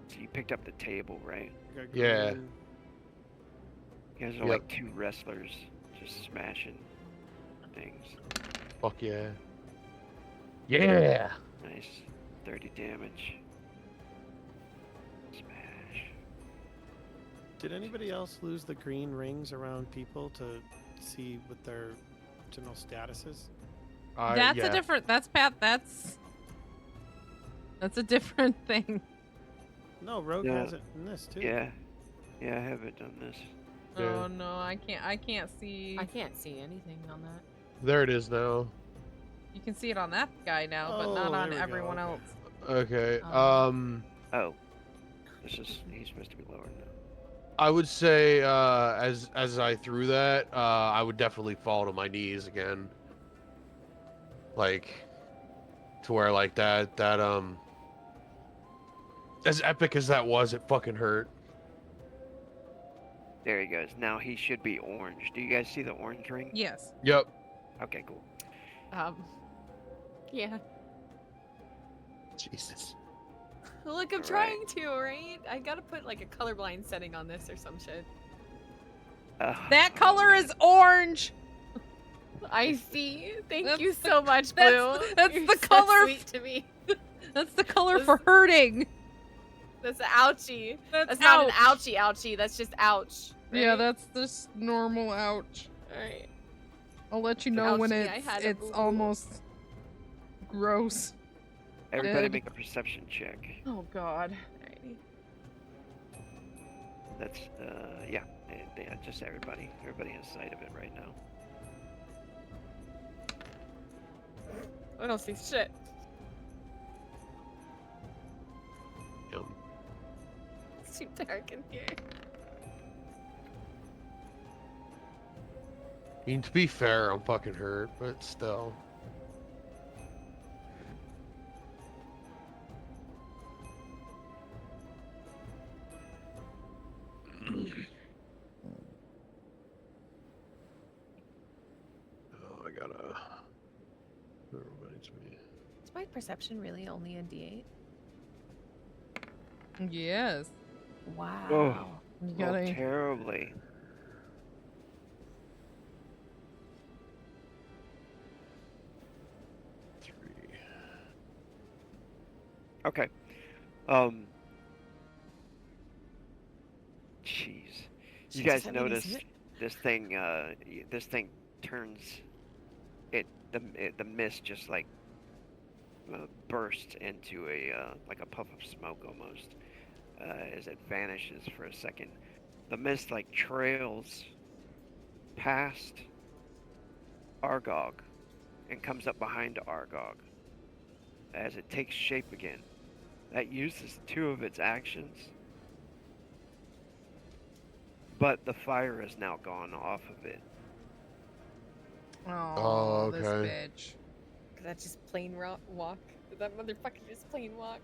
So you picked up the table, right? Yeah. You guys are like 2 wrestlers just smashing things. Fuck yeah. Yeah. Nice. 30 damage. Smash. Did anybody else lose the green rings around people to see what their general status is? That's a different. That's a different thing. No, Rogue has it in this too. Yeah. Yeah, I haven't done this. Oh no, I can't see. I can't see anything on that. There it is now. You can see it on that guy now, but not on everyone else. Okay. Oh. He's supposed to be lower now. I would say as I threw that, I would definitely fall to my knees again. Like to where like that as epic as that was, it fucking hurt. There he goes. Now he should be orange. Do you guys see the orange ring? Yes. Yep. Okay, cool. Yeah. Jesus. Look, I'm trying to, right? I gotta put like a colorblind setting on this or some shit. That color is orange. I see. Thank you so much, Blue. That's You're the so color. sweet to me. That's the color for hurting. That's ouchie. That's not an ouchie. That's just ouch. Right? Yeah, that's just normal ouch. All right. I'll let you know when Ouchie, I had a it's boo-boo. almost gross. Everybody Dead. make a perception check. Oh God. Alrighty. That's yeah, just everybody. Everybody has sight of it right now. I don't see shit. It's too dark in here. I mean, to be fair, I'm fucking hurt, but still. Oh, I gotta. That reminds me. Is my perception really only a D8? Yes. Wow. Oh, You gotta. terribly. Okay. Jeez. You guys notice this thing turns the mist just like bursts into a like a puff of smoke almost as it vanishes for a second. The mist like trails past Argog and comes up behind Argog as it takes shape again. That uses 2 of its actions, but the fire is now gone off of it. Oh, okay. this bitch. Did that just plain walk? Did that motherfucker just plain walk?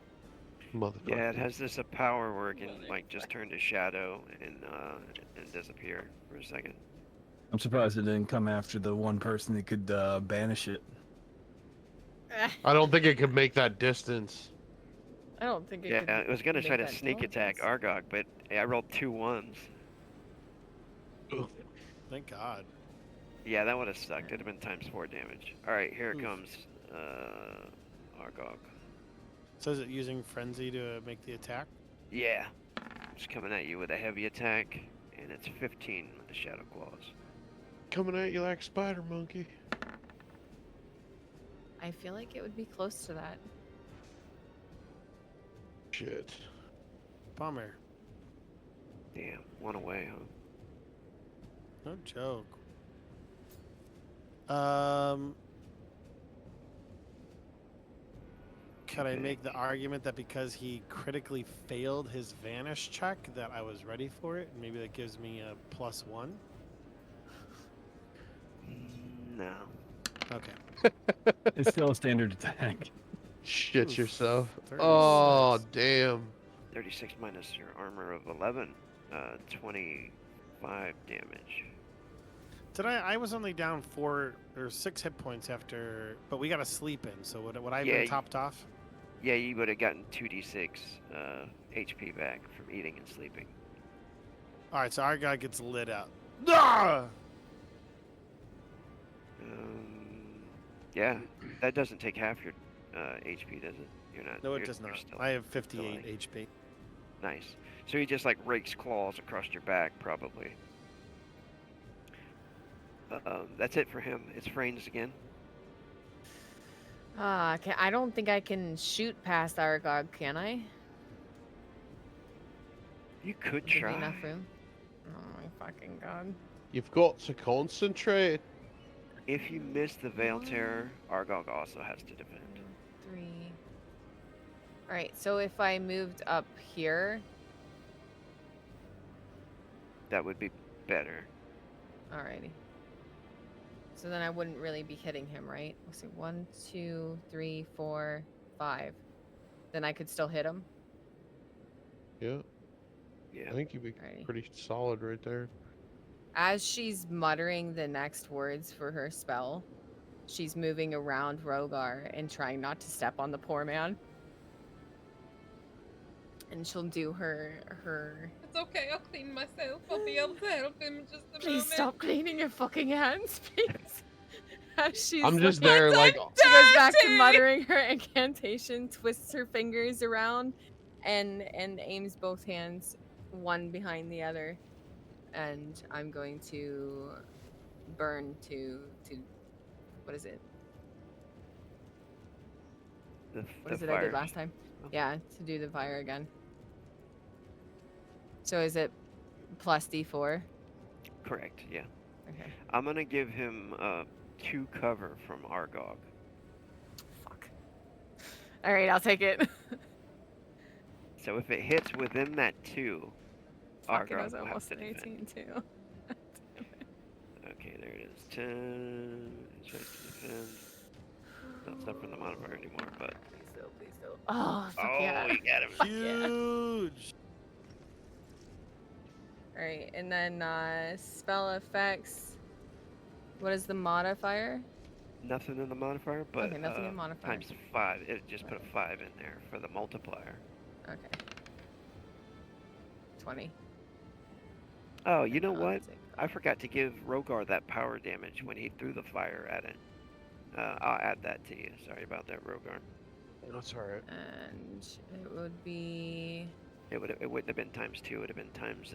Motherfucker. Yeah, it has this power where it can like just turn to shadow and disappear for a second. I'm surprised it didn't come after the one person that could banish it. I don't think it could make that distance. I don't think it Yeah, could it was gonna make try to that sneak attack intelligence. Argog, but I rolled 2 ones. Thank God. Yeah, that would have sucked. It'd have been times 4 damage. All right, here it Oof. comes, Argog. So is it using frenzy to make the attack? Yeah, it's coming at you with a heavy attack, and it's 15 with the Shadow Claws. Coming at you like spider monkey. I feel like it would be close to that. Shit. Bummer. Damn, 1 away, huh? No joke. Could I make the argument that because he critically failed his vanish check that I was ready for it? Maybe that gives me a +1? No. Okay. It's still a standard attack. Shit Oof, yourself. 36. Oh, damn. 36 minus your armor of 11, 25 damage. Did I was only down 4 or 6 hit points after, but we got a sleep in, so would I have Yeah, been topped off? Yeah, you would have gotten 2d6 HP back from eating and sleeping. Alright, so our guy gets lit up. Ah! Yeah, that doesn't take half your HP, does it? You're not. No, it you're- does you're not. still- I have still 58 like- HP. Nice. So he just like rakes claws across your back, probably. That's it for him. It's Frains again. I don't think I can shoot past Aragog, can I? You could Give me try. enough room. Oh my fucking god. You've got to concentrate. If you miss the Veil Terror, Argog also has to defend. 3. Alright, so if I moved up here. That would be better. Alrighty. So then I wouldn't really be hitting him, right? Let's see. 1, 2, 3, 4, 5. Then I could still hit him. Yeah, Yeah. I think you'd be Alrighty. pretty solid right there. As she's muttering the next words for her spell, she's moving around Rogar and trying not to step on the poor man. And she'll do her. It's okay, I'll clean myself. I'll be able to help him in just a Please moment. stop cleaning your fucking hands, please. As she's I'm just looking- there like, She goes back to Dirty! muttering her incantation, twists her fingers around, and aims both hands, one behind the other. And I'm going to burn to what is it? What is it I did last time? Oh. Yeah, to do the fire again. So is it plus D4? Correct, yeah. Okay. I'm gonna give him 2 cover from Argog. Fuck. Alright, I'll take it. So if it hits within that 2, Fuck, it Argog was will have almost to an defend. 18 too. Okay, there it is. 10. It tries to defend. No, it's not from the modifier anymore, but. Please don't. Oh, fuck Oh, yeah. you got him. Fuck yeah. Huge. Alright, and then spell effects. What is the modifier? Nothing in the modifier, but Okay, nothing in modifier. times 5. It just put a 5 in there for the multiplier. Okay. 20. Oh, you know I'll what? take I forgot to give Rogar that power damage when he threw the fire at it. I'll add that to you. Sorry about that, Rogar. that's all right. And it would be It wouldn't have been times 2. It would have been times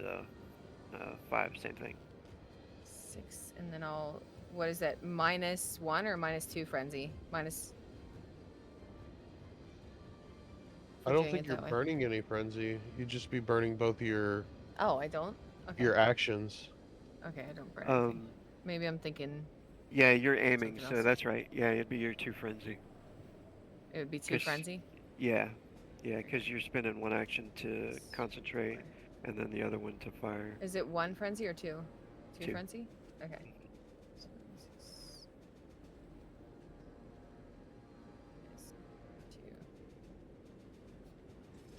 5. Same thing. 6, and then I'll. What is it? -1 or -2 frenzy? Minus. I don't doing think it you're that way. burning any frenzy. You'd just be burning both your Oh, I don't. Okay. actions. Okay, I don't burn anything. Maybe I'm thinking Yeah, you're aiming, Something so else. that's right. Yeah, it'd be your 2 frenzy. it would be 2 'Cause- frenzy. Yeah, because you're spending 1 action to concentrate, and then the other one to fire. Is it 1 frenzy or 2? 2 2. frenzy? Okay. So this is- yes, 2.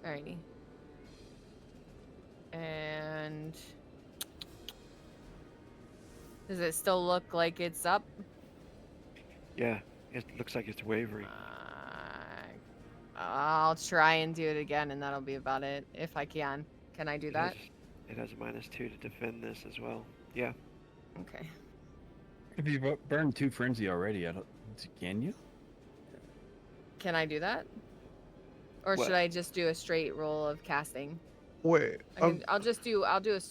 Alrighty. And does it still look like it's up? Yeah, it looks like it's wavering. I'll try and do it again, and that'll be about it, if I can. Can I do that? It has a -2 to defend this as well. Yeah. Okay. If you've burned 2 frenzy already, can you? Can I do that? Or What? should I just do a straight roll of casting? Wait. I'll do a.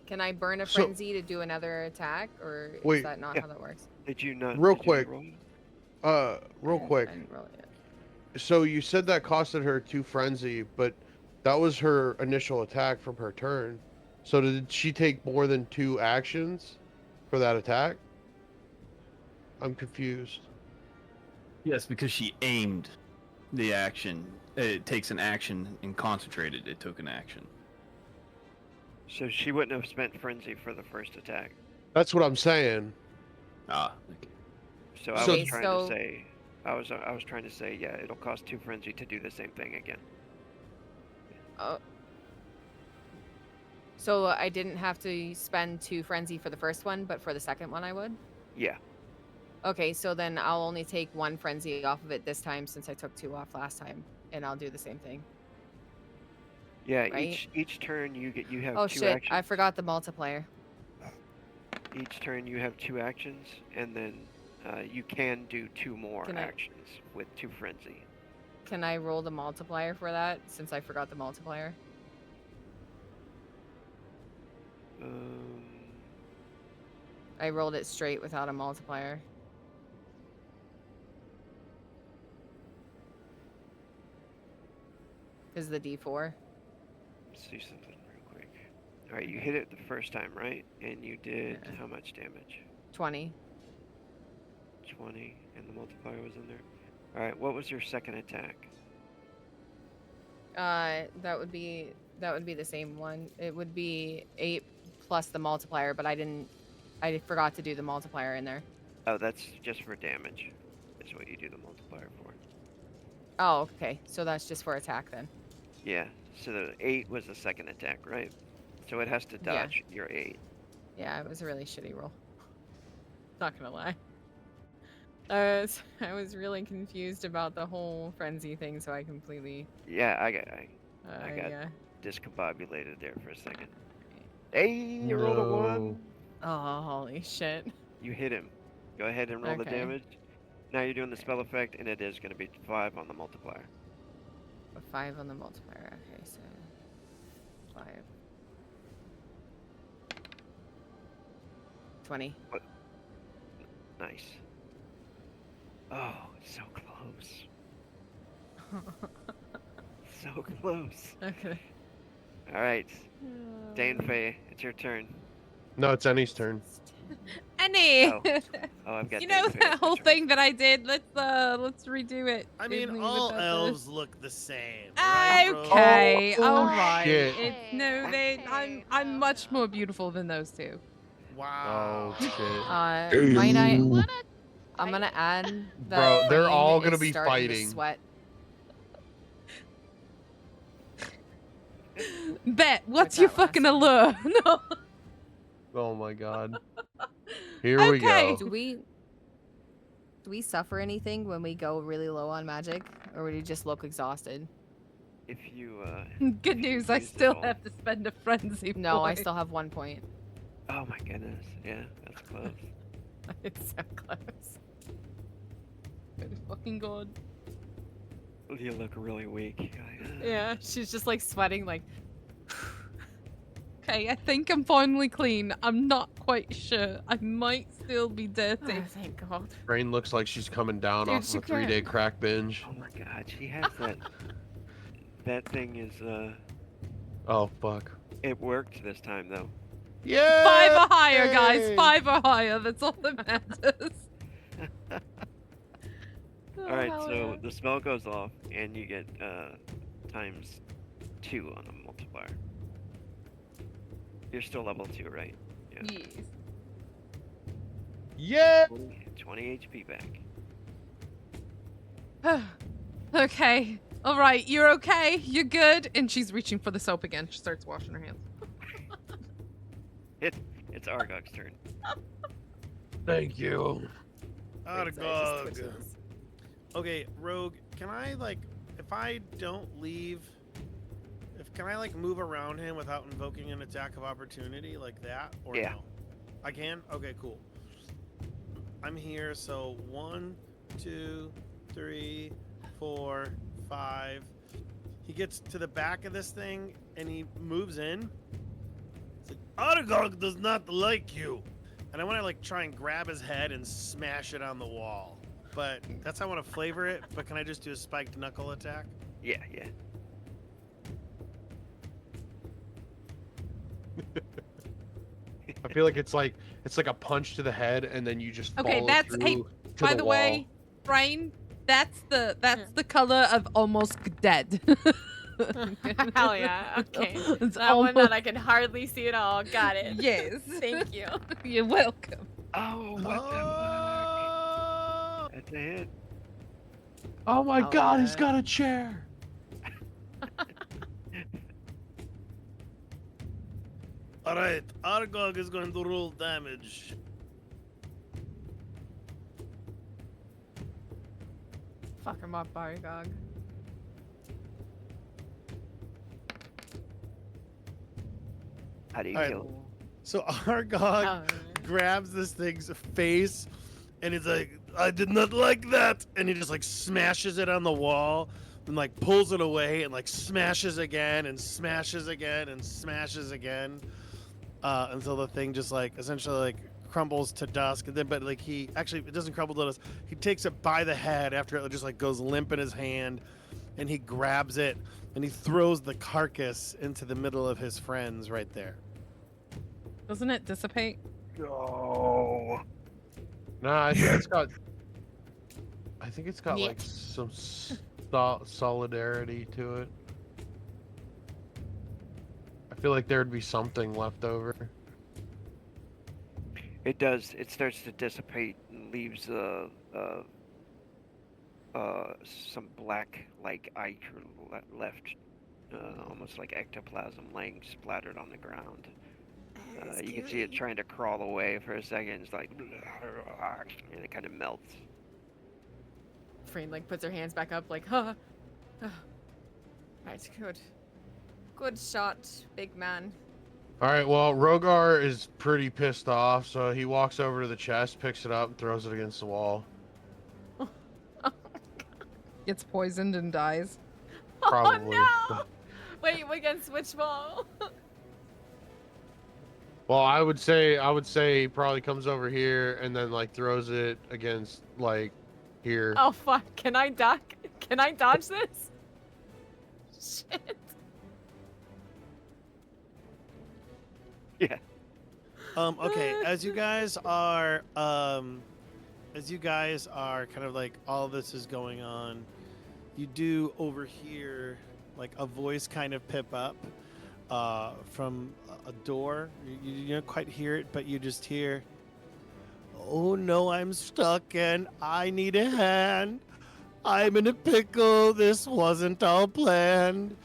Can I burn a So- frenzy to do another attack, or is Wait, that not yeah. how that works? Did you not? Real did you not quick. roll it? Real quick. I didn't roll it yet. So you said that costed her 2 frenzy, but that was her initial attack from her turn. So did she take more than 2 actions for that attack? I'm confused. Yes, because she aimed the action. It takes an action and concentrated. It took an action. So she wouldn't have spent frenzy for the first attack. That's what I'm saying. Ah, okay. So I So- was trying to say, I was trying to say, yeah, it'll cost 2 frenzy to do the same thing again. Oh. So I didn't have to spend 2 frenzy for the first one, but for the second one I would? Yeah. Okay, so then I'll only take 1 frenzy off of it this time since I took 2 off last time, and I'll do the same thing. Yeah. Right? Each turn you have Oh 2 shit, actions. I forgot the multiplier. Each turn you have 2 actions, and then you can do 2 more Can I- actions with 2 frenzy. Can I roll the multiplier for that since I forgot the multiplier? I rolled it straight without a multiplier. Is the D4? Let's do something real quick. All right, you hit it the first time, right? And you did how much damage? 20. 20, and the multiplier was in there. All right, what was your second attack? That would be the same one. It would be 8 plus the multiplier, but I forgot to do the multiplier in there. Oh, that's just for damage. Is what you do the multiplier for. Oh, okay. So that's just for attack then. Yeah. So the 8 was the second attack, right? So it has to Yeah. dodge your 8. Yeah, it was a really shitty roll. Not gonna lie. I was really confused about the whole frenzy thing, so I completely. Yeah, I got Yeah. discombobulated there for a second. Hey, you rolled a 1. Oh, holy shit. You hit him. Go ahead and roll the Okay. damage. Now you're doing the spell effect, and it is going to be 5 on the multiplier. A 5 on the multiplier. Okay, so 5. 20. Nice. Oh, so close. So close. Okay. All right, Dane Faye, it's your turn. No, it's Annie's turn. Annie! Oh, I've got. You know Dane Faye that as whole my turn. thing that I did? Let's redo it. I Give mean, me all the elves look the same. Right, Rose? Okay, Oh, alright. shit. It's no, Okay, I'm no, much no. more beautiful than those two. Wow. Oh shit. Might I? You wanna I'm gonna fight? add that. Bro, they're Crane all gonna is be starting to fighting. Sweat. Bet, what's Like your that last fucking one. allure? No. Oh my god. Here we Okay. go. Do we suffer anything when we go really low on magic, or would you just look exhausted? If you. Good if you news, I use it still all- have to spend a frenzy. No, I point. still have 1 point. Oh my goodness. Yeah, that's close. It's so close. Good fucking god. You look really weak. Yeah, she's just like sweating, like. Okay, I think I'm finally clean. I'm not quite sure. I might still be dirty. Oh, thank God. Rain looks like she's coming down Dude, off of she a 3-day can't. crack binge. Oh my god, she has that. That thing is. Oh fuck. It worked this time though. Yeah. 5 or higher, guys. 5 or higher. That's all that matters. All right, so the spell goes off, and you get ×2 on the multiplier. You're still level 2, right? Yeah. Yeah. 20 HP back. Okay. All right, you're okay. You're good. And she's reaching for the soap again. She starts washing her hands. It's Argog's turn. Thank you. Argog. Okay, Rogue, can I, like, if I don't leave, can I, like, move around him without invoking an attack of opportunity like that? Or Yeah. no? I can? Okay, cool. I'm here, so 1, 2, 3, 4, 5. He gets to the back of this thing, and he moves in. It's like, Argog does not like you. And I want to, like, try and grab his head and smash it on the wall. But that's how I want to flavor it. But can I just do a spiked knuckle attack? Yeah. I feel like it's like a punch to the head, and then you just Okay, follow that's through hey. to By the the wall. way, Brian, that's the color of almost dead. Hell yeah. Okay. It's That one that almost- I can hardly see at all. Got it. Yes. Thank you. You're welcome. Oh, what the fuck? That's a hit. Oh my I'll God, he's bet. got a chair. All right, Argog is going to roll damage. Fuck him up, Argog. How do you All right. kill him? So Argog Oh, grabs this thing's face, and he's like, I did not like that. And he just, like, smashes it on the wall, and, like, pulls it away, and, like, smashes again, and smashes again, and smashes again. Until the thing just, like, essentially, like, crumbles to dust. And then, but, like, it doesn't crumble to dust. He takes it by the head after it just, like, goes limp in his hand, and he grabs it, and he throws the carcass into the middle of his friends right there. Doesn't it dissipate? No. Nah, I think it's got like Nick. some solidarity to it. I feel like there'd be something left over. It does. It starts to dissipate and leaves some black like ichor left, almost like ectoplasm laying splattered on the ground. You can see it trying to crawl away for a second. It's like, and it kind of melts. Freen like puts her hands back up, like, huh. Right, good. Good shot, big man. All right, well, Rogar is pretty pissed off, so he walks over to the chest, picks it up, and throws it against the wall. Gets poisoned and dies. Probably. Oh no! Wait, against which wall? Well, I would say he probably comes over here and then like throws it against like here. Oh fuck! Can I duck? Can I dodge this? Shit. Yeah. Okay, as you guys are kind of like all this is going on, you do overhear like a voice kind of pip up from a door. You don't quite hear it, but you just hear, "Oh no, I'm stuck and I need a hand. I'm in a pickle. This wasn't all planned.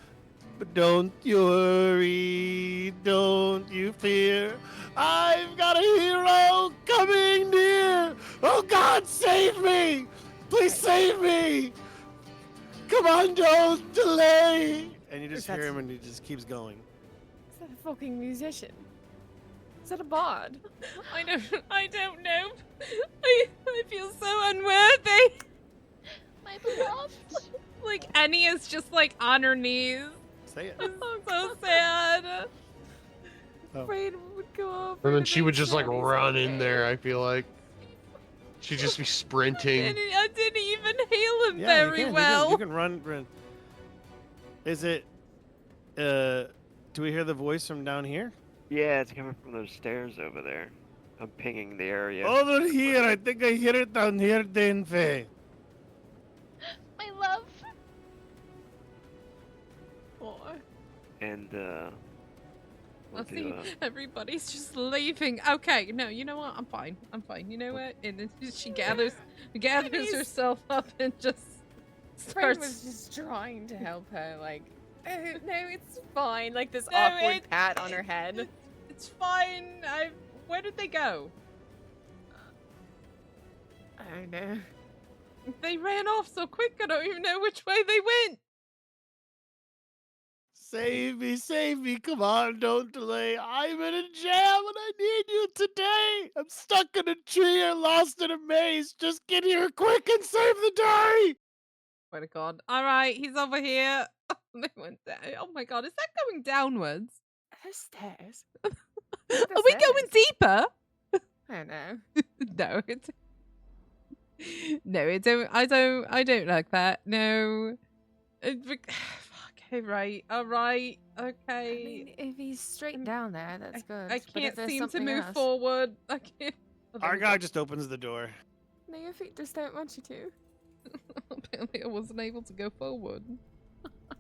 But don't you worry, don't you fear. I've got a hero coming near. Oh God, save me! Please save me! Come on, don't delay!" And you just hear him, and he just keeps going. Is that a fucking musician? Is that a bard? I don't know. I feel so unworthy. My beloved. Like Annie is just like on her knees. Say it. I'm so sad. Afraid would go over. And then to she make would just sure like he's run in okay. there, I feel like. She'd just be sprinting. I didn't even heal him Yeah, very you can, well. You can run. Is it? Do we hear the voice from down here? Yeah, it's coming from those stairs over there. I'm pinging the area. Over here, I think I hear it down here, Denfe. My love. Aw. And we'll Let's do, see, everybody's just leaving. Okay, no, you know what? I'm fine. You know what? And then she gathers Please. herself up and just Friend starts. was just trying to help her, like, no, it's fine. Like this No, awkward it- pat on her head. It's fine. Where did they go? I don't know. They ran off so quick. I don't even know which way they went. Save me, come on, don't delay. I'm in a jam and I need you today. I'm stuck in a tree or lost in a maze. Just get here quick and save the day. Swear to God. All right, he's over here. They went down. Oh my God, is that going downwards? Her stairs. Are we going deeper? I don't know. No, it's no, it don't. I don't like that. No. Okay, right. All right. Okay. I mean, if he's straight down there, that's good. I But if can't there's seem to something move else- forward. I can't. Oh, there Our we guy go. just opens the door. No, your feet just don't want you to. Apparently, I wasn't able to go forward.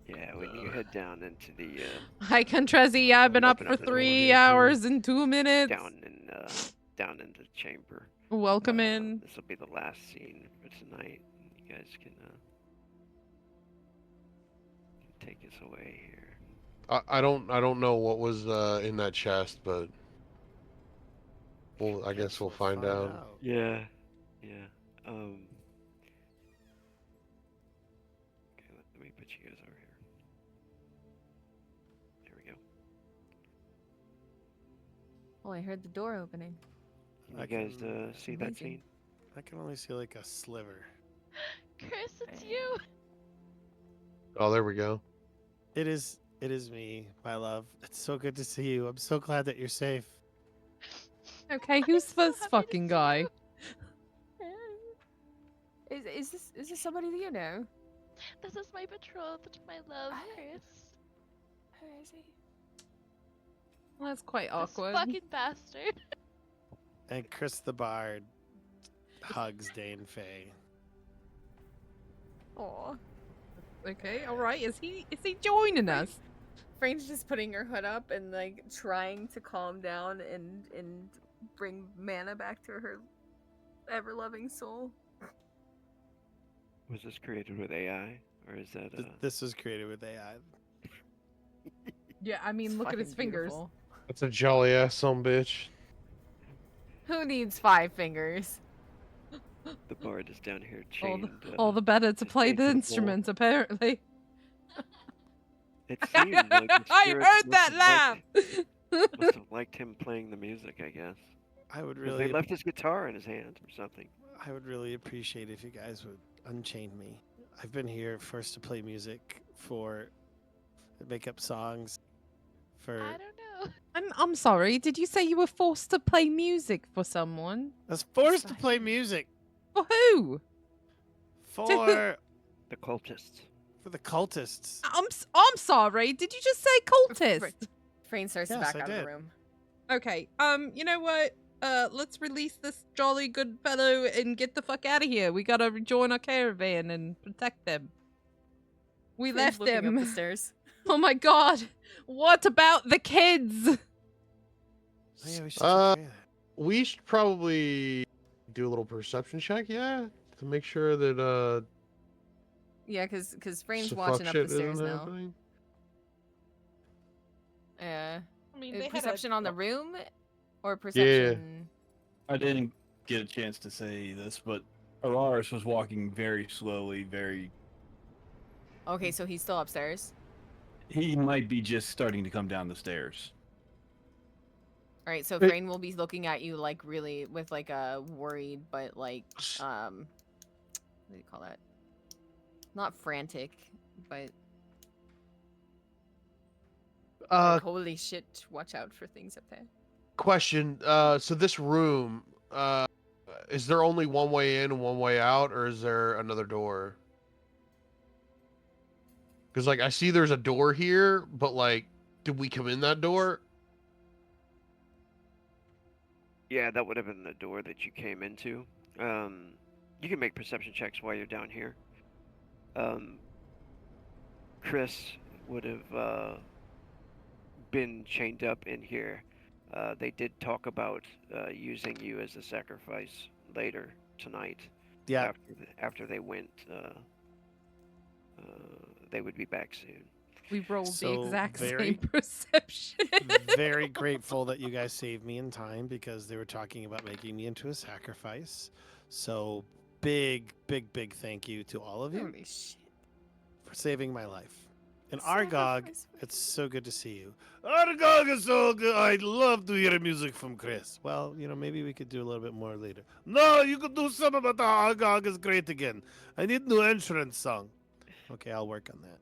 Yeah, when you head down into the Hi, Contrezi. I've been up Open for up the door 3 here, too. hours and 2 minutes. down in the chamber. Welcome in. This will be the last scene for tonight. You guys can take us away here. I don't know what was in that chest, but I guess we'll find out. Yeah. Okay, let me put you guys over here. There we go. Oh, I heard the door opening. Can I you guys can- see that amazing. scene? I can only see like a sliver. Chris, it's you. Oh, there we go. It is me, my love. It's so good to see you. I'm so glad that you're safe. Okay, who's so this happy to fucking see guy? you. Is this somebody that you know? This is my betrothed, my love, I- Chris. Who is he? Well, that's quite This awkward. fucking bastard. And Chris the Bard hugs Dane Faye. Aw. Okay, all right. Is he joining us? Frank's just putting her hood up and like trying to calm down and bring mana back to her ever loving soul. Was this created with AI, or is that This was created with AI. Yeah, I mean, It's look at his fucking fingers. beautiful. That's a jolly ass some bitch. Who needs 5 fingers? the bard is down here All chained? all the better to his play chained the to wall. instruments, apparently. It seemed like the I spirits heard must that have laugh. must have liked him playing the music, I guess. I would 'Cause really they left his guitar in his hand or something. I would really appreciate if you guys would unchain me. I've been here first to play music for make up songs for I don't know. I'm sorry. Did you say you were forced to play music for someone? I was forced to play music For who? for The cultists. for the cultists. I'm sorry. Did you just say cultist? Frayne starts to Yes, back I out of did. the room. Okay. You know what? Let's release this jolly good fellow and get the fuck out of here. We gotta rejoin our caravan and protect them. We Frayne's left looking them. up the stairs. Oh my god. What about the kids? Oh, yeah, we should Uh, take care of that. We should probably do a little perception check, yeah, to make sure that Yeah, because Frayne's some watching fuck up shit the stairs isn't now. happening. Yeah. I mean, they had Perception a... on the room, or perception? I didn't get a chance to say this, but Araris was walking very slowly, Okay, so he's still upstairs. He might be just starting to come down the stairs. All right, so Hey. Frayne will be looking at you like really with like a worried, but like what do you call that? Not frantic, but like, holy shit! Watch out for things up there. Question. So this room, is there only one way in and one way out, or is there another door? Because like I see there's a door here, but like, did we come in that door? Yeah, that would have been the door that you came into. You can make perception checks while you're down here. Chris would have been chained up in here. They did talk about using you as a sacrifice later tonight. Yeah, After they went they would be back soon. We rolled the So exact very- same perception. Very grateful that you guys saved me in time because they were talking about making me into a sacrifice. So big thank you to all of you Holy shit. for saving my life. And Argog, Sacrifice. it's so good to see you. Argog is so good. I'd love to hear music from Chris. Well, maybe we could do a little bit more later. No, you could do something about the Argog is great again. I need new entrance song. Okay, I'll work on that.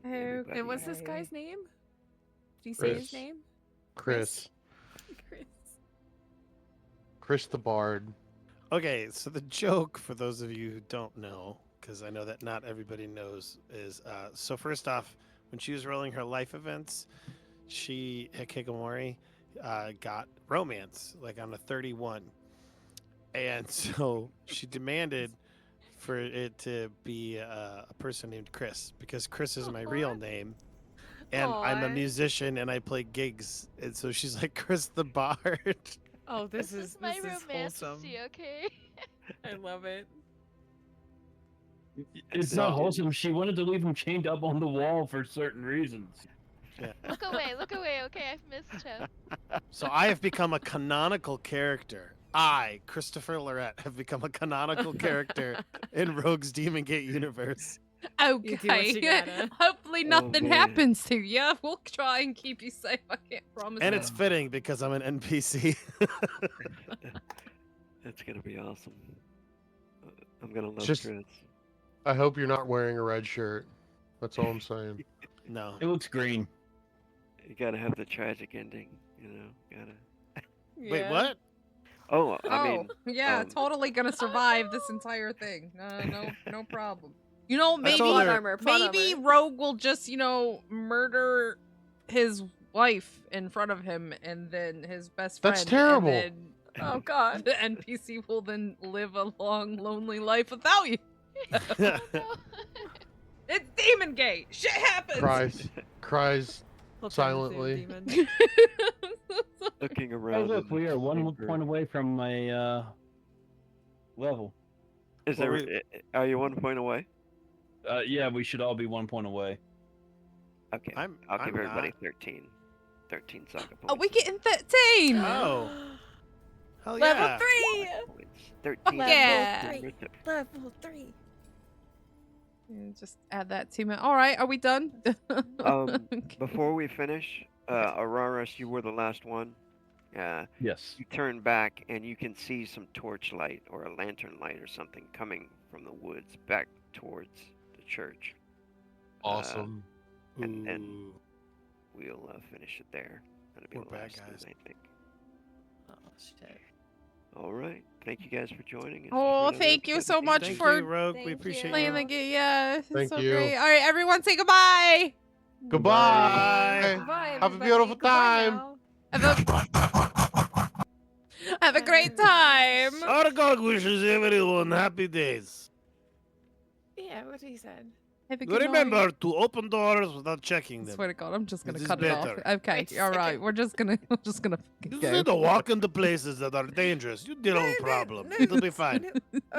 Everybody- And what's this guy's name? Did you say his Chris. name? Chris. Chris. Chris the Bard. Okay, so the joke, for those of you who don't know, because I know that not everybody knows, is so first off, when she was rolling her life events, she, Hikikomori, got romance, like on a 31. And so she demanded for it to be a person named Chris, because Chris is my real name. And I'm a Aw. musician and I play gigs. And so she's like, Chris the Bard. Oh, this This is my this is wholesome. romantasy, okay? I love it. It's So- not wholesome. She wanted to leave him chained up on the wall for certain reasons. Look away, okay? I've missed him. So I have become a canonical character. I, Christopher Lorette, have become a canonical character in Rogue's Demon Gate universe. You do what you Okay. gotta. Hopefully nothing man. happens to you. We'll try and keep you safe. I can't promise. And that. it's fitting because I'm an NPC. That's gonna be awesome. I'm gonna love Just- Chris. I hope you're not wearing a red shirt. That's all I'm saying. No. It looks green. You gotta have the tragic ending, Gotta. Wait, Yeah. what? Oh, Oh, I mean, yeah, totally gonna survive this entire thing. No problem. You know, I maybe told Plot her- armor, plot maybe armor. Rogue will just, murder his wife in front of him, and then his best friend. That's terrible. And then Oh god. the NPC will then live a long, lonely life without you. Oh, no. It's Demon Gate. Shit happens. Cries He'll turn into a silently. demon. looking Hey, around. look, in the we are one chamber. point away from my level. Is Well, there? Are you 1 point away? Yeah, we should all be 1 point away. Okay. I'm I'll give I'm everybody not. 13. 13 soccer points. Are we getting 13? Oh. Hell Level yeah. 3! Points. 13. yeah. Level 3. Just add that to me. All right, are we done? Um, Okay. Before we finish, Auroras, you were the last one. Yes. You turn back and you can see some torchlight or a lantern light or something coming from the woods back towards the church. Awesome. And Ooh. we'll finish it there. That'll be We're the bad last guys. one, I think. Oh shit. All right. Thank you guys for joining us. Oh, for another thank you episode so of much Thank for you, Rogue. Thank We you. appreciate playing you. the game. Yeah, it's Thank so you. great. All right, everyone, say goodbye. Goodbye. Goodbye, Have a everybody. beautiful Goodbye time. now. Have a great time. Argog wishes everyone happy days. Yeah, what he said. Have a good Remember night. to open doors without checking I them. swear to God, I'm just gonna This is cut it off. better. Okay, Wait a all right. second. We're just gonna You go. said to walk into places that are dangerous. You did no No, problem. no, It'll be fine. no.